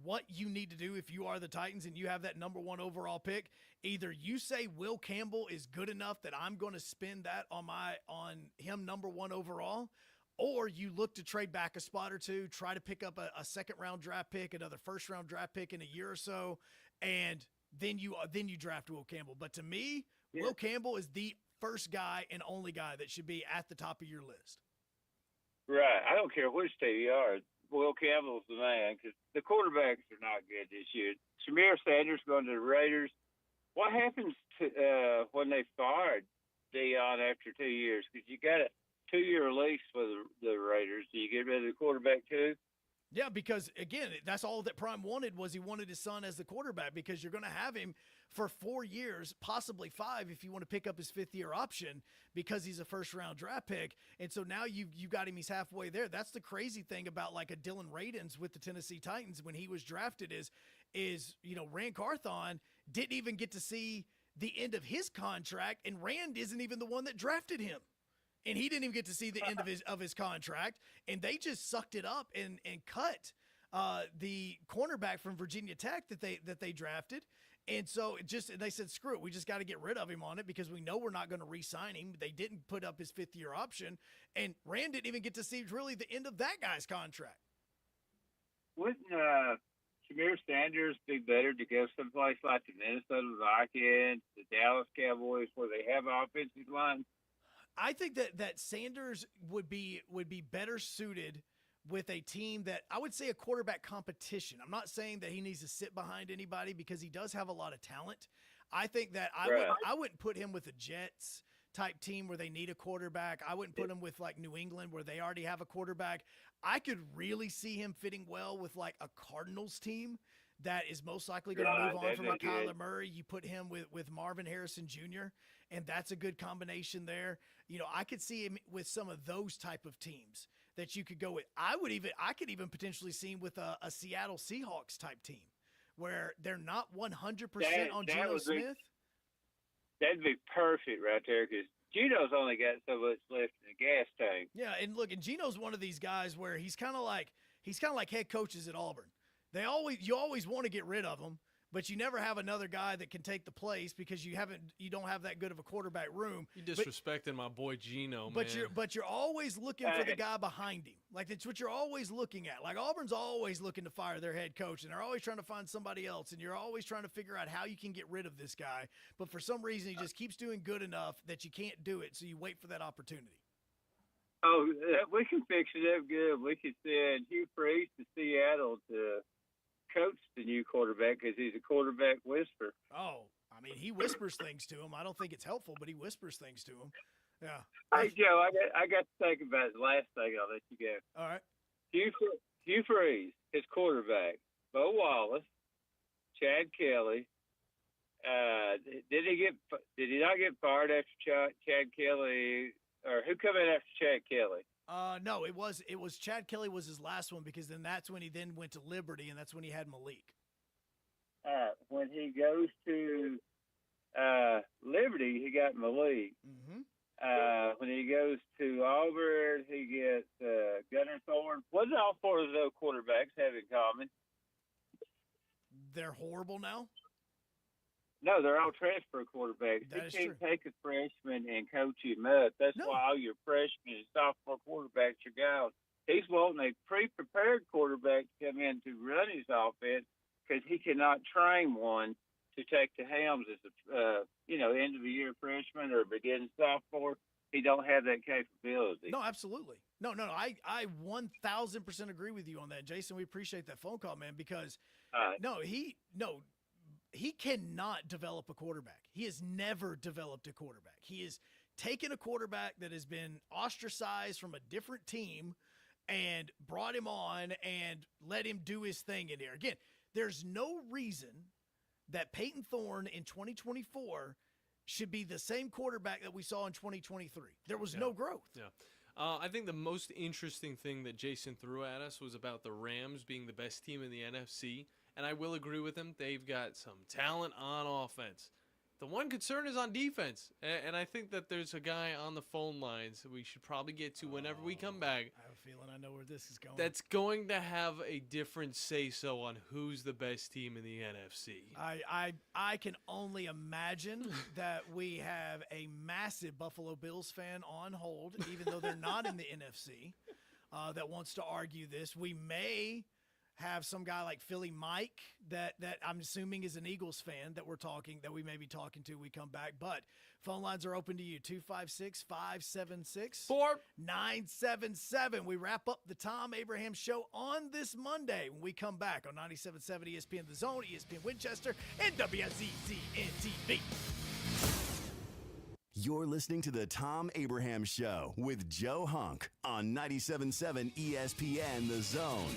[SPEAKER 7] what you need to do if you are the Titans and you have that number 1 overall pick. Either you say Will Campbell is good enough that I'm going to spend that on him number 1 overall, or you look to trade back a spot or two, try to pick up a second-round draft pick, another first-round draft pick in a year or so, and then you draft Will Campbell. But to me, Will Campbell is the first guy and only guy that should be at the top of your list.
[SPEAKER 1] Right. I don't care which team you are. Will Campbell's the man because the quarterbacks are not good this year. Shamir Sanders going to the Raiders. What happens to when they fired Dion after 2 years? Because you got a 2-year lease for the Raiders. Do you get rid of the quarterback too?
[SPEAKER 7] Yeah, because, again, that's all that Prime wanted was he wanted his son as the quarterback because you're going to have him for 4 years, possibly 5 if you want to pick up his 5th-year option because he's a first-round draft pick. And so now you got him, he's halfway there. That's the crazy thing about like a Dylan Radins with the Tennessee Titans when he was drafted is Rand Carthon didn't even get to see the end of his contract, and Rand isn't even the one that drafted him. And he didn't even get to see the end of his contract, and they just sucked it up and cut the cornerback from Virginia Tech that they drafted. And so they said, screw it, we just got to get rid of him on it because we know we're not going to re-sign him. They didn't put up his 5th-year option, and Rand didn't even get to see really the end of that guy's contract.
[SPEAKER 1] Wouldn't Shamir Sanders be better to go someplace like the Minnesota Vikings, the Dallas Cowboys, where they have offensive line?
[SPEAKER 7] I think that Sanders would be better suited with a team that I would say a quarterback competition. I'm not saying that he needs to sit behind anybody because he does have a lot of talent. I think that I wouldn't put him with a Jets type team where they need a quarterback. I wouldn't put him with like New England where they already have a quarterback. I could really see him fitting well with like a Cardinals team that is most likely going to move on from a Kyler Murray. You put him with Marvin Harrison Jr., and that's a good combination there. I could see him with some of those type of teams that you could go with. I could even potentially see him with a Seattle Seahawks type team where they're not 100% on Geno Smith.
[SPEAKER 1] That'd be perfect right there because Geno's only got so much left in the gas tank.
[SPEAKER 7] Yeah, and look, and Geno's one of these guys where he's kind of like head coaches at Auburn. You always want to get rid of him, but you never have another guy that can take the place because you don't have that good of a quarterback room.
[SPEAKER 8] You disrespecting my boy Geno, man.
[SPEAKER 7] But you're always looking for the guy behind him. Like that's what you're always looking at. Like Auburn's always looking to fire their head coach, and they're always trying to find somebody else, and you're always trying to figure out how you can get rid of this guy. But for some reason, he just keeps doing good enough that you can't do it, so you wait for that opportunity.
[SPEAKER 1] Oh, we can fix it up good. We could send Hugh Freeze to Seattle to coach the new quarterback because he's a quarterback whisperer.
[SPEAKER 7] Oh, I mean, he whispers things to him. I don't think it's helpful, but he whispers things to him. Yeah.
[SPEAKER 1] Hey, Joe, I got to think about the last thing. I'll let you go.
[SPEAKER 7] All right.
[SPEAKER 1] Hugh Freeze, his quarterback, Bo Wallace, Chad Kelly. Did he not get fired after Chad Kelly, or who come in after Chad Kelly?
[SPEAKER 7] No, it was Chad Kelly was his last one because then that's when he then went to Liberty and that's when he had Malik.
[SPEAKER 1] When he goes to Liberty, he got Malik.
[SPEAKER 7] Mm-hmm.
[SPEAKER 1] When he goes to Auburn, he gets Gunnar Thorne. What do all 4 of those quarterbacks have in common?
[SPEAKER 7] They're horrible now?
[SPEAKER 1] No, they're all transfer quarterbacks.
[SPEAKER 7] That
[SPEAKER 1] You can't take a freshman and coach him up. That's why all your freshmen and sophomore quarterbacks are gone. He's wanting a pre-prepared quarterback to come in to run his offense because he cannot train one to take the helms as a end of the year freshman or beginning sophomore. He don't have that capability.
[SPEAKER 7] No, absolutely. No. I 1,000% agree with you on that, Jason. We appreciate that phone call, man, because he cannot develop a quarterback. He has never developed a quarterback. He has taken a quarterback that has been ostracized from a different team and brought him on and let him do his thing in there. Again, there's no reason that Peyton Thorne in 2024 should be the same quarterback that we saw in 2023. There was no growth.
[SPEAKER 8] Yeah. I think the most interesting thing that Jason threw at us was about the Rams being the best team in the NFC. And I will agree with him. They've got some talent on offense. The one concern is on defense, and I think that there's a guy on the phone lines that we should probably get to whenever we come back.
[SPEAKER 7] I have a feeling I know where this is going.
[SPEAKER 8] That's going to have a different say-so on who's the best team in the NFC.
[SPEAKER 7] I can only imagine that we have a massive Buffalo Bills fan on hold, even though they're not in the NFC, that wants to argue this. We may have some guy like Philly Mike that I'm assuming is an Eagles fan that we may be talking to when we come back. But phone lines are open to you, 256-576-4977. We wrap up the Thom Abraham Show on this Monday when we come back on 97.7 ESPN The Zone, ESPN Winchester, and WSEZN-TV.
[SPEAKER 2] You're listening to the Thom Abraham Show with Joe Hunk on 97.7 ESPN The Zone.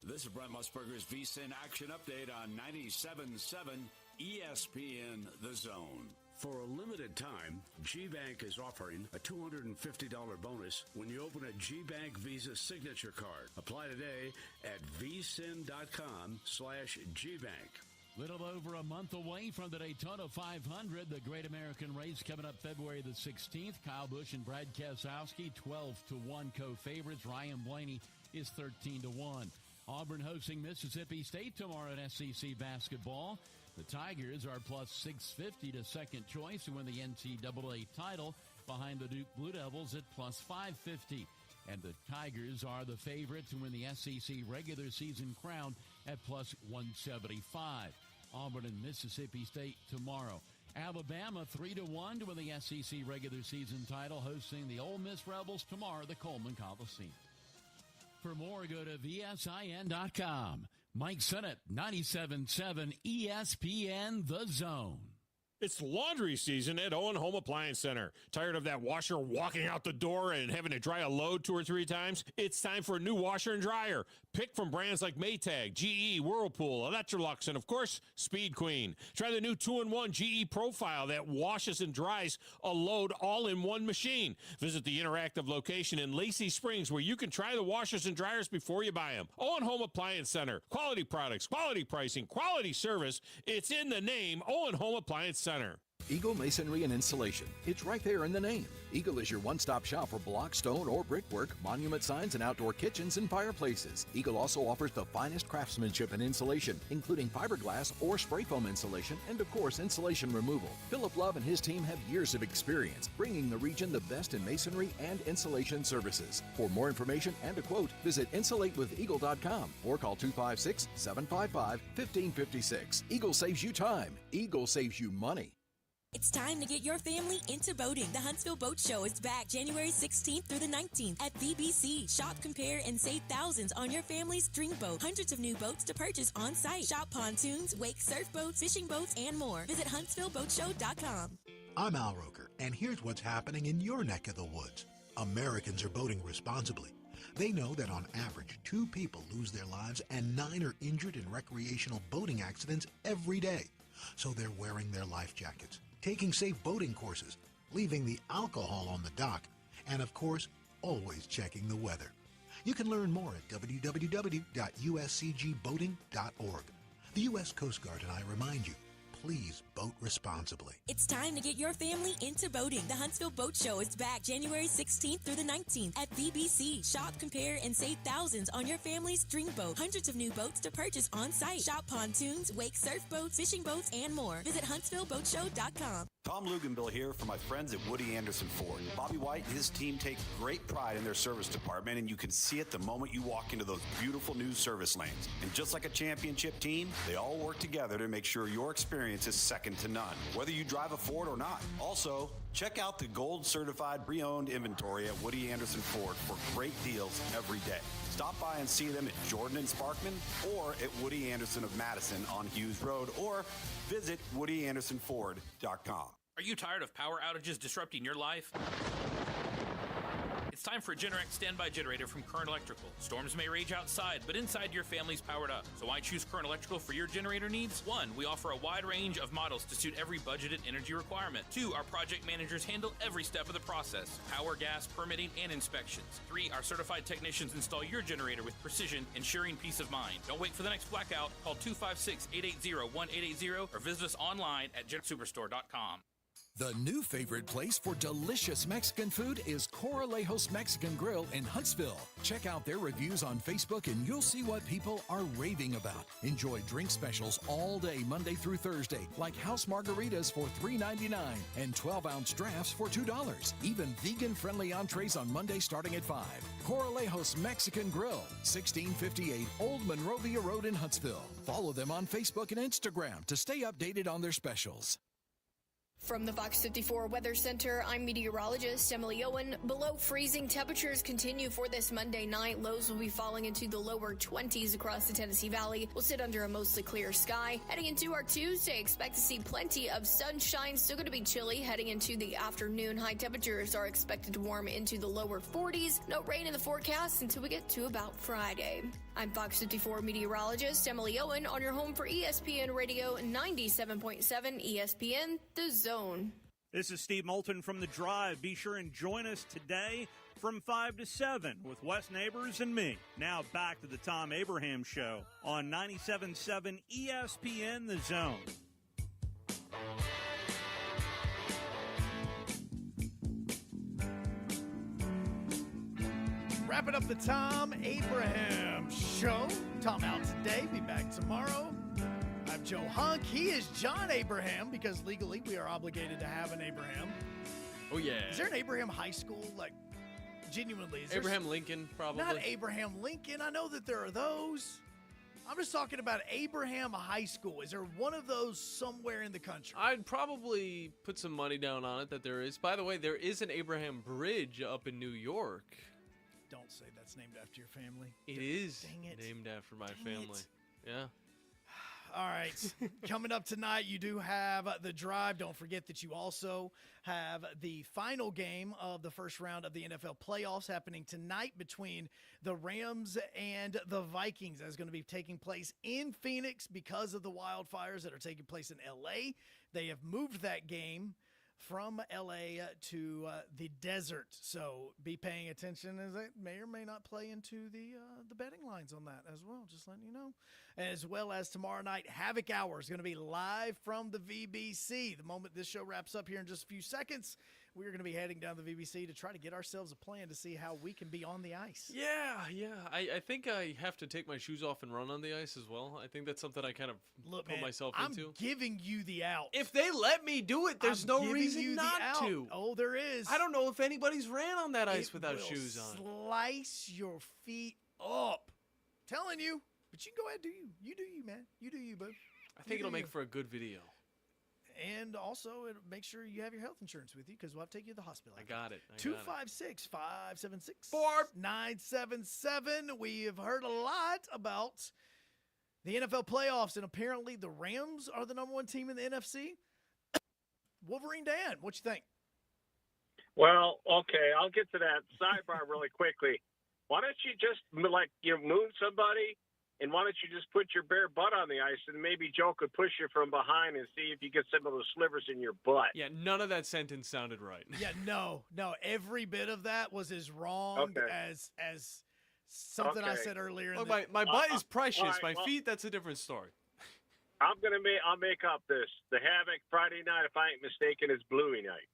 [SPEAKER 16] This is Brent Musburger's VSiN Action Update on 97.7 ESPN The Zone. For a limited time, GBank is offering a $250 bonus when you open a GBank Visa signature card. Apply today at vsin.com/GBank.
[SPEAKER 17] Little over a month away from the Daytona 500, the Great American Race coming up February the 16th. Kyle Busch and Brad Keselowski, 12-1 co-favorites. Ryan Blaney is 13-1. Auburn hosting Mississippi State tomorrow in SEC basketball. The Tigers are plus 650 to second choice to win the NCAA title behind the Duke Blue Devils at plus 550. And the Tigers are the favorite to win the SEC regular season crown at plus 175. Auburn and Mississippi State tomorrow. Alabama 3-1 to win the SEC regular season title, hosting the Ole Miss Rebels tomorrow at the Coleman Coliseum. For more, go to VSIN.com. Mike Sennett, 97.7 ESPN The Zone.
[SPEAKER 5] It's laundry season at Owen Home Appliance Center. Tired of that washer walking out the door and having to dry a load 2 or 3 times? It's time for a new washer and dryer. Pick from brands like Maytag, GE, Whirlpool, Electrolux, and of course, Speed Queen. Try the new 2-in-1 GE Profile that washes and dries a load all in one machine. Visit the interactive location in Lacey Springs where you can try the washers and dryers before you buy them. Owen Home Appliance Center. Quality products, quality pricing, quality service. It's in the name, Owen Home Appliance Center.
[SPEAKER 6] Eagle Masonry and Installation. It's right there in the name. Eagle is your one-stop shop for block, stone, or brickwork, monument signs, and outdoor kitchens and fireplaces. Eagle also offers the finest craftsmanship and insulation, including fiberglass or spray foam insulation, and of course, insulation removal. Philip Love and his team have years of experience, bringing the region the best in masonry and insulation services. For more information and a quote, visit insulatewitheagle.com or call 256-755-1556. Eagle saves you time. Eagle saves you money.
[SPEAKER 18] It's time to get your family into boating. The Huntsville Boat Show is back January 16th through the 19th at VBC. Shop, compare, and save thousands on your family's dream boat. Hundreds of new boats to purchase on site. Shop pontoons, wake surf boats, fishing boats, and more. Visit HuntsvilleBoatShow.com.
[SPEAKER 22] I'm Al Roker, and here's what's happening in your neck of the woods. Americans are boating responsibly. They know that on average, 2 people lose their lives and 9 are injured in recreational boating accidents every day. So they're wearing their life jackets, taking safe boating courses, leaving the alcohol on the dock, and of course, always checking the weather. You can learn more at www.uscgboating.org. The U.S. Coast Guard and I remind you, please boat responsibly.
[SPEAKER 18] It's time to get your family into boating. The Huntsville Boat Show is back January 16th through the 19th at VBC. Shop, compare, and save thousands on your family's dream boat. Hundreds of new boats to purchase on site. Shop pontoons, wake surf boats, fishing boats, and more. Visit HuntsvilleBoatShow.com.
[SPEAKER 23] Tom Luganville here for my friends at Woody Anderson Ford. Bobby White and his team take great pride in their service department, and you can see it the moment you walk into those beautiful new service lanes. And just like a championship team, they all work together to make sure your experience is second to none, whether you drive a Ford or not. Also, check out the gold certified pre-owned inventory at Woody Anderson Ford for great deals every day. Stop by and see them at Jordan and Sparkman or at Woody Anderson of Madison on Hughes Road, or visit WoodyAndersonFord.com.
[SPEAKER 26] Are you tired of power outages disrupting your life?
[SPEAKER 9] It's time for a Generac standby generator from Current Electrical. Storms may rage outside, but inside your family's powered up. So why choose Current Electrical for your generator needs? 1, we offer a wide range of models to suit every budgeted energy requirement. 2, our project managers handle every step of the process: power, gas, permitting, and inspections. 3, our certified technicians install your generator with precision, ensuring peace of mind. Don't wait for the next blackout. Call 256-880-1880 or visit us online at GenSuperstore.com.
[SPEAKER 6] The new favorite place for delicious Mexican food is Coralejos Mexican Grill in Huntsville. Check out their reviews on Facebook and you'll see what people are raving about. Enjoy drink specials all day Monday through Thursday, like house margaritas for $3.99 and 12-ounce drafts for $2. Even vegan-friendly entrees on Monday starting at $5. Coralejos Mexican Grill, 1658 Old Monrovia Road in Huntsville. Follow them on Facebook and Instagram to stay updated on their specials.
[SPEAKER 19] From the Fox 54 Weather Center, I'm meteorologist Emily Owen. Below freezing temperatures continue for this Monday night. Lows will be falling into the lower 20s across the Tennessee Valley. We'll sit under a mostly clear sky. Heading into our Tuesday, expect to see plenty of sunshine. Still going to be chilly heading into the afternoon. High temperatures are expected to warm into the lower 40s. No rain in the forecast until we get to about Friday. I'm Fox 54 meteorologist Emily Owen on your home for ESPN Radio 97.7 ESPN The Zone.
[SPEAKER 11] This is Steve Moulton from The Drive. Be sure and join us today from 5 to 7 with Wes Neighbors and me. Now back to the Thom Abraham Show on 97.7 ESPN The Zone.
[SPEAKER 7] Wrapping up the Thom Abraham Show. Thom out today, be back tomorrow. I'm Joe Hunk. He is John Abraham because legally we are obligated to have an Abraham.
[SPEAKER 8] Oh, yeah.
[SPEAKER 7] Is there an Abraham High School? Like, genuinely. Is
[SPEAKER 8] Abraham Lincoln, probably.
[SPEAKER 7] Not Abraham Lincoln. I know that there are those. I'm just talking about Abraham High School. Is there one of those somewhere in the country?
[SPEAKER 8] I'd probably put some money down on it that there is. By the way, there is an Abraham Bridge up in New York.
[SPEAKER 7] Don't say that's named after your family.
[SPEAKER 8] It is
[SPEAKER 7] Dang it.
[SPEAKER 8] named after my family. Yeah.
[SPEAKER 7] All right. Coming up tonight, you do have The Drive. Don't forget that you also have the final game of the first round of the NFL playoffs happening tonight between the Rams and the Vikings. That's going to be taking place in Phoenix because of the wildfires that are taking place in L.A. They have moved that game from L.A. to the desert. So be paying attention as they may or may not play into the betting lines on that as well. Just letting you know. As well as tomorrow night, Havoc Hour is going to be live from the VBC. The moment this show wraps up here in just a few seconds, we're going to be heading down to the VBC to try to get ourselves a plan to see how we can be on the ice.
[SPEAKER 8] Yeah. I think I have to take my shoes off and run on the ice as well. I think that's something I kind of put myself into.
[SPEAKER 7] I'm giving you the out.
[SPEAKER 8] If they let me do it, there's no reason not to.
[SPEAKER 7] Oh, there is.
[SPEAKER 8] I don't know if anybody's ran on that ice without shoes on.
[SPEAKER 7] Slice your feet up. Telling you. But you can go ahead, do you. You do you, man. You do you, boo.
[SPEAKER 8] I think it'll make for a good video.
[SPEAKER 7] And also, make sure you have your health insurance with you because we'll have to take you to the hospital.
[SPEAKER 8] I got it.
[SPEAKER 7] 256-576-4977. We have heard a lot about the NFL playoffs, and apparently the Rams are the number one team in the NFC. Wolverine Dan, what you think?
[SPEAKER 20] Well, okay, I'll get to that sidebar really quickly. Why don't you just, moon somebody, and why don't you just put your bare butt on the ice, and maybe Joe could push you from behind and see if you get some of those slivers in your butt.
[SPEAKER 8] Yeah, none of that sentence sounded right.
[SPEAKER 7] Yeah, no. Every bit of that was as wrong as something I said earlier.
[SPEAKER 8] Look, my butt is precious. My feet, that's a different story.
[SPEAKER 20] I'll make up this. The Havoc Friday night, if I ain't mistaken, is Bluey night.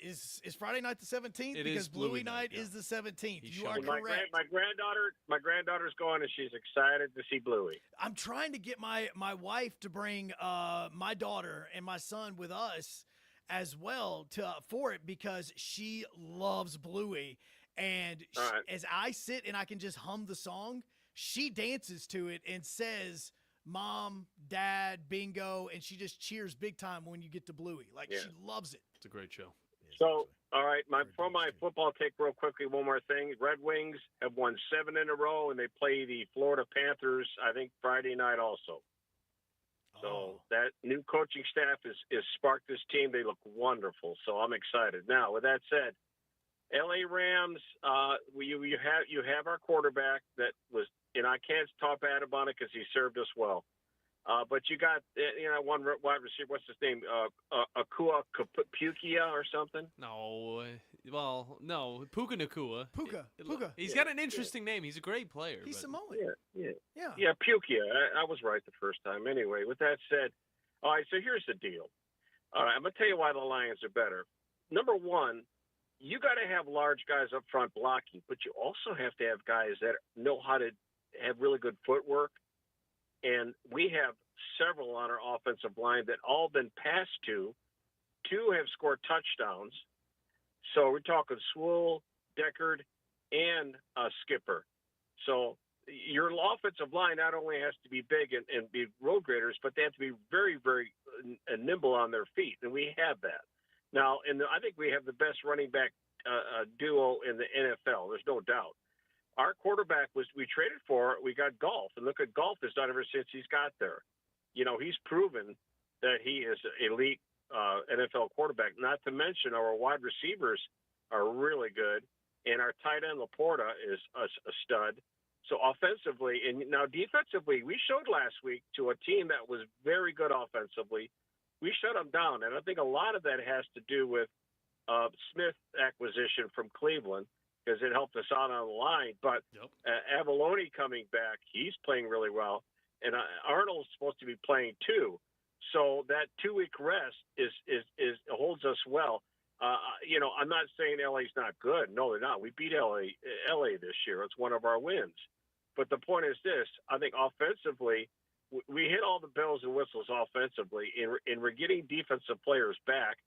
[SPEAKER 7] Is Friday night the 17th?
[SPEAKER 8] It
[SPEAKER 7] because
[SPEAKER 8] is Bluey
[SPEAKER 7] night
[SPEAKER 8] yeah.
[SPEAKER 7] is the 17th. You are
[SPEAKER 20] my
[SPEAKER 7] correct.
[SPEAKER 20] My granddaughter's going, and she's excited to see Bluey.
[SPEAKER 7] I'm trying to get my wife to bring my daughter and my son with us as well for it because she loves Bluey. And as I sit and I can just hum the song, she dances to it and says, "Mom, Dad, bingo," and she just cheers big time when you get to Bluey. She loves it.
[SPEAKER 8] It's a great show.
[SPEAKER 20] So, all right, for my football take real quickly, one more thing. Red Wings have won 7 in a row, and they play the Florida Panthers, I think, Friday night also. So that new coaching staff is sparked this team. They look wonderful, so I'm excited. Now, with that said, L.A. Rams. You have our quarterback that was, and I can't talk bad about it because he served us well. But you got one wide receiver. What's his name? Akua Pukia or something?
[SPEAKER 8] No, well, no, Puka Nakua.
[SPEAKER 7] Puka.
[SPEAKER 8] He's got an interesting name. He's a great player.
[SPEAKER 7] He's
[SPEAKER 8] but...
[SPEAKER 7] Samoan.
[SPEAKER 20] Yeah, Pukia. I was right the first time. Anyway, with that said, all right. So here's the deal. All right, I'm gonna tell you why the Lions are better. Number one, you got to have large guys up front blocking, but you also have to have guys that know how to have really good footwork. And we have several on our offensive line that all been passed to. 2 have scored touchdowns. So we're talking Swool, Deckard, and Skipper. So your offensive line not only has to be big and be road graders, but they have to be very, very nimble on their feet, and we have that. Now, I think we have the best running back duo in the NFL. There's no doubt. Our quarterback we traded for, we got Golf, and look at Golf has done ever since he's got there. He's proven that he is an elite NFL quarterback, not to mention our wide receivers are really good, and our tight end Laporta is a stud. So offensively, and now defensively, we showed last week to a team that was very good offensively. We shut them down, and I think a lot of that has to do with Smith acquisition from Cleveland, because it helped us out on the line. But Avalone coming back, he's playing really well. And Arnold's supposed to be playing too. So that 2-week rest is holds us well. I'm not saying LA's not good. No, they're not. We beat LA this year. It's one of our wins. But the point is this. I think offensively, we hit all the bells and whistles offensively, and we're getting defensive players back.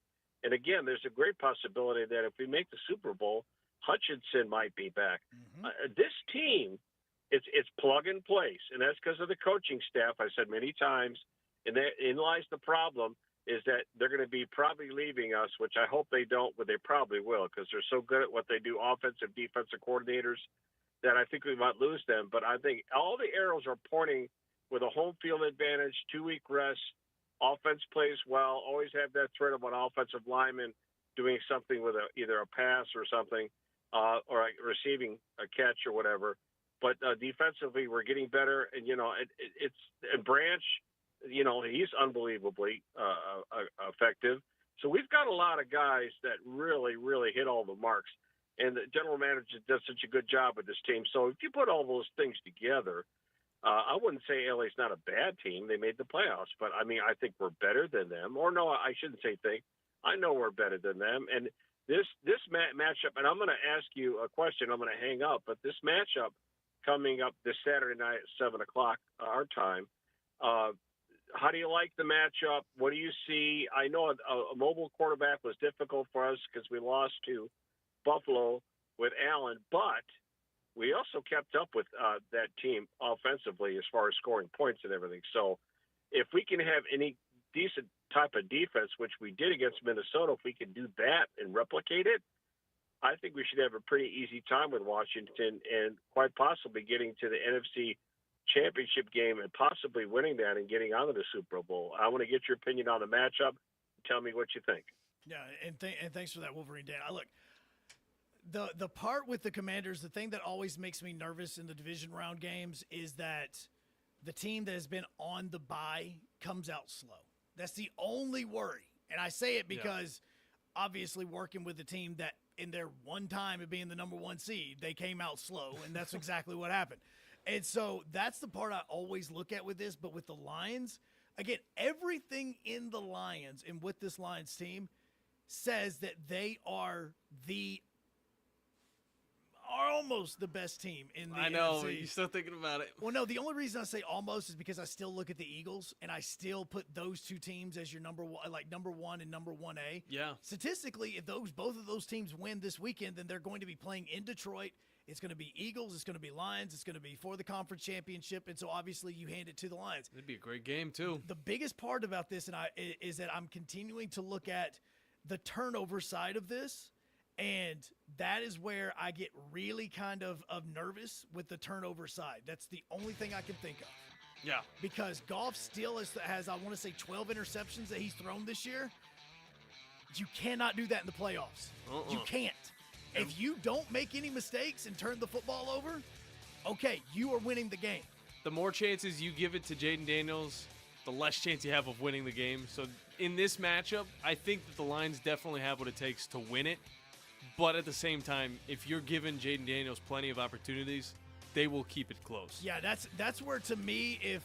[SPEAKER 20] And again, there's a great possibility that if we make the Super Bowl, Hutchinson might be back. This team, it's plug and place, and that's because of the coaching staff. I said many times, and in lies the problem is that they're going to be probably leaving us, which I hope they don't, but they probably will because they're so good at what they do, offensive, defensive coordinators, that I think we might lose them. But I think all the arrows are pointing with a home field advantage, 2-week rest, offense plays well, always have that threat of an offensive lineman doing something with either a pass or something. Or receiving a catch or whatever, but defensively we're getting better. And and Branch, he's unbelievably effective. So we've got a lot of guys that really, really hit all the marks. And the general manager does such a good job with this team. So if you put all those things together, I wouldn't say LA's not a bad team. They made the playoffs, but I think we're better than them. Or no, I shouldn't say think. I know we're better than them. And this matchup, and I'm going to ask you a question. I'm going to hang up, but this matchup coming up this Saturday night at 7 o'clock our time, how do you like the matchup? What do you see? I know a mobile quarterback was difficult for us because we lost to Buffalo with Allen, but we also kept up with that team offensively as far as scoring points and everything. So if we can have any decent type of defense, which we did against Minnesota, if we can do that and replicate it, I think we should have a pretty easy time with Washington and quite possibly getting to the NFC Championship game and possibly winning that and getting onto the Super Bowl. I want to get your opinion on the matchup. Tell me what you think.
[SPEAKER 7] Yeah, and thanks for that, Wolverine Dan. Look, the part with the Commanders, the thing that always makes me nervous in the division round games is that the team that has been on the bye comes out slow. That's the only worry. And I say it because obviously working with a team that in their one time of being the number 1 seed, they came out slow, and that's exactly what happened. And so that's the part I always look at with this. But with the Lions, again, everything in the Lions and with this Lions team says that they are almost the best team in the
[SPEAKER 8] I know,
[SPEAKER 7] NFC.
[SPEAKER 8] you're still thinking about it.
[SPEAKER 7] Well, no, the only reason I say almost is because I still look at the Eagles and I still put those two teams as your number one and number 1A.
[SPEAKER 8] Yeah.
[SPEAKER 7] Statistically, if both of those teams win this weekend, then they're going to be playing in Detroit. It's going to be Eagles. It's going to be Lions. It's going to be for the conference championship. And so obviously you hand it to the Lions.
[SPEAKER 8] It'd be a great game too.
[SPEAKER 7] The biggest part about this is that I'm continuing to look at the turnover side of this. And that is where I get really kind of nervous with the turnover side. That's the only thing I can think of.
[SPEAKER 8] Yeah.
[SPEAKER 7] Because Goff still has I want to say, 12 interceptions that he's thrown this year. You cannot do that in the playoffs. You can't. If you don't make any mistakes and turn the football over, okay, you are winning the game.
[SPEAKER 8] The more chances you give it to Jaden Daniels, the less chance you have of winning the game. So in this matchup, I think that the Lions definitely have what it takes to win it. But at the same time, if you're giving Jaden Daniels plenty of opportunities, they will keep it close.
[SPEAKER 7] Yeah, that's where, to me, if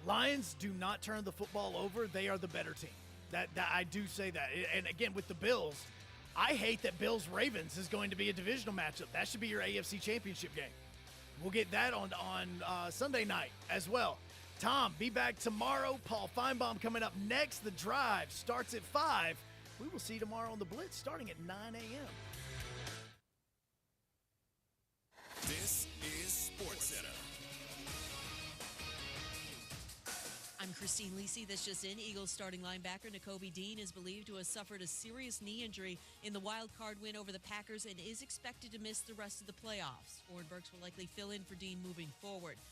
[SPEAKER 7] Lions do not turn the football over, they are the better team. That I do say that. And again, with the Bills, I hate that Bills-Ravens is going to be a divisional matchup. That should be your AFC Championship game. We'll get that on Sunday night as well. Tom, be back tomorrow. Paul Feinbaum coming up next. The Drive starts at 5. We will see you tomorrow on the Blitz starting at 9 a.m.
[SPEAKER 2] This is SportsCenter.
[SPEAKER 3] I'm Christine Lisi. This just in. Eagles starting linebacker Nakobe Dean is believed to have suffered a serious knee injury in the wild card win over the Packers and is expected to miss the rest of the playoffs. Warren Burks will likely fill in for Dean moving forward.